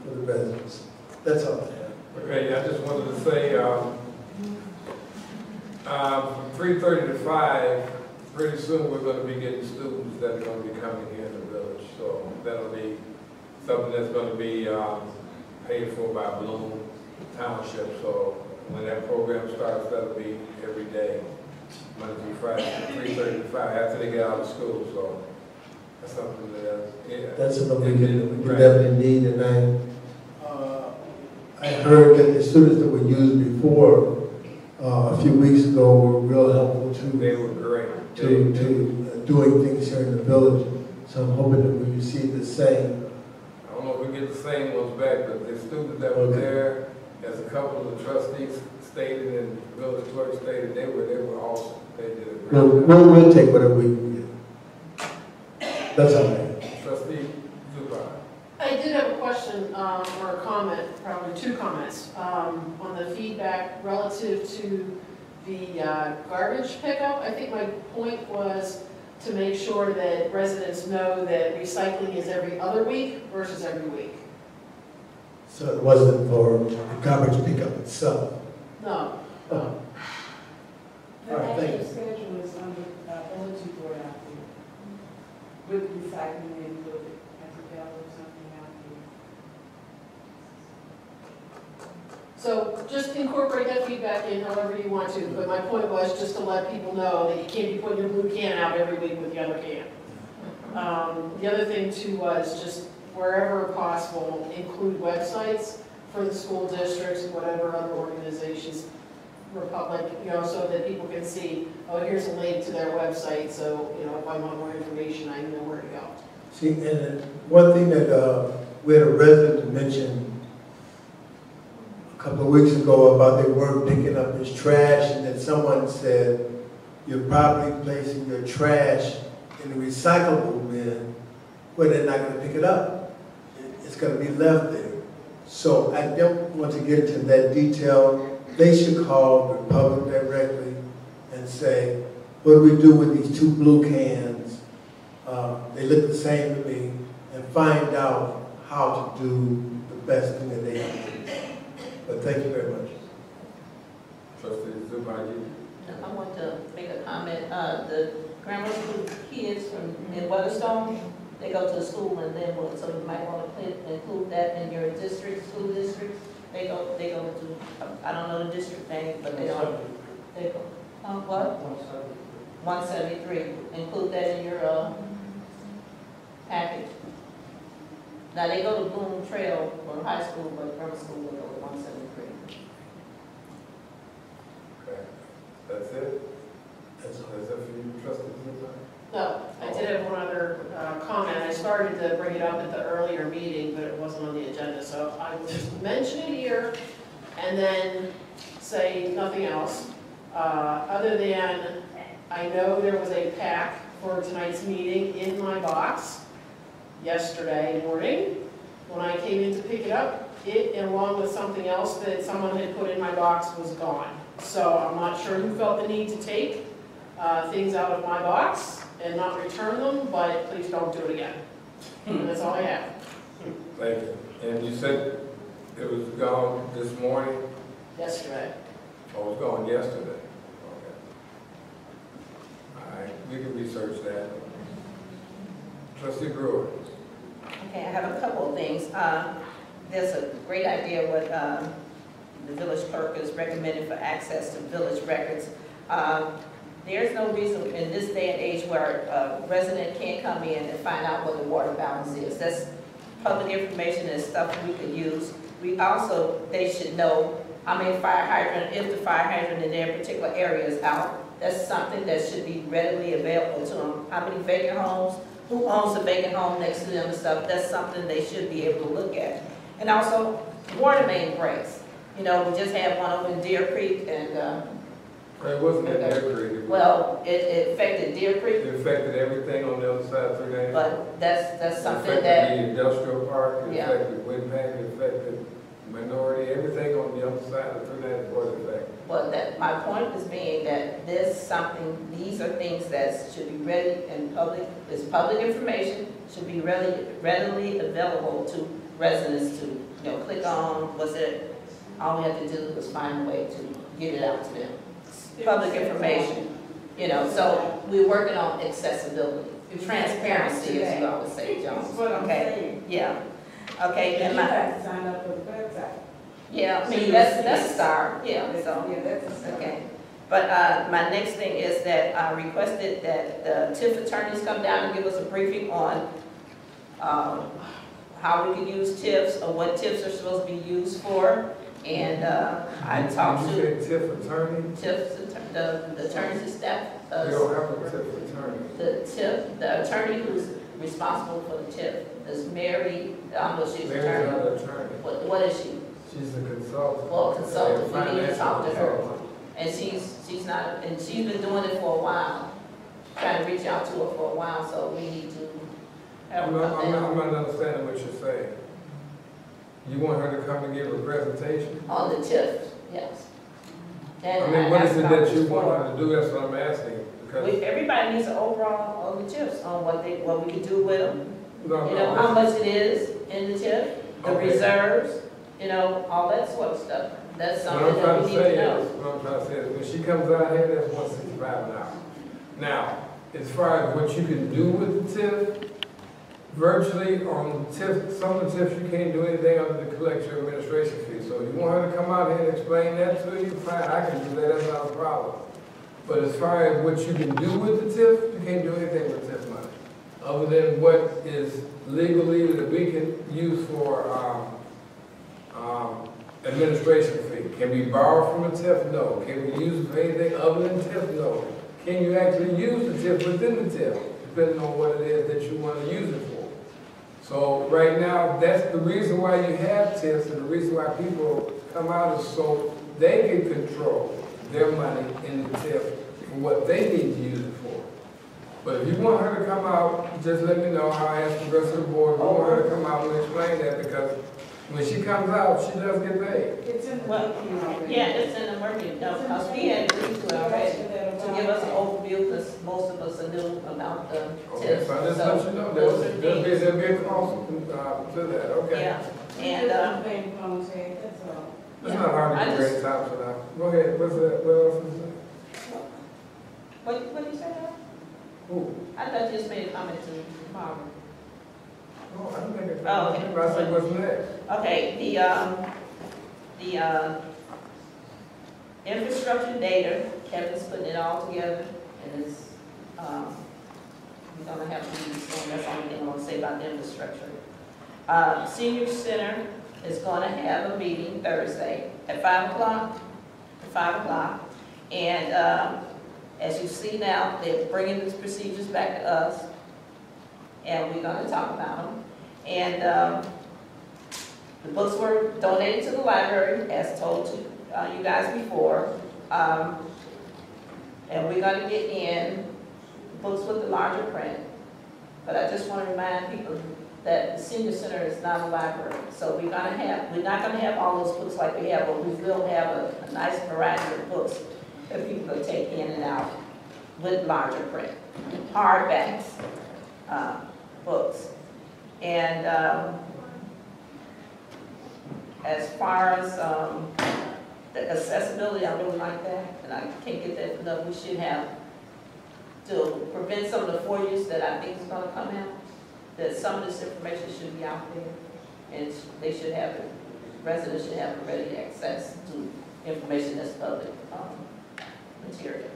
for the residents. That's all I have. Okay, I just wanted to say, from 3:30 to 5, pretty soon we're going to be getting students that are going to be coming here in the village. So that'll be something that's going to be paid for by Bloom Township. So when that program starts, that'll be every day, Monday through Friday, 3:30 to 5, after they get out of school. So that's something that, yeah. That's something we definitely need. And I heard that the students that were used before a few weeks ago were real helpful too. They were great. To doing things here in the village. So I'm hoping that we receive the same. I don't know if we get the same ones back, but the students that were there, as a couple of the trustees stated and the village clerk stated, they were awesome. They did a great job. We'll take whatever we can get. That's all I have. Trustee Zubar. I did have a question or a comment, probably two comments, on the feedback relative to the garbage pickup. I think my point was to make sure that residents know that recycling is every other week versus every week. So it wasn't for the garbage pickup itself? No. Oh. All right, thank you. schedule is on the bulletin board out there with recycling included, as a bill or something out there. So just incorporate that feedback in however you want to, but my point was just to let people know that you can't be putting your blue can out every week with the other can. The other thing too was just wherever possible, include websites for the school districts, whatever other organizations, Republic, so that people can see, oh, here's a link to their website, so, if I want more information, I know where to go. See, and one thing that we had a resident mention a couple of weeks ago about they weren't picking up his trash, and that someone said, you're probably placing your trash in the recyclable bin where they're not going to pick it up. It's going to be left there. So I don't want to get into that detail. They should call Republic directly and say, what do we do with these two blue cans? They look the same to me, and find out how to do the best thing that they can do. But thank you very much. Trustee Zubar. I want to make a comment. The grammar school kids in Weatherstone, they go to school and then, so you might want to include that in your district, school district. They go to, I don't know the district name, but they go, what? 173. Include that in your package. Now they go to Bloom Trail for high school, but grammar school will go to 173. Okay, that's it? That's it for you, Trustee Zubar? No, I did have one other comment. I started to bring it up at the earlier meeting, but it wasn't on the agenda, so I will just mention it here and then say nothing else. Other than, I know there was a pack for tonight's meeting in my box yesterday morning. When I came in to pick it up, it, along with something else that someone had put in my box, was gone. So I'm not sure who felt the need to take things out of my box and not return them, but please don't do it again. And that's all I have. Thank you. And you said it was gone this morning? Yesterday. Oh, it was gone yesterday? Okay. All right, we can research that. Trustee Brewer. Okay, I have a couple of things. There's a great idea what the village clerk is recommending for access to village records. There's no reason in this day and age where a resident can't come in and find out what the water balance is. That's public information and stuff we could use. We also, they should know how many fire hydrant, if the fire hydrant in their particular area is out. That's something that should be readily available to them. How many vacant homes, who owns a vacant home next to them and stuff. That's something they should be able to look at. And also, water main breaks. You know, we just had one over in Deer Creek and It wasn't in Deer Creek. well, it affected Deer Creek, It affected everything on the other side of 390. but that's something It that, affected the industrial park, it Yeah. affected Windpack, it affected minority, everything on the other side of 390 was affected. but that, my point is being that this something, these are things that should be ready and public, it's public information, should be readily available to residents to, you know, click on, was it, all we have to do is find a way to get it out to them. Public information, you know, so we're working on accessibility, transparency, as you always say, Jones. That's what I'm Okay, saying. yeah, okay, And and you my, have to sign up for the website. yeah, I mean, that's a start, yeah, so. Yeah, that's a start. Okay, but my next thing is that I requested that the TIF attorneys come down and give us a briefing on how we can use TIFs or what TIFs are supposed to be used for. And I talked to Did you say TIF attorney? TIFs, the attorneys and staff. We don't have a TIF attorney. The attorney who's responsible for the TIF is Mary, I don't know if she's an Mary's not attorney. an attorney. What is she? She's a consultant. Well, consultant, we need to Financial talk to her. consultant. And she's not, and she's been doing it for a while, trying to reach out to her for a while, so we need to have I'm her not, come I'm down not understanding what you're saying. You want her to come and give a presentation? on the TIF, yes. And I mean, what is asked it about that you this want before. her to do? That's what I'm asking. Because, Everybody needs an overall on the TIFs, on what we can do with them. no, You know, how no. much it is in the TIF, the Okay. reserves, you know, all that sort of stuff. That's What I'm something trying that to we need say to know. is, what I'm trying to say is, when she comes out here, that's 165 an hour. Now, as far as what you can do with the TIF, virtually on TIF, some of the TIFs, you can't do anything other than collect your administration fee. So if you want her to come out here and explain that to you, fine, I can do that, that's not a problem. But as far as what you can do with the TIF, you can't do anything with TIF money, other than what is legally that we can use for administration fee. Can we borrow from a TIF? No. Can we use it for anything other than TIF? No. Can you actually use the TIF within the TIF, depending on what it is that you want to use it for? So right now, that's the reason why you have TIFs, and the reason why people come out is so they can control their money in the TIF for what they need to use it for. But if you want her to come out, just let me know. I'll ask the rest of the board. If you want her to come out and explain that, because when she comes out, she does get paid. It's in the Well, working already. Yeah, it's in the working, because we had agreed to it already, to give us an overview, because most of us are new about the Okay, TIFs. so I just So, let you know, those are there'll things. be a cost to that, okay? Yeah, and, Paying phones, hey, that's all. It's not hard I to just- create time for that. Go ahead, what's that, what else is that? what did you say now? Ooh, I thought you just made a comment to Barbara. no, I didn't make it. Oh, okay. I said, what's next? Okay, the infrastructure data, Kevin's putting it all together, and it's, we're gonna have to do this, that's the only thing I want to say about the infrastructure. Senior Center is gonna have a meeting Thursday at 5 o'clock, and, as you see now, they're bringing these procedures back to us, and we're gonna talk about them. And, the books were donated to the library, as told to you guys before. And we're gonna get in books with the larger print. But I just want to remind people that the senior center is not a library. So we're not gonna have all those books like we have, but we will have a nice variety of books that people can take in and out with larger print, hardbacks, books. And, as far as the accessibility, I really like that, and I can't get that enough. We should have to prevent some of the four-use that I think is gonna come out, that some of this information should be out there, and they should have it, residents should have ready access to information that's public, material.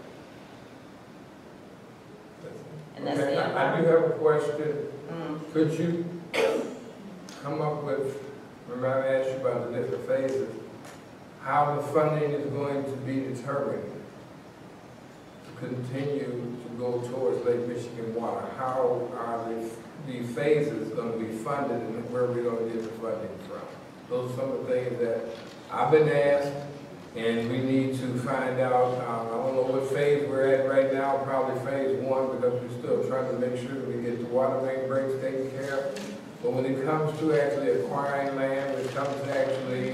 And that's Okay, the I do have a question. Mm. Could you come up with, remember I asked you about the different phases, how the funding is going to be determined to continue to go towards Lake Michigan water? How are the phases going to be funded and where are we going to get the funding from? Those are some of the things that I've been asked, and we need to find out. I don't know what phase we're at right now, probably phase 1, because we're still trying to make sure that we get the water main breaks taken care of. But when it comes to actually acquiring land, when it comes to actually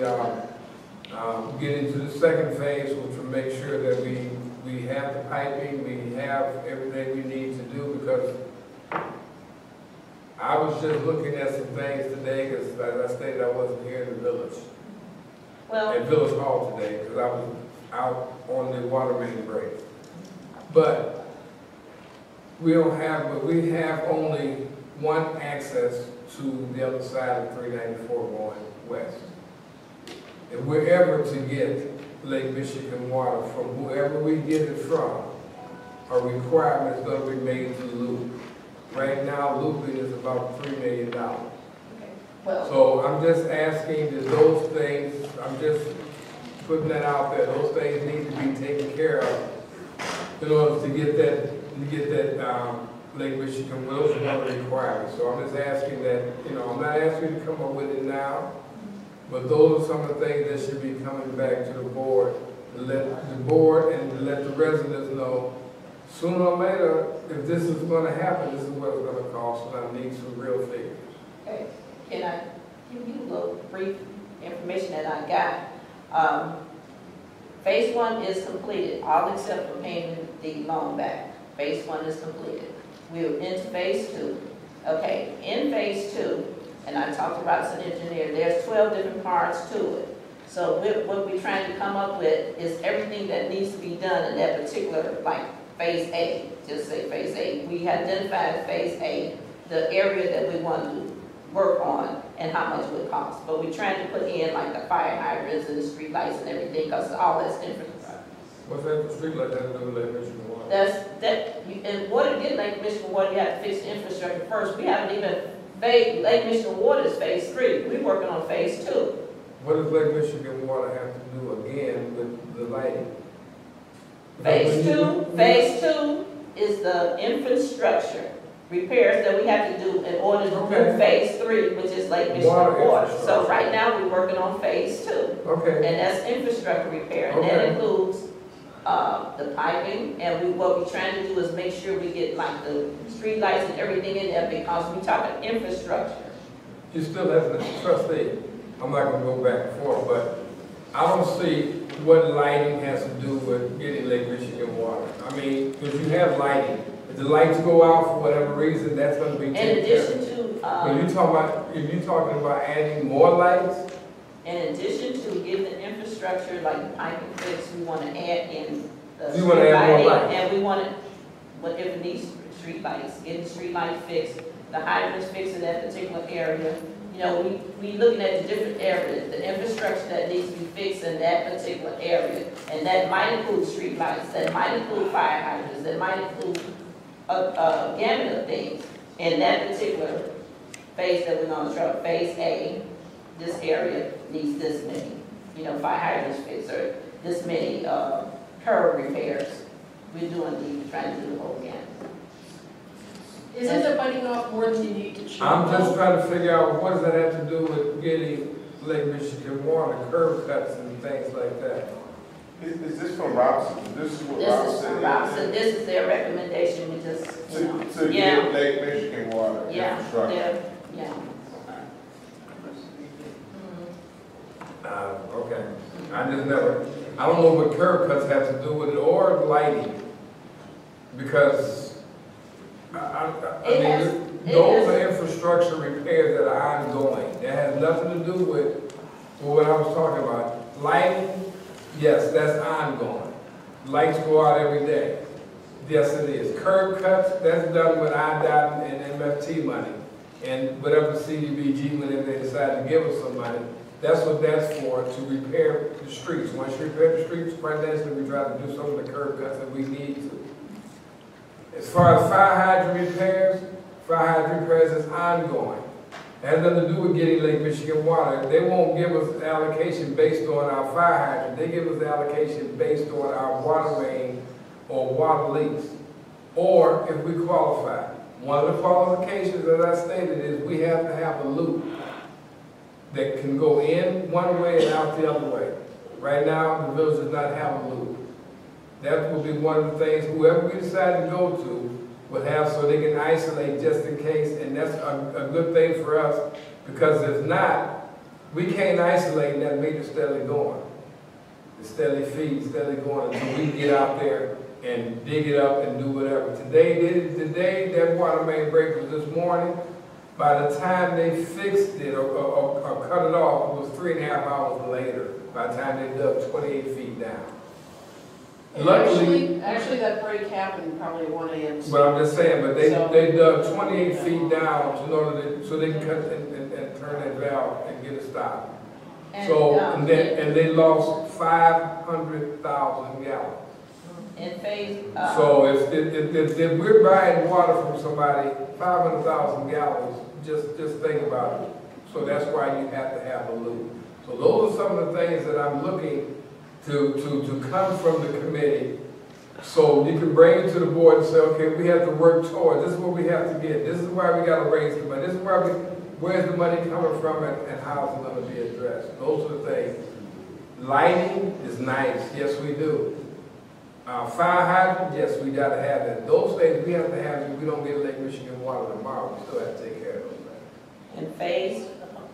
getting to the second phase, which will make sure that we have the piping, we have everything we need to do, because I was just looking at some things today, because as I stated, I wasn't here in the village. Well, At Village Hall today, because I was out on the water main break. But we have only one access to the other side of 394 going west. If we're ever to get Lake Michigan water from whoever we get it from, a requirement is going to be made to loop. Right now, looping is about $3 million. well, So I'm just asking that those things, I'm just putting that out there, those things need to be taken care of in order to get that Lake Michigan, those are one of the requirements. So I'm just asking that, I'm not asking you to come up with it now, but those are some of the things that should be coming back to the board, to let the board and to let the residents know, sooner or later, if this is gonna happen, this is what it's gonna cost, and I need some real figures. okay. Can I give you a little brief information that I got? Phase 1 is completed, all except for paying the loan back. Phase 1 is completed. We're into phase 2. Okay, in phase 2, and I talked about as an engineer, there's 12 different parts to it. So what we're trying to come up with is everything that needs to be done in that particular, like phase A, just say phase A. We identified phase A, the area that we want to work on and how much it would cost. But we're trying to put in like the fire hydrants and the street lights and everything, because all that's infrastructure. What's that, the street light that do with Lake Michigan water? In order to get Lake Michigan water, you have to fix the infrastructure first. We haven't even, Lake Michigan water is phase 3. We're working on phase 2. What does Lake Michigan water have to do again with the lighting? Phase 2 is the infrastructure repairs that we have to do in order to do phase 3, which is Lake Michigan water. So right now, we're working on phase 2. Okay. And that's infrastructure repair, and that includes the piping, and what we're trying to do is make sure we get like the street lights and everything in there, because we're talking infrastructure. You still have the trustee. I'm not gonna go back and forth, but I don't see what lighting has to do with getting Lake Michigan water. I mean, because you have lighting. If the lights go out for whatever reason, that's gonna be taken care of. In addition to, if you're talking about adding more lights, in addition to getting the infrastructure, like the piping fix, we want to add in the You wanna add more street lights? lighting, and we want to, whatever it needs, street lights, getting the street light fixed, the hydrants fixed in that particular area. We looking at the different areas, the infrastructure that needs to be fixed in that particular area, and that might include street lights, that might include fire hydrants, that might include a gamut of things. In that particular phase that we're going to try, phase A, this area needs this many, fire hydrants fixed, or this many curb repairs. We're trying to do the whole gamut. Isn't there biting off more than you need to chew? I'm just trying to figure out what does that have to do with getting Lake Michigan water, curb cuts and things like that. Is this from Robinson? This is what This Robinson is from Robinson. This is their recommendation. We just, to get Lake Michigan water infrastructure. Yeah. Okay. I don't know what curb cuts have to do with it or lighting. Because, those are infrastructure repairs that are ongoing. That has nothing to do with what I was talking about. Lighting, yes, that's ongoing. Lights go out every day. Yes, it is. Curb cuts, that's done with IDOT and MFT money. And whatever CDBG, whenever they decide to give us some money, that's what that's for, to repair the streets. Once you repair the streets, financially, we try to do some of the curb cuts that we need to. As far as fire hydrant repairs is ongoing. It has nothing to do with getting Lake Michigan water. They won't give us allocation based on our fire hydrant. They give us allocation based on our water main or water leaks, or if we qualify. One of the qualifications, as I stated, is we have to have a loop that can go in one way and out the other way. Right now, the village does not have a loop. That will be one of the things, whoever we decide to go to will have, so they can isolate just in case, and that's a good thing for us, because if not, we can't isolate and that meter steadily going. The steadily feed, steadily going until we get out there and dig it up and do whatever. Today that water main break was this morning. By the time they fixed it or cut it off, it was 3.5 hours later, by the time they dug 28 feet down. Luckily, Actually, that break happened probably at 1 a.m. but I'm just saying, but they dug 28 feet down in order to, so they can cut and turn that valve and get it stopped. And they lost 500,000 gallons. In phase. So if we're buying water from somebody, 500,000 gallons, just think about it. So that's why you have to have a loop. So those are some of the things that I'm looking to come from the committee, so you can bring it to the board and say, okay, we have to work towards, this is what we have to get, this is why we got to raise the money, this is where where's the money coming from and how is it going to be addressed. Those are the things. Lighting is nice, yes we do. Fire hydrant, yes, we got to have that. Those things we have to have if we don't get Lake Michigan water tomorrow, we still have to take care of those things. And phase,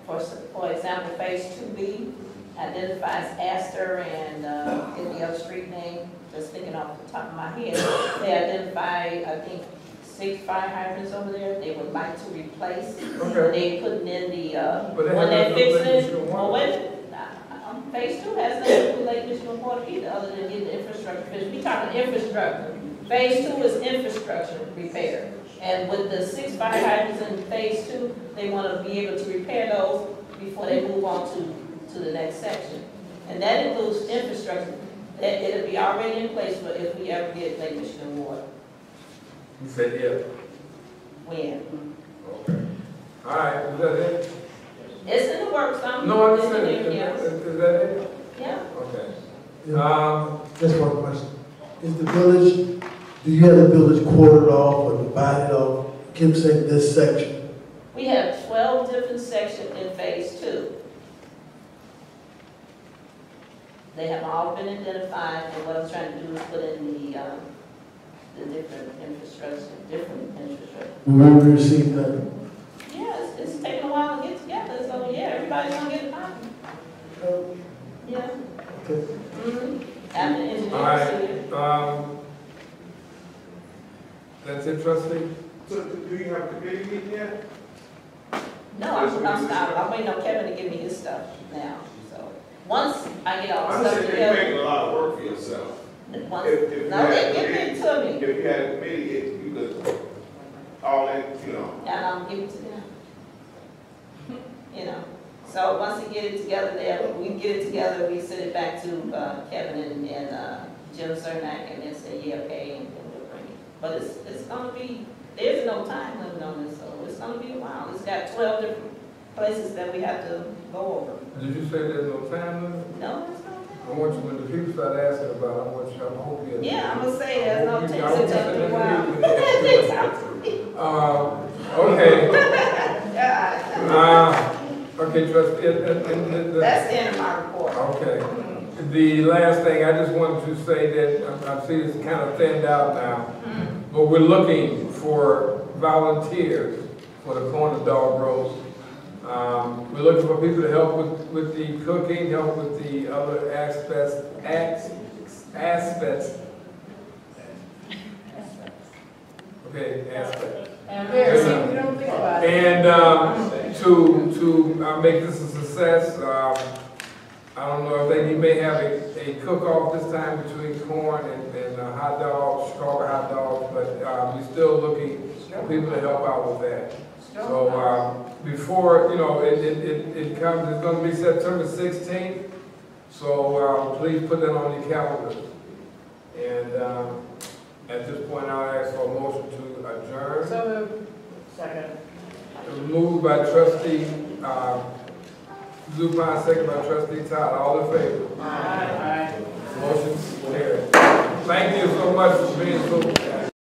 for example, phase 2B identifies Astor and get the other street name, just thinking off the top of my head. They identify, I think, 6 fire hydrants over there they would like to replace. Okay. They putting in the, when they fix it, well, wait, phase 2 has nothing to do with Lake Michigan water either, other than getting the infrastructure fixed. We talking infrastructure. Phase 2 is infrastructure repair. And with the 6 fire hydrants in phase 2, they want to be able to repair those before they move on to the next section. And that includes infrastructure. That it'll be already in place for if we ever get Lake Michigan water. You said if. When? Okay. All right, is that it? It's in the works. No, I understand. Is that it? Yeah. Okay. Just one question. Is the village, do you have the village quartered off or divided off? Keep saying this section. We have 12 different sections in phase 2. They have all been identified, and what I'm trying to do is put in the different infrastructure. We will receive that. Yeah, it's taking a while to get together, so yeah, everybody's gonna get a copy. Yeah. Okay. After the engineering. All right. That's it, trustee? So do you have a committee meeting yet? No, I'm stopping. I'm waiting on Kevin to give me his stuff now, so. Once I get all the I stuff said you're together. making a lot of work for yourself. Once, If no, they give it to me. If you had a committee, you could, all in, you know. And I'm giving it to them. You know, so once we get it together there, we get it together, we send it back to Kevin and Jim Cernak, and then say, yeah, okay, and then we'll bring it. But it's gonna be, there's no time limit on this, so it's gonna be a while. It's got 12 different places that we have to go over. Did you say there's no time limit? No, there's no time. I want you, when the people start asking about it, I want you, I hope you. Yeah, I'm gonna say there's no time. I hope you It's a while. Okay, trustee. That's the end of my report. Okay. The last thing, I just wanted to say that I see it's kind of thinned out now, but we're looking for volunteers for the corner dog roast. We're looking for people to help with the cooking, help with the other aspects. Okay, aspects. And Mayor, see, we don't think about it. And to make this a success, I don't know if you may have a cook-off this time between corn and hot dogs, Chicago hot dogs, but we're still looking for people to help out with that. So before, you know, it comes, it's going to be September 16th, so please put that on your calendar. And at this point, I'll ask for a motion to adjourn. So moved. Second. Moved by trustee Zupan, second by trustee Todd. All in favor? Aye. Motion carried. Thank you so much for being so